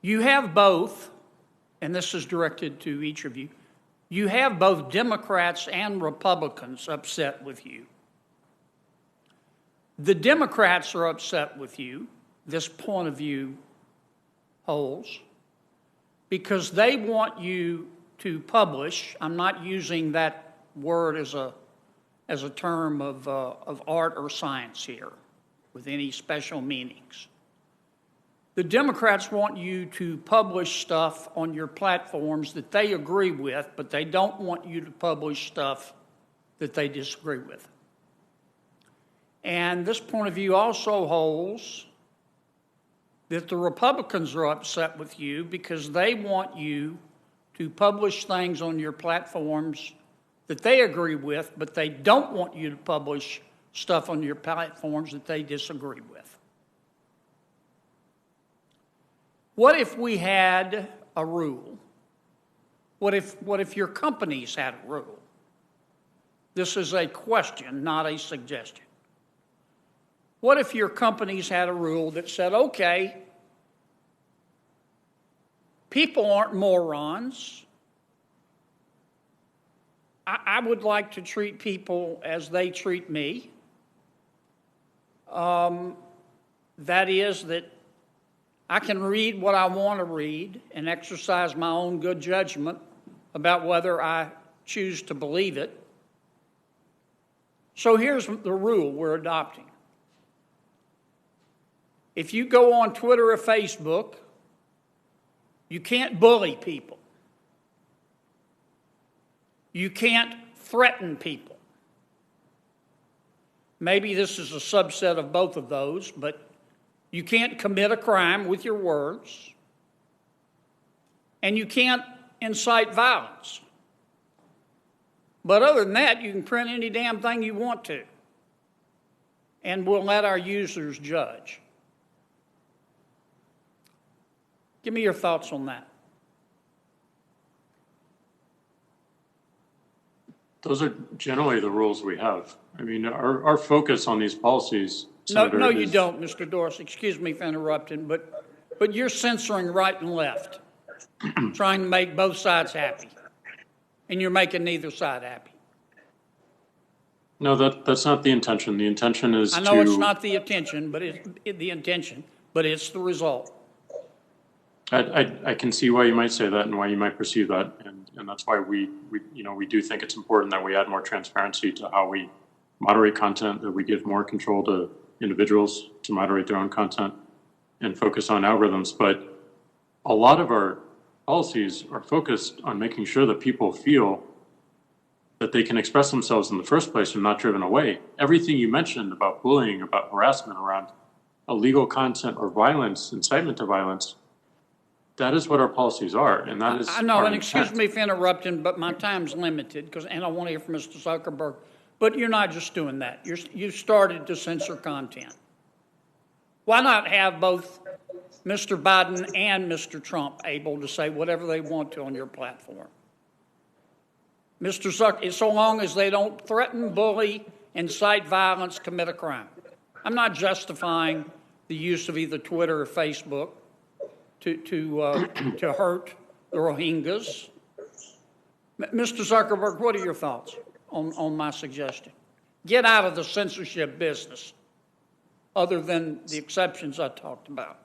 You have both, and this is directed to each of you, you have both Democrats and Republicans upset with you. The Democrats are upset with you, this point of view holds, because they want you to publish. I'm not using that word as a term of art or science here with any special meanings. The Democrats want you to publish stuff on your platforms that they agree with, but they don't want you to publish stuff that they disagree with. And this point of view also holds that the Republicans are upset with you because they want you to publish things on your platforms that they agree with, but they don't want you to publish stuff on your platforms that they disagree with. What if we had a rule? What if your companies had a rule? This is a question, not a suggestion. What if your companies had a rule that said, okay, people aren't morons. I would like to treat people as they treat me. That is that I can read what I want to read and exercise my own good judgment about whether I choose to believe it. So here's the rule we're adopting. If you go on Twitter or Facebook, you can't bully people. You can't threaten people. Maybe this is a subset of both of those, but you can't commit a crime with your words, and you can't incite violence. But other than that, you can print any damn thing you want to, and we'll let our users judge. Give me your thoughts on that. Those are generally the rules we have. I mean, our focus on these policies, Senator, No, you don't, Mr. Dorsey. Excuse me for interrupting, but you're censoring right and left, trying to make both sides happy, and you're making neither side happy. No, that's not the intention. The intention is I know it's not the intention, but it's the result. I can see why you might say that and why you might perceive that, and that's why we do think it's important that we add more transparency to how we moderate content, that we give more control to individuals to moderate their own content and focus on algorithms. But a lot of our policies are focused on making sure that people feel that they can express themselves in the first place and not driven away. Everything you mentioned about bullying, about harassment around illegal content or violence, incitement to violence, that is what our policies are, and that is I know, our and intent. excuse me for interrupting, but my time's limited, and I want to hear from Mr. Zuckerberg. But you're not just doing that. You started to censor content. Why not have both Mr. Biden and Mr. Trump able to say whatever they want to on your platform? Mr. Zuckerberg, so long as they don't threaten, bully, incite violence, commit a crime. I'm not justifying the use of either Twitter or Facebook to hurt the Rohingyas. Mr. Zuckerberg, what are your thoughts on my suggestion? Get out of the censorship business, other than the exceptions I talked about.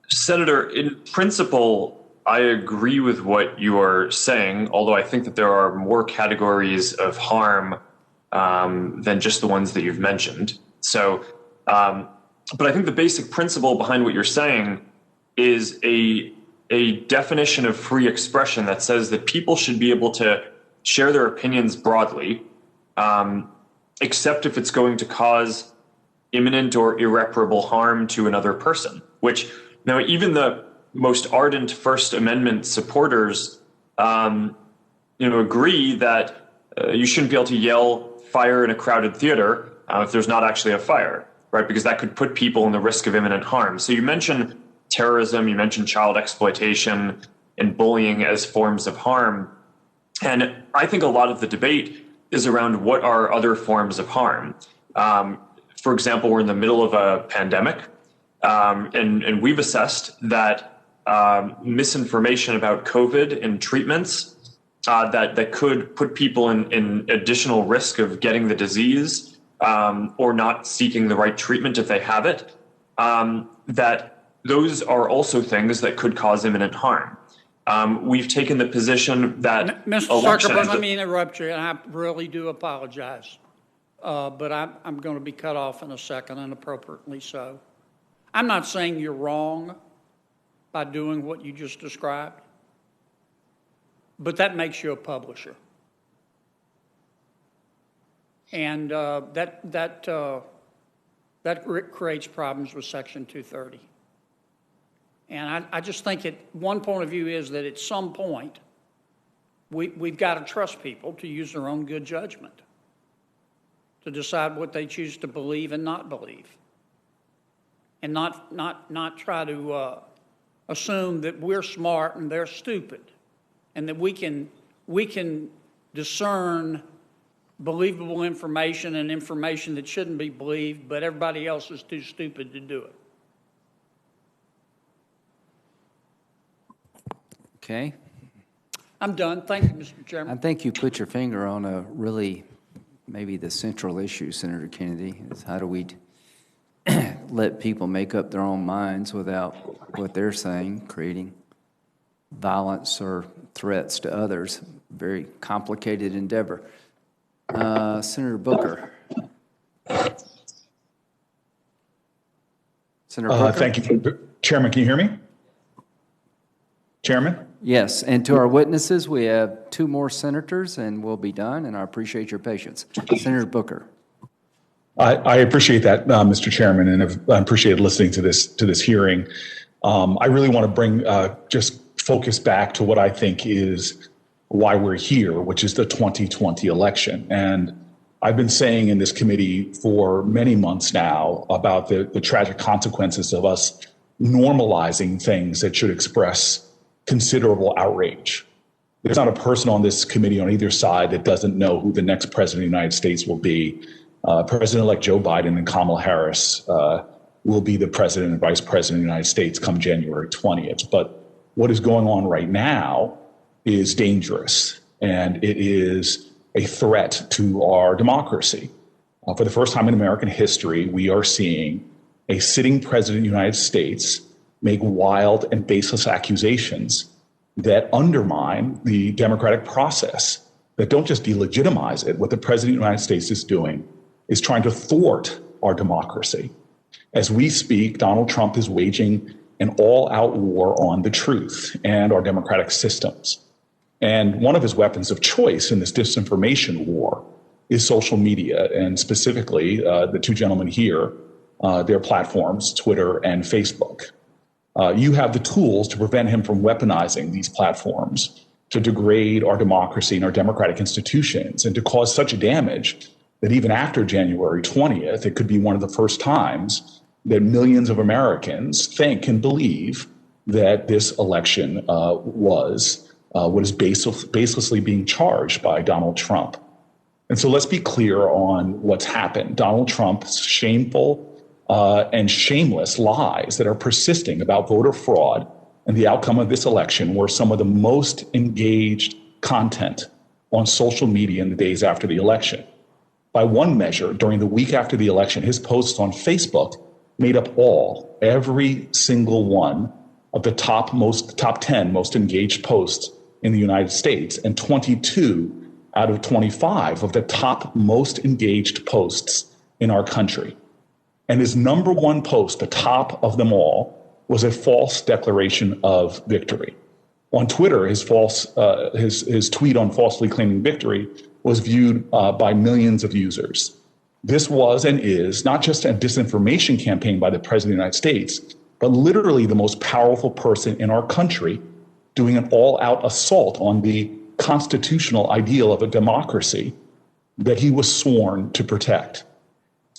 Senator, in principle, I agree with what you are saying, although I think that there are more categories of harm than just the ones that you've mentioned. So, but I think the basic principle behind what you're saying is a definition of free expression that says that people should be able to share their opinions broadly, except if it's going to cause imminent or irreparable harm to another person, which now even the most ardent First Amendment supporters, agree that you shouldn't be able to yell fire in a crowded theater if there's not actually a fire, right? Because that could put people in the risk of imminent harm. So you mentioned terrorism, you mentioned child exploitation and bullying as forms of harm. And I think a lot of the debate is around what are other forms of harm. For example, we're in the middle of a pandemic, and we've assessed that misinformation about COVID and treatments that could put people in additional risk of getting the disease or not seeking the right treatment if they have it, that those are also things that could cause imminent harm. We've taken the position that Mr. Zuckerberg, let me interrupt you, and I really do apologize, but I'm going to be cut off in a second, inappropriately so. I'm not saying you're wrong by doing what you just described, but that makes you a publisher. And that creates problems with Section 230. And I just think one point of view is that at some point, we've got to trust people to use their own good judgment, to decide what they choose to believe and not believe, and not try to assume that we're smart and they're stupid, and that we can discern believable information and information that shouldn't be believed, but everybody else is too stupid to do it. Okay. I'm done. Thank you, Mr. Chairman. I think you put your finger on a really, maybe the central issue, Senator Kennedy, is how do we let people make up their own minds without what they're saying, creating violence or threats to others. Very complicated endeavor. Senator Booker. Senator Booker? Thank you. Chairman, can you hear me? Chairman? Yes, and to our witnesses, we have 2 more senators, and we'll be done, and I appreciate your patience. Senator Booker. I appreciate that, Mr. Chairman, and I appreciate listening to this hearing. I really want to bring just focus back to what I think is why we're here, which is the 2020 election. And I've been saying in this committee for many months now about the tragic consequences of us normalizing things that should express considerable outrage. There's not a person on this committee on either side that doesn't know who the next president of the United States will be. President-elect Joe Biden and Kamala Harris will be the president and vice president of the United States come January 20th. But what is going on right now is dangerous, and it is a threat to our democracy. For the first time in American history, we are seeing a sitting president of the United States make wild and baseless accusations that undermine the democratic process, that don't just delegitimize it. What the president of the United States is doing is trying to thwart our democracy. As we speak, Donald Trump is waging an all-out war on the truth and our democratic systems. And one of his weapons of choice in this disinformation war is social media, and specifically the 2 gentlemen here, their platforms, Twitter and Facebook. You have the tools to prevent him from weaponizing these platforms to degrade our democracy and our democratic institutions and to cause such damage that even after January 20th, it could be one of the first times that millions of Americans think and believe that this election was what is baselessly being charged by Donald Trump. And so let's be clear on what's happened. Donald Trump's shameful and shameless lies that are persisting about voter fraud and the outcome of this election were some of the most engaged content on social media in the days after the election. By one measure, during the week after the election, his posts on Facebook made up every single one of the top 10 most engaged posts in the United States, and 22 out of 25 of the top most engaged posts in our country. And his number one post, the top of them all, was a false declaration of victory. On Twitter, his tweet on falsely claiming victory was viewed by millions of users. This was and is not just a disinformation campaign by the President of the United States, but literally the most powerful person in our country doing an all-out assault on the constitutional ideal of a democracy that he was sworn to protect.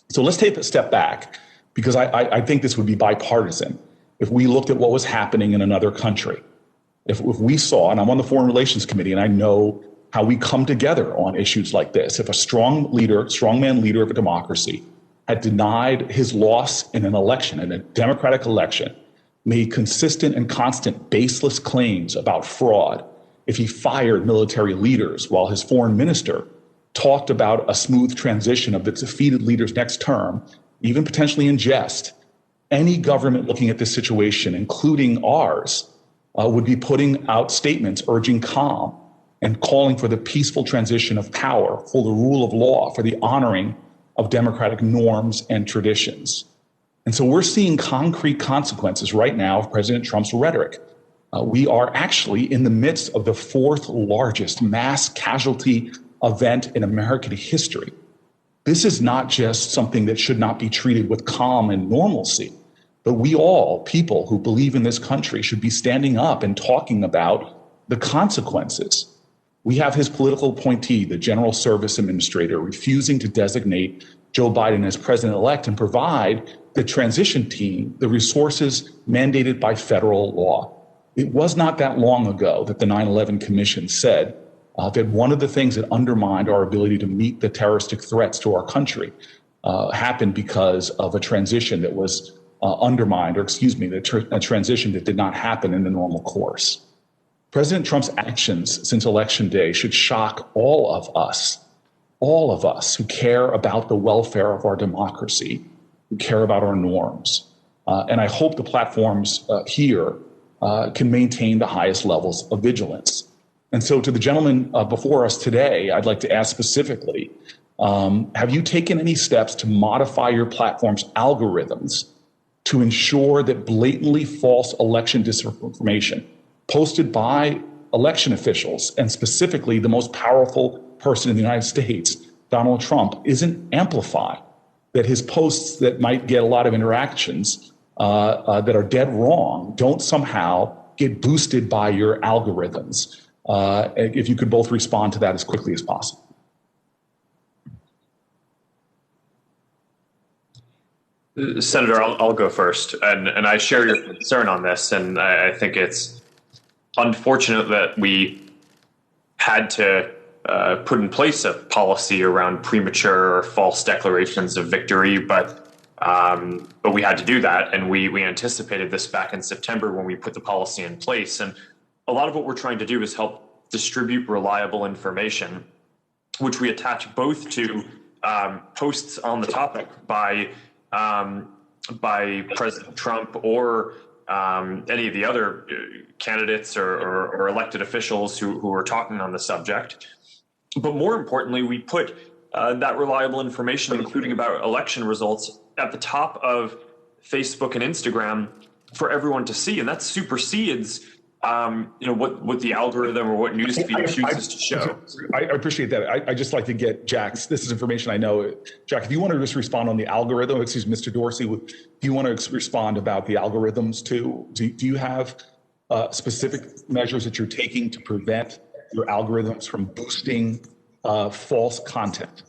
So let's take a step back, because I think this would be bipartisan if we looked at what was happening in another country. If we saw, and I'm on the Foreign Relations Committee, and I know how we come together on issues like this. If a strongman leader of a democracy had denied his loss in an election, in a democratic election, made consistent and constant baseless claims about fraud, if he fired military leaders while his foreign minister talked about a smooth transition of the defeated leader's next term, even potentially in jest, any government looking at this situation, including ours, would be putting out statements urging calm and calling for the peaceful transition of power, for the rule of law, for the honoring of democratic norms and traditions. And so we're seeing concrete consequences right now of President Trump's rhetoric. We are actually in the midst of the 4th largest mass casualty event in American history. This is not just something that should not be treated with calm and normalcy, but we all, people who believe in this country, should be standing up and talking about the consequences. We have his political appointee, the General Service Administrator, refusing to designate Joe Biden as president-elect and provide the transition team the resources mandated by federal law. It was not that long ago that the 9/11 Commission said that one of the things that undermined our ability to meet the terroristic threats to our country happened because of a transition that was undermined, or excuse me, a transition that did not happen in the normal course. President Trump's actions since Election Day should shock all of us who care about the welfare of our democracy, who care about our norms. And I hope the platforms here can maintain the highest levels of vigilance. And so to the gentleman before us today, I'd like to ask specifically, have you taken any steps to modify your platform's algorithms to ensure that blatantly false election disinformation posted by election officials, and specifically the most powerful person in the United States, Donald Trump, isn't amplified, that his posts that might get a lot of interactions that are dead wrong don't somehow get boosted by your algorithms? If you could both respond to that as quickly as possible. Senator, I'll go first, and I share your concern on this, and I think it's unfortunate that we had to put in place a policy around premature or false declarations of victory, but we had to do that, and we anticipated this back in September when we put the policy in place. And a lot of what we're trying to do is help distribute reliable information, which we attach both to posts on the topic by President Trump or any of the other candidates or elected officials who are talking on the subject. But more importantly, we put that reliable information, including about election results, at the top of Facebook and Instagram for everyone to see. And that supersedes what the algorithm or what newsfeed chooses to show. I appreciate that. I just like to get Jack's, this is information I know. Jack, if you want to just respond on the algorithm, excuse me, Mr. Dorsey, do you want to respond about the algorithms too? Do you have specific measures that you're taking to prevent your algorithms from boosting false content?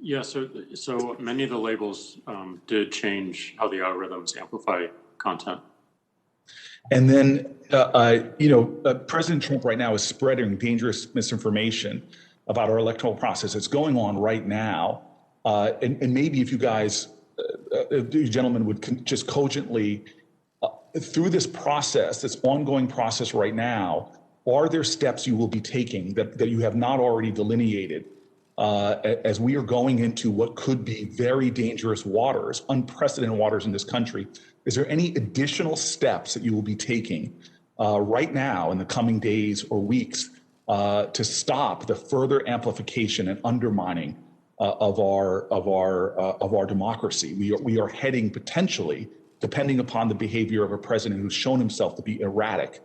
Yeah, so many of the labels did change how the algorithms amplify content. And then, President Trump right now is spreading dangerous misinformation about our electoral process. It's going on right now. And maybe if you guys, you gentlemen would just cogently, through this process, this ongoing process right now, are there steps you will be taking that you have not already delineated as we are going into what could be very dangerous waters, unprecedented waters in this country? Is there any additional steps that you will be taking right now in the coming days or weeks to stop the further amplification and undermining of our democracy? We are heading potentially, depending upon the behavior of a president who's shown himself to be erratic.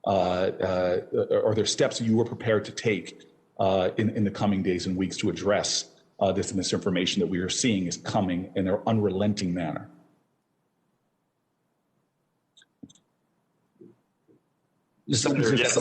Are there steps that you are prepared to take in the coming days and weeks to address this misinformation that we are seeing is coming in an unrelenting manner? Senator, yes,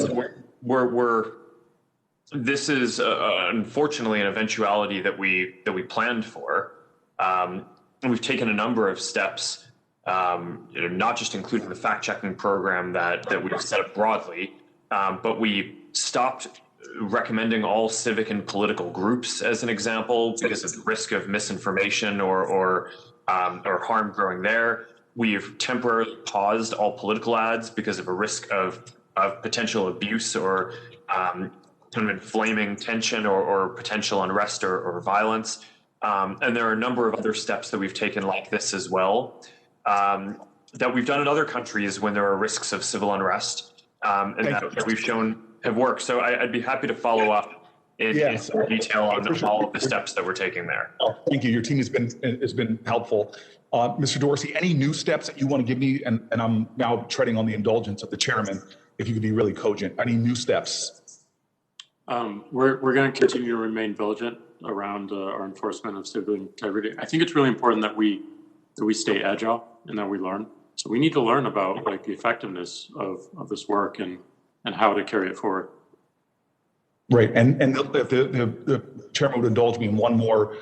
this is unfortunately an eventuality that we planned for. And we've taken a number of steps, not just including the fact-checking program that we've set up broadly, but we stopped recommending all civic and political groups, as an example, because of the risk of misinformation or harm growing there. We've temporarily paused all political ads because of a risk of potential abuse or kind of inflaming tension or potential unrest or violence. And there are a number of other steps that we've taken like this as well, that we've done in other countries when there are risks of civil unrest, and that we've shown have worked. So I'd be happy to follow up in more detail on all of the steps that we're taking there. Thank you. Your team has been helpful. Mr. Dorsey, any new steps that you want to give me? And I'm now treading on the indulgence of the chairman. If you could be really cogent, any new steps? We're going to continue to remain vigilant around our enforcement of civil integrity. I think it's really important that we stay agile and that we learn. So we need to learn about the effectiveness of this work and how to carry it forward. Right, and if the chairman would indulge me in one more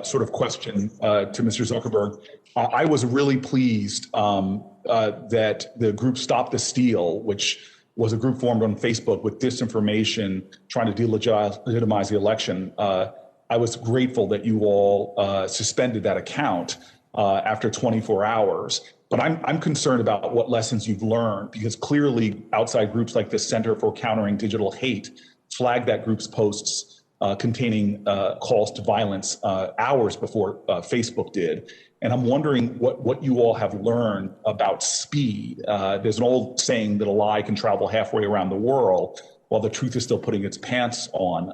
sort of question to Mr. Zuckerberg, I was really pleased that the group Stop the Steal, which was a group formed on Facebook with disinformation trying to delegitimize the election. I was grateful that you all suspended that account after 24 hours. But I'm concerned about what lessons you've learned, because clearly outside groups like the Center for Countering Digital Hate flagged that group's posts containing calls to violence hours before Facebook did. And I'm wondering what you all have learned about speed. There's an old saying that a lie can travel halfway around the world while the truth is still putting its pants on.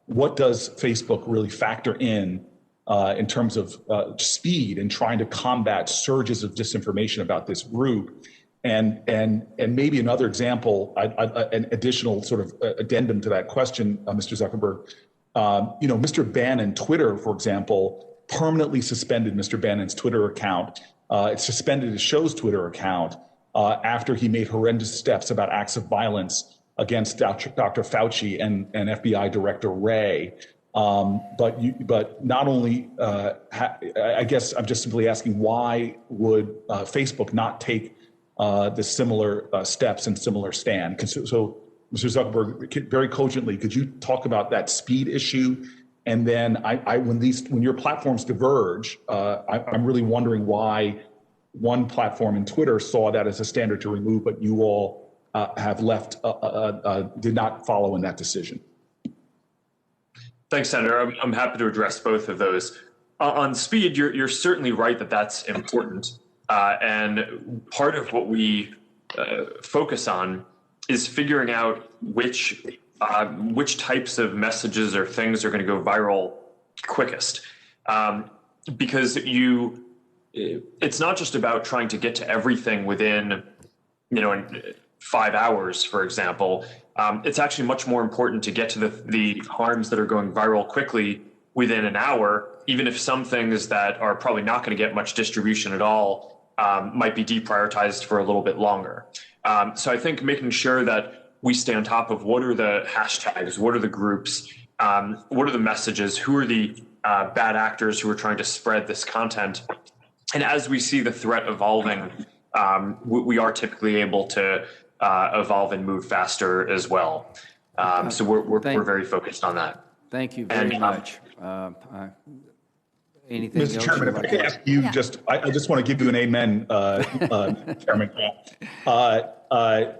What does Facebook really factor in terms of speed and trying to combat surges of disinformation about this group? And maybe another example, an additional sort of addendum to that question, Mr. Zuckerberg. Mr. Bannon, Twitter, for example, permanently suspended Mr. Bannon's Twitter account. It suspended his show's Twitter account after he made horrendous steps about acts of violence against Dr. Fauci and FBI Director Wray. But not only, I guess I'm just simply asking, why would Facebook not take the similar steps and similar stand? So, Mr. Zuckerberg, very cogently, could you talk about that speed issue? And then when your platforms diverge, I'm really wondering why one platform in Twitter saw that as a standard to remove, but you all have left, did not follow in that decision. Thanks, Senator. I'm happy to address both of those. On speed, you're certainly right that that's important. And part of what we focus on is figuring out which types of messages or things are going to go viral quickest. Because it's not just about trying to get to everything within, in 5 hours, for example. It's actually much more important to get to the harms that are going viral quickly within an hour, even if some things that are probably not going to get much distribution at all might be deprioritized for a little bit longer. So I think making sure that we stay on top of what are the hashtags, what are the groups, what are the messages, who are the bad actors who are trying to spread this content. And as we see the threat evolving, we are typically able to evolve and move faster as well. So we're very focused on that. Thank you very much. Anything Mr. else? Chairman, if I could ask you, I just want to give you an amen, Chairman. The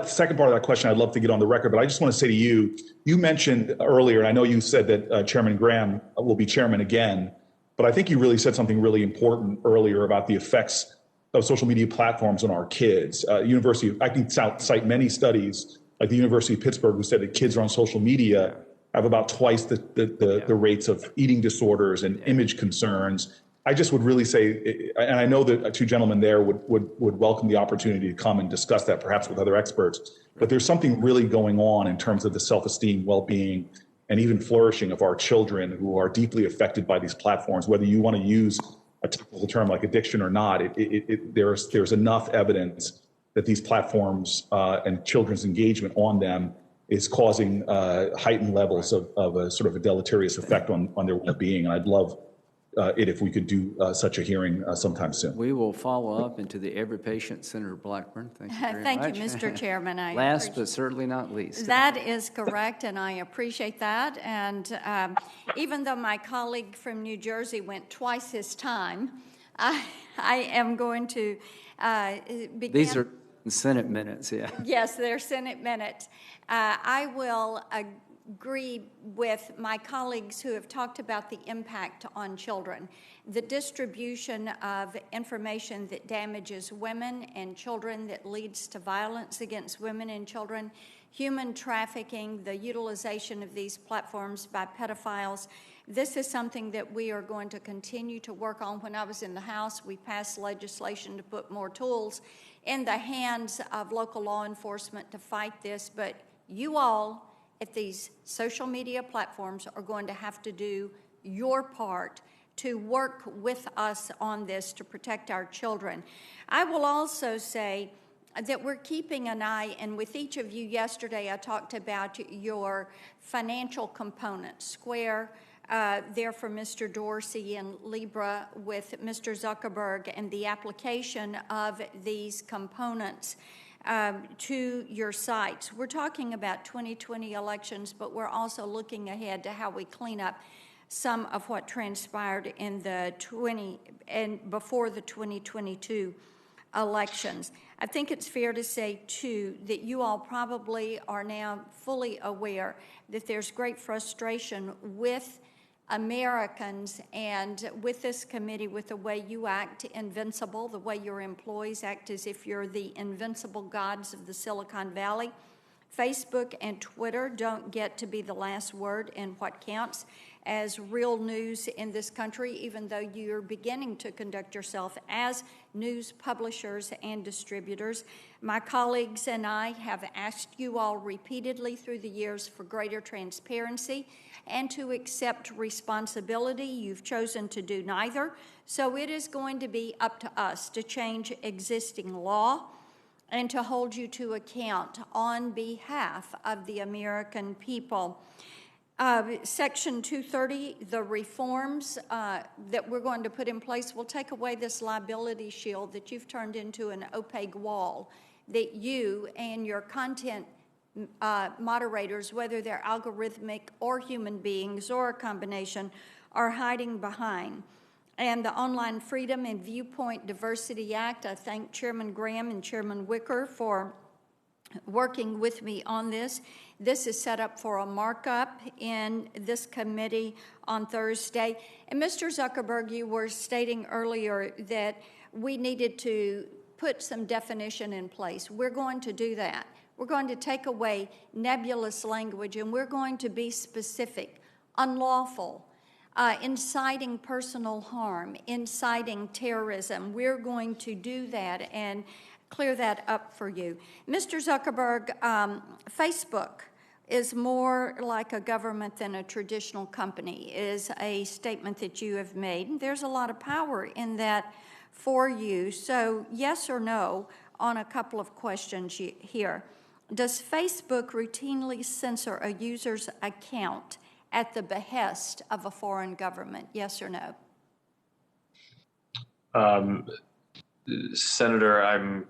second part of that question, I'd love to get on the record, but I just want to say to you, you mentioned earlier, and I know you said that Chairman Graham will be chairman again, but I think you really said something really important earlier about the effects of social media platforms on our kids. I can cite many studies, like the University of Pittsburgh, who said that kids are on social media have about twice the rates of eating disorders and image concerns. I just would really say, and I know that two gentlemen there would welcome the opportunity to come and discuss that perhaps with other experts, but there's something really going on in terms of the self-esteem, well-being, and even flourishing of our children who are deeply affected by these platforms. Whether you want to use a technical term like addiction or not, there's enough evidence that these platforms and children's engagement on them is causing heightened levels of a sort of a deleterious effect on their well-being. And I'd love it if we could do such a hearing sometime soon. We will follow up into the Every Patient Senator Blackburn. Thank you very much. Thank you, Mr. Chairman. Last but certainly not least. That is correct, and I appreciate that. And even though my colleague from New Jersey went twice his time, I am going to begin. These are Senate minutes, yeah. Yes, they're Senate minutes. I will agree with my colleagues who have talked about the impact on children. The distribution of information that damages women and children, that leads to violence against women and children, human trafficking, the utilization of these platforms by pedophiles. This is something that we are going to continue to work on. When I was in the House, we passed legislation to put more tools in the hands of local law enforcement to fight this, but you all at these social media platforms are going to have to do your part to work with us on this to protect our children. I will also say that we're keeping an eye, and with each of you yesterday, I talked about your financial components. Square, there for Mr. Dorsey, and Libra with Mr. Zuckerberg, and the application of these components to your sites. We're talking about 2020 elections, but we're also looking ahead to how we clean up some of what transpired in the before the 2022 elections. I think it's fair to say, too, that you all probably are now fully aware that there's great frustration with Americans and with this committee, with the way you act invincible, the way your employees act as if you're the invincible gods of the Silicon Valley. Facebook and Twitter don't get to be the last word in what counts as real news in this country, even though you're beginning to conduct yourself as news publishers and distributors. My colleagues and I have asked you all repeatedly through the years for greater transparency and to accept responsibility. You've chosen to do neither, so it is going to be up to us to change existing law and to hold you to account on behalf of the American people. Section 230, the reforms that we're going to put in place will take away this liability shield that you've turned into an opaque wall that you and your content moderators, whether they're algorithmic or human beings or a combination, are hiding behind. And the Online Freedom and Viewpoint Diversity Act, I thank Chairman Graham and Chairman Wicker for working with me on this. This is set up for a markup in this committee on Thursday. And Mr. Zuckerberg, you were stating earlier that we needed to put some definition in place. We're going to do that. We're going to take away nebulous language, and we're going to be specific, unlawful, inciting personal harm, inciting terrorism. We're going to do that and clear that up for you. Mr. Zuckerberg, Facebook is more like a government than a traditional company, is a statement that you have made. There's a lot of power in that for you. So yes or no on a couple of questions here. Does Facebook routinely censor a user's account at the behest of a foreign government? Yes or no? Senator, I'm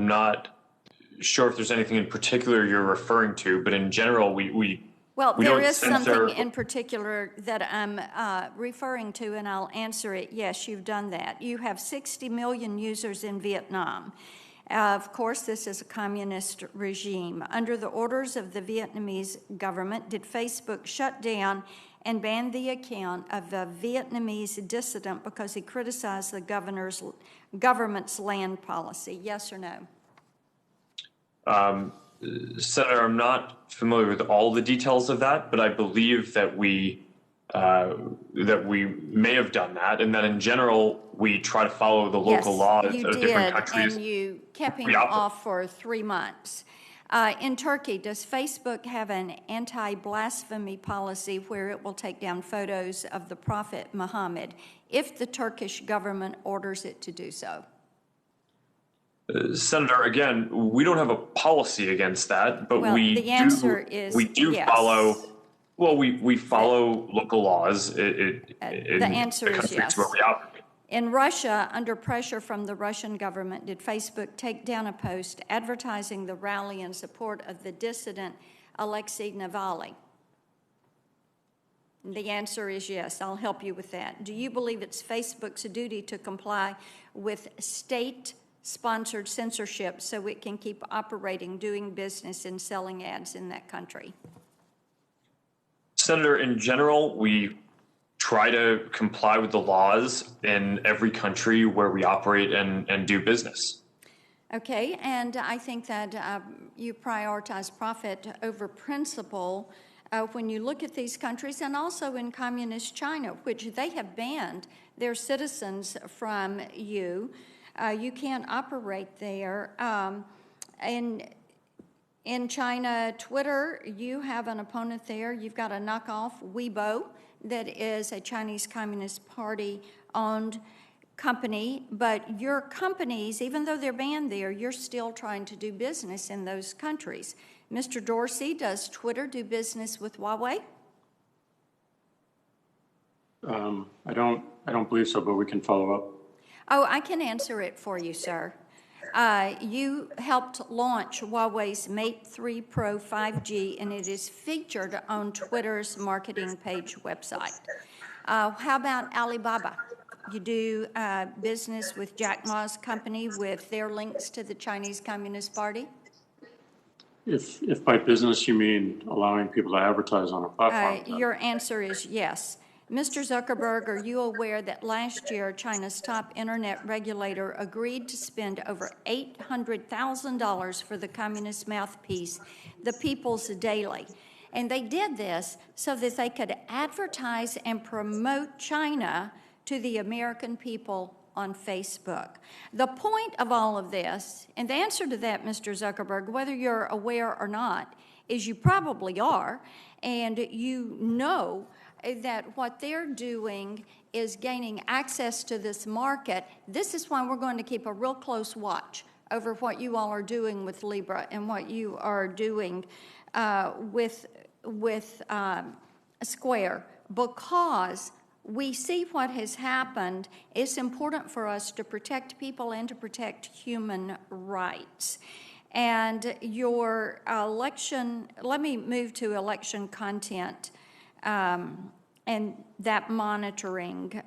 not sure if there's anything in particular you're referring to, but in general, we there is something in particular that I'm referring to, and I'll answer it. Yes, you've done that. You have 60 million users in Vietnam. Of course, this is a communist regime. Under the orders of the Vietnamese government, did Facebook shut down and ban the account of a Vietnamese dissident because he criticized the government's land policy? Yes or no? Senator, I'm not familiar with all the details of that, but I believe that we may have done that, and that in general we try to follow the local laws of different countries. And you kept him off for 3 months. In Turkey, does Facebook have an anti-blasphemy policy where it will take down photos of the Prophet Muhammad if the Turkish government orders it to do so? Senator, again, we don't have a policy against that, but the answer is yes. We follow local laws in the answer the is countries yes. where we operate. In Russia, under pressure from the Russian government, did Facebook take down a post advertising the rally in support of the dissident Alexei Navalny? The answer is yes. I'll help you with that. Do you believe it's Facebook's duty to comply with state-sponsored censorship so it can keep operating, doing business, and selling ads in that country? Senator, in general, we try to comply with the laws in every country where we operate and do business. Okay, and I think that you prioritize profit over principle when you look at these countries, and also in communist China, which they have banned their citizens from you. You can't operate there. In China, Twitter, you have an opponent there. You've got a knockoff, Weibo, that is a Chinese Communist Party-owned company, but your companies, even though they're banned there, you're still trying to do business in those countries. Mr. Dorsey, does Twitter do business with Huawei? I don't believe so, but we can follow up. Oh, I can answer it for you, sir. You helped launch Huawei's Mate 3 Pro 5G, and it is featured on Twitter's marketing page website. How about Alibaba? You do business with Jack Ma's company with their links to the Chinese Communist Party? If by business you mean allowing people to advertise on a platform. Your answer is yes. Mr. Zuckerberg, are you aware that last year China's top internet regulator agreed to spend over $800,000 for the communist mouthpiece, the People's Daily? And they did this so that they could advertise and promote China to the American people on Facebook. The point of all of this, and the answer to that, Mr. Zuckerberg, whether you're aware or not, is you probably are, and you know that what they're doing is gaining access to this market. This is why we're going to keep a real close watch over what you all are doing with Libra and what you are doing with Square, because we see what has happened. It's important for us to protect people and to protect human rights. And your election, let me move to election content and that monitoring,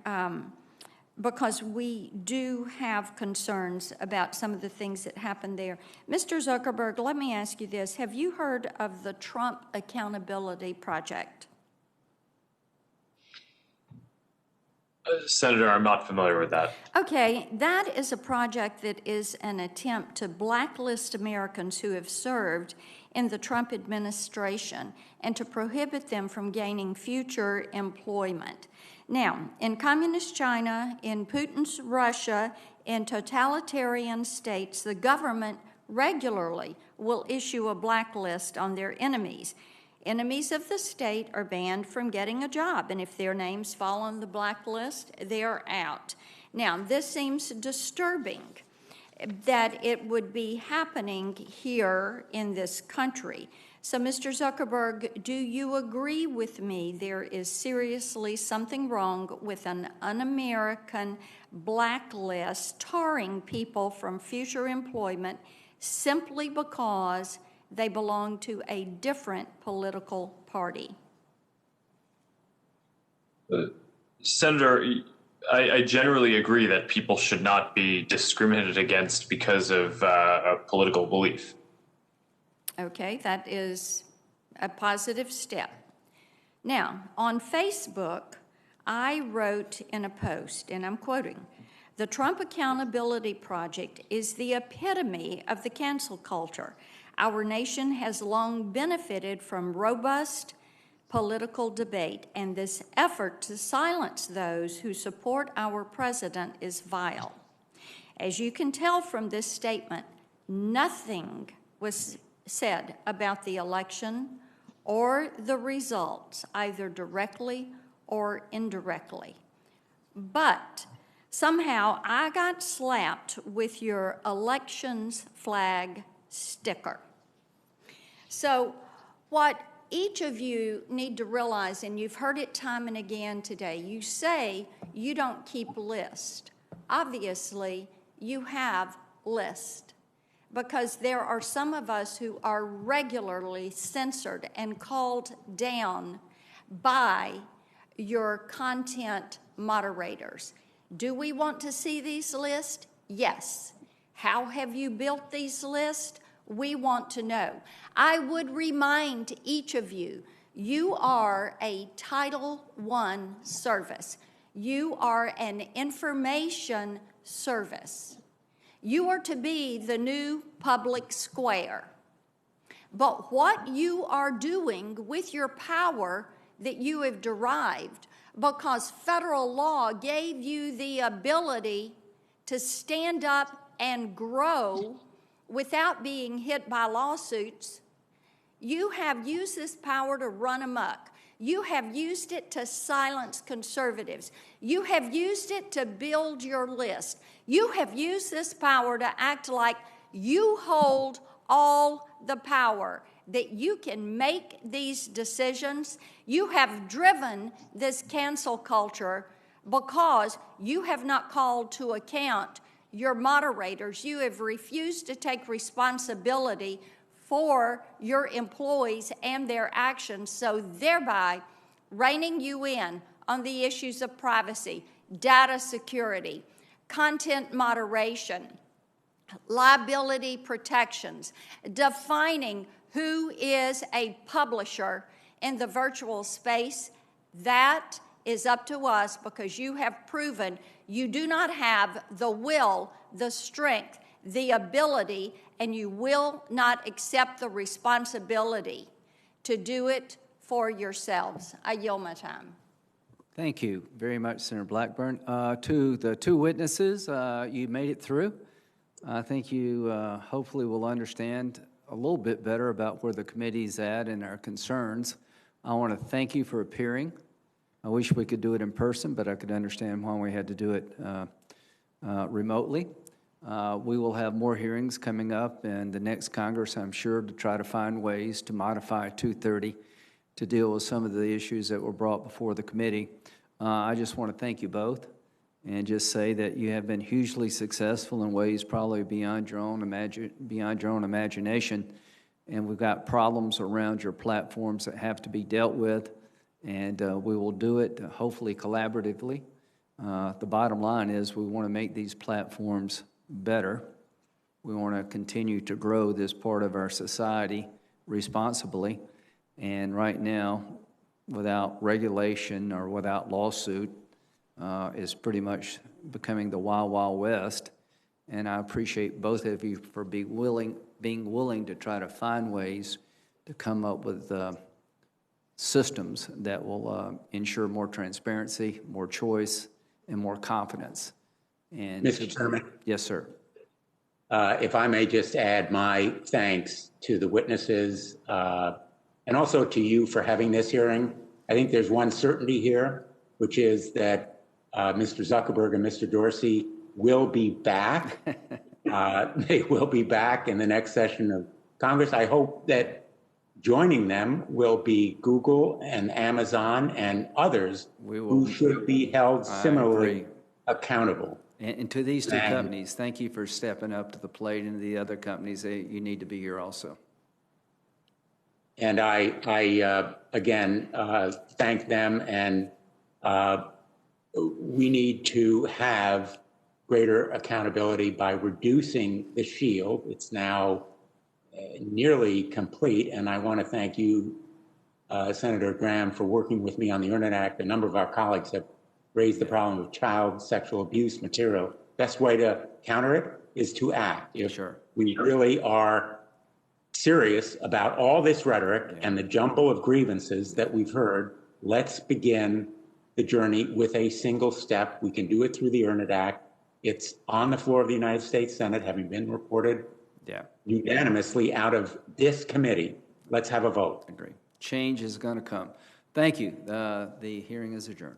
because we do have concerns about some of the things that happened there. Mr. Zuckerberg, let me ask you this. Have you heard of the Trump Accountability Project? Senator, I'm not familiar with that. Okay, that is a project that is an attempt to blacklist Americans who have served in the Trump administration and to prohibit them from gaining future employment. Now, in communist China, in Putin's Russia, in totalitarian states, the government regularly will issue a blacklist on their enemies. Enemies of the state are banned from getting a job, and if their names fall on the blacklist, they're out. Now, this seems disturbing that it would be happening here in this country. So, Mr. Zuckerberg, do you agree with me there is seriously something wrong with an un-American blacklist tarring people from future employment simply because they belong to a different political party? Senator, I generally agree that people should not be discriminated against because of a political belief. Okay, that is a positive step. Now, on Facebook, I wrote in a post, and I'm quoting, "The Trump Accountability Project is the epitome of the cancel culture. Our nation has long benefited from robust political debate, and this effort to silence those who support our president is vile." As you can tell from this statement, nothing was said about the election or the results, either directly or indirectly. But somehow I got slapped with your elections flag sticker. So what each of you need to realize, and you've heard it time and again today, you say you don't keep list. Obviously, you have list, because there are some of us who are regularly censored and called down by your content moderators. Do we want to see these lists? Yes. How have you built these lists? We want to know. I would remind each of you, you are a Title I service. You are an information service. You are to be the new public square. But what you are doing with your power that you have derived, because federal law gave you the ability to stand up and grow without being hit by lawsuits, you have used this power to run amok. You have used it to silence conservatives. You have used it to build your list. You have used this power to act like you hold all the power, that you can make these decisions. You have driven this cancel culture because you have not called to account your moderators. You have refused to take responsibility for your employees and their actions, so thereby reining you in on the issues of privacy, data security, content moderation, liability protections, defining who is a publisher in the virtual space. That is up to us, because you have proven you do not have the will, the strength, the ability, and you will not accept the responsibility to do it for yourselves. I yield my time. Thank you very much, Senator Blackburn. To the two witnesses, you made it through. I think you hopefully will understand a little bit better about where the committee's at and our concerns. I want to thank you for appearing. I wish we could do it in person, but I could understand why we had to do it remotely. We will have more hearings coming up in the next Congress, I'm sure, to try to find ways to modify 230 to deal with some of the issues that were brought before the committee. I just want to thank you both and just say that you have been hugely successful in ways probably beyond your own imagination. And we've got problems around your platforms that have to be dealt with, and we will do it hopefully collaboratively. The bottom line is we want to make these platforms better. We want to continue to grow this part of our society responsibly. And right now, without regulation or without lawsuit, is pretty much becoming the Wild Wild West. And I appreciate both of you for being willing to try to find ways to come up with systems that will ensure more transparency, more choice, and more confidence. And Mr. Chairman? Yes, sir. If I may just add my thanks to the witnesses and also to you for having this hearing. I think there's one certainty here, which is that Mr. Zuckerberg and Mr. Dorsey will be back. They will be back in the next session of Congress. I hope that joining them will be Google and Amazon and others who should be held similarly accountable. And to these two companies, thank you for stepping up to the plate, and the other companies, you need to be here also. And I again, thank them, and we need to have greater accountability by reducing the shield. It's now nearly complete, and I want to thank you, Senator Graham, for working with me on the Internet Act. A number of our colleagues have raised the problem of child sexual abuse material. Best way to counter it is to act. If we really are serious about all this rhetoric and the jumble of grievances that we've heard, let's begin the journey with a single step. We can do it through the Internet Act. It's on the floor of the United States Senate, having been reported unanimously out of this committee. Let's have a vote. Agree. Change is going to come. Thank you. The hearing is adjourned.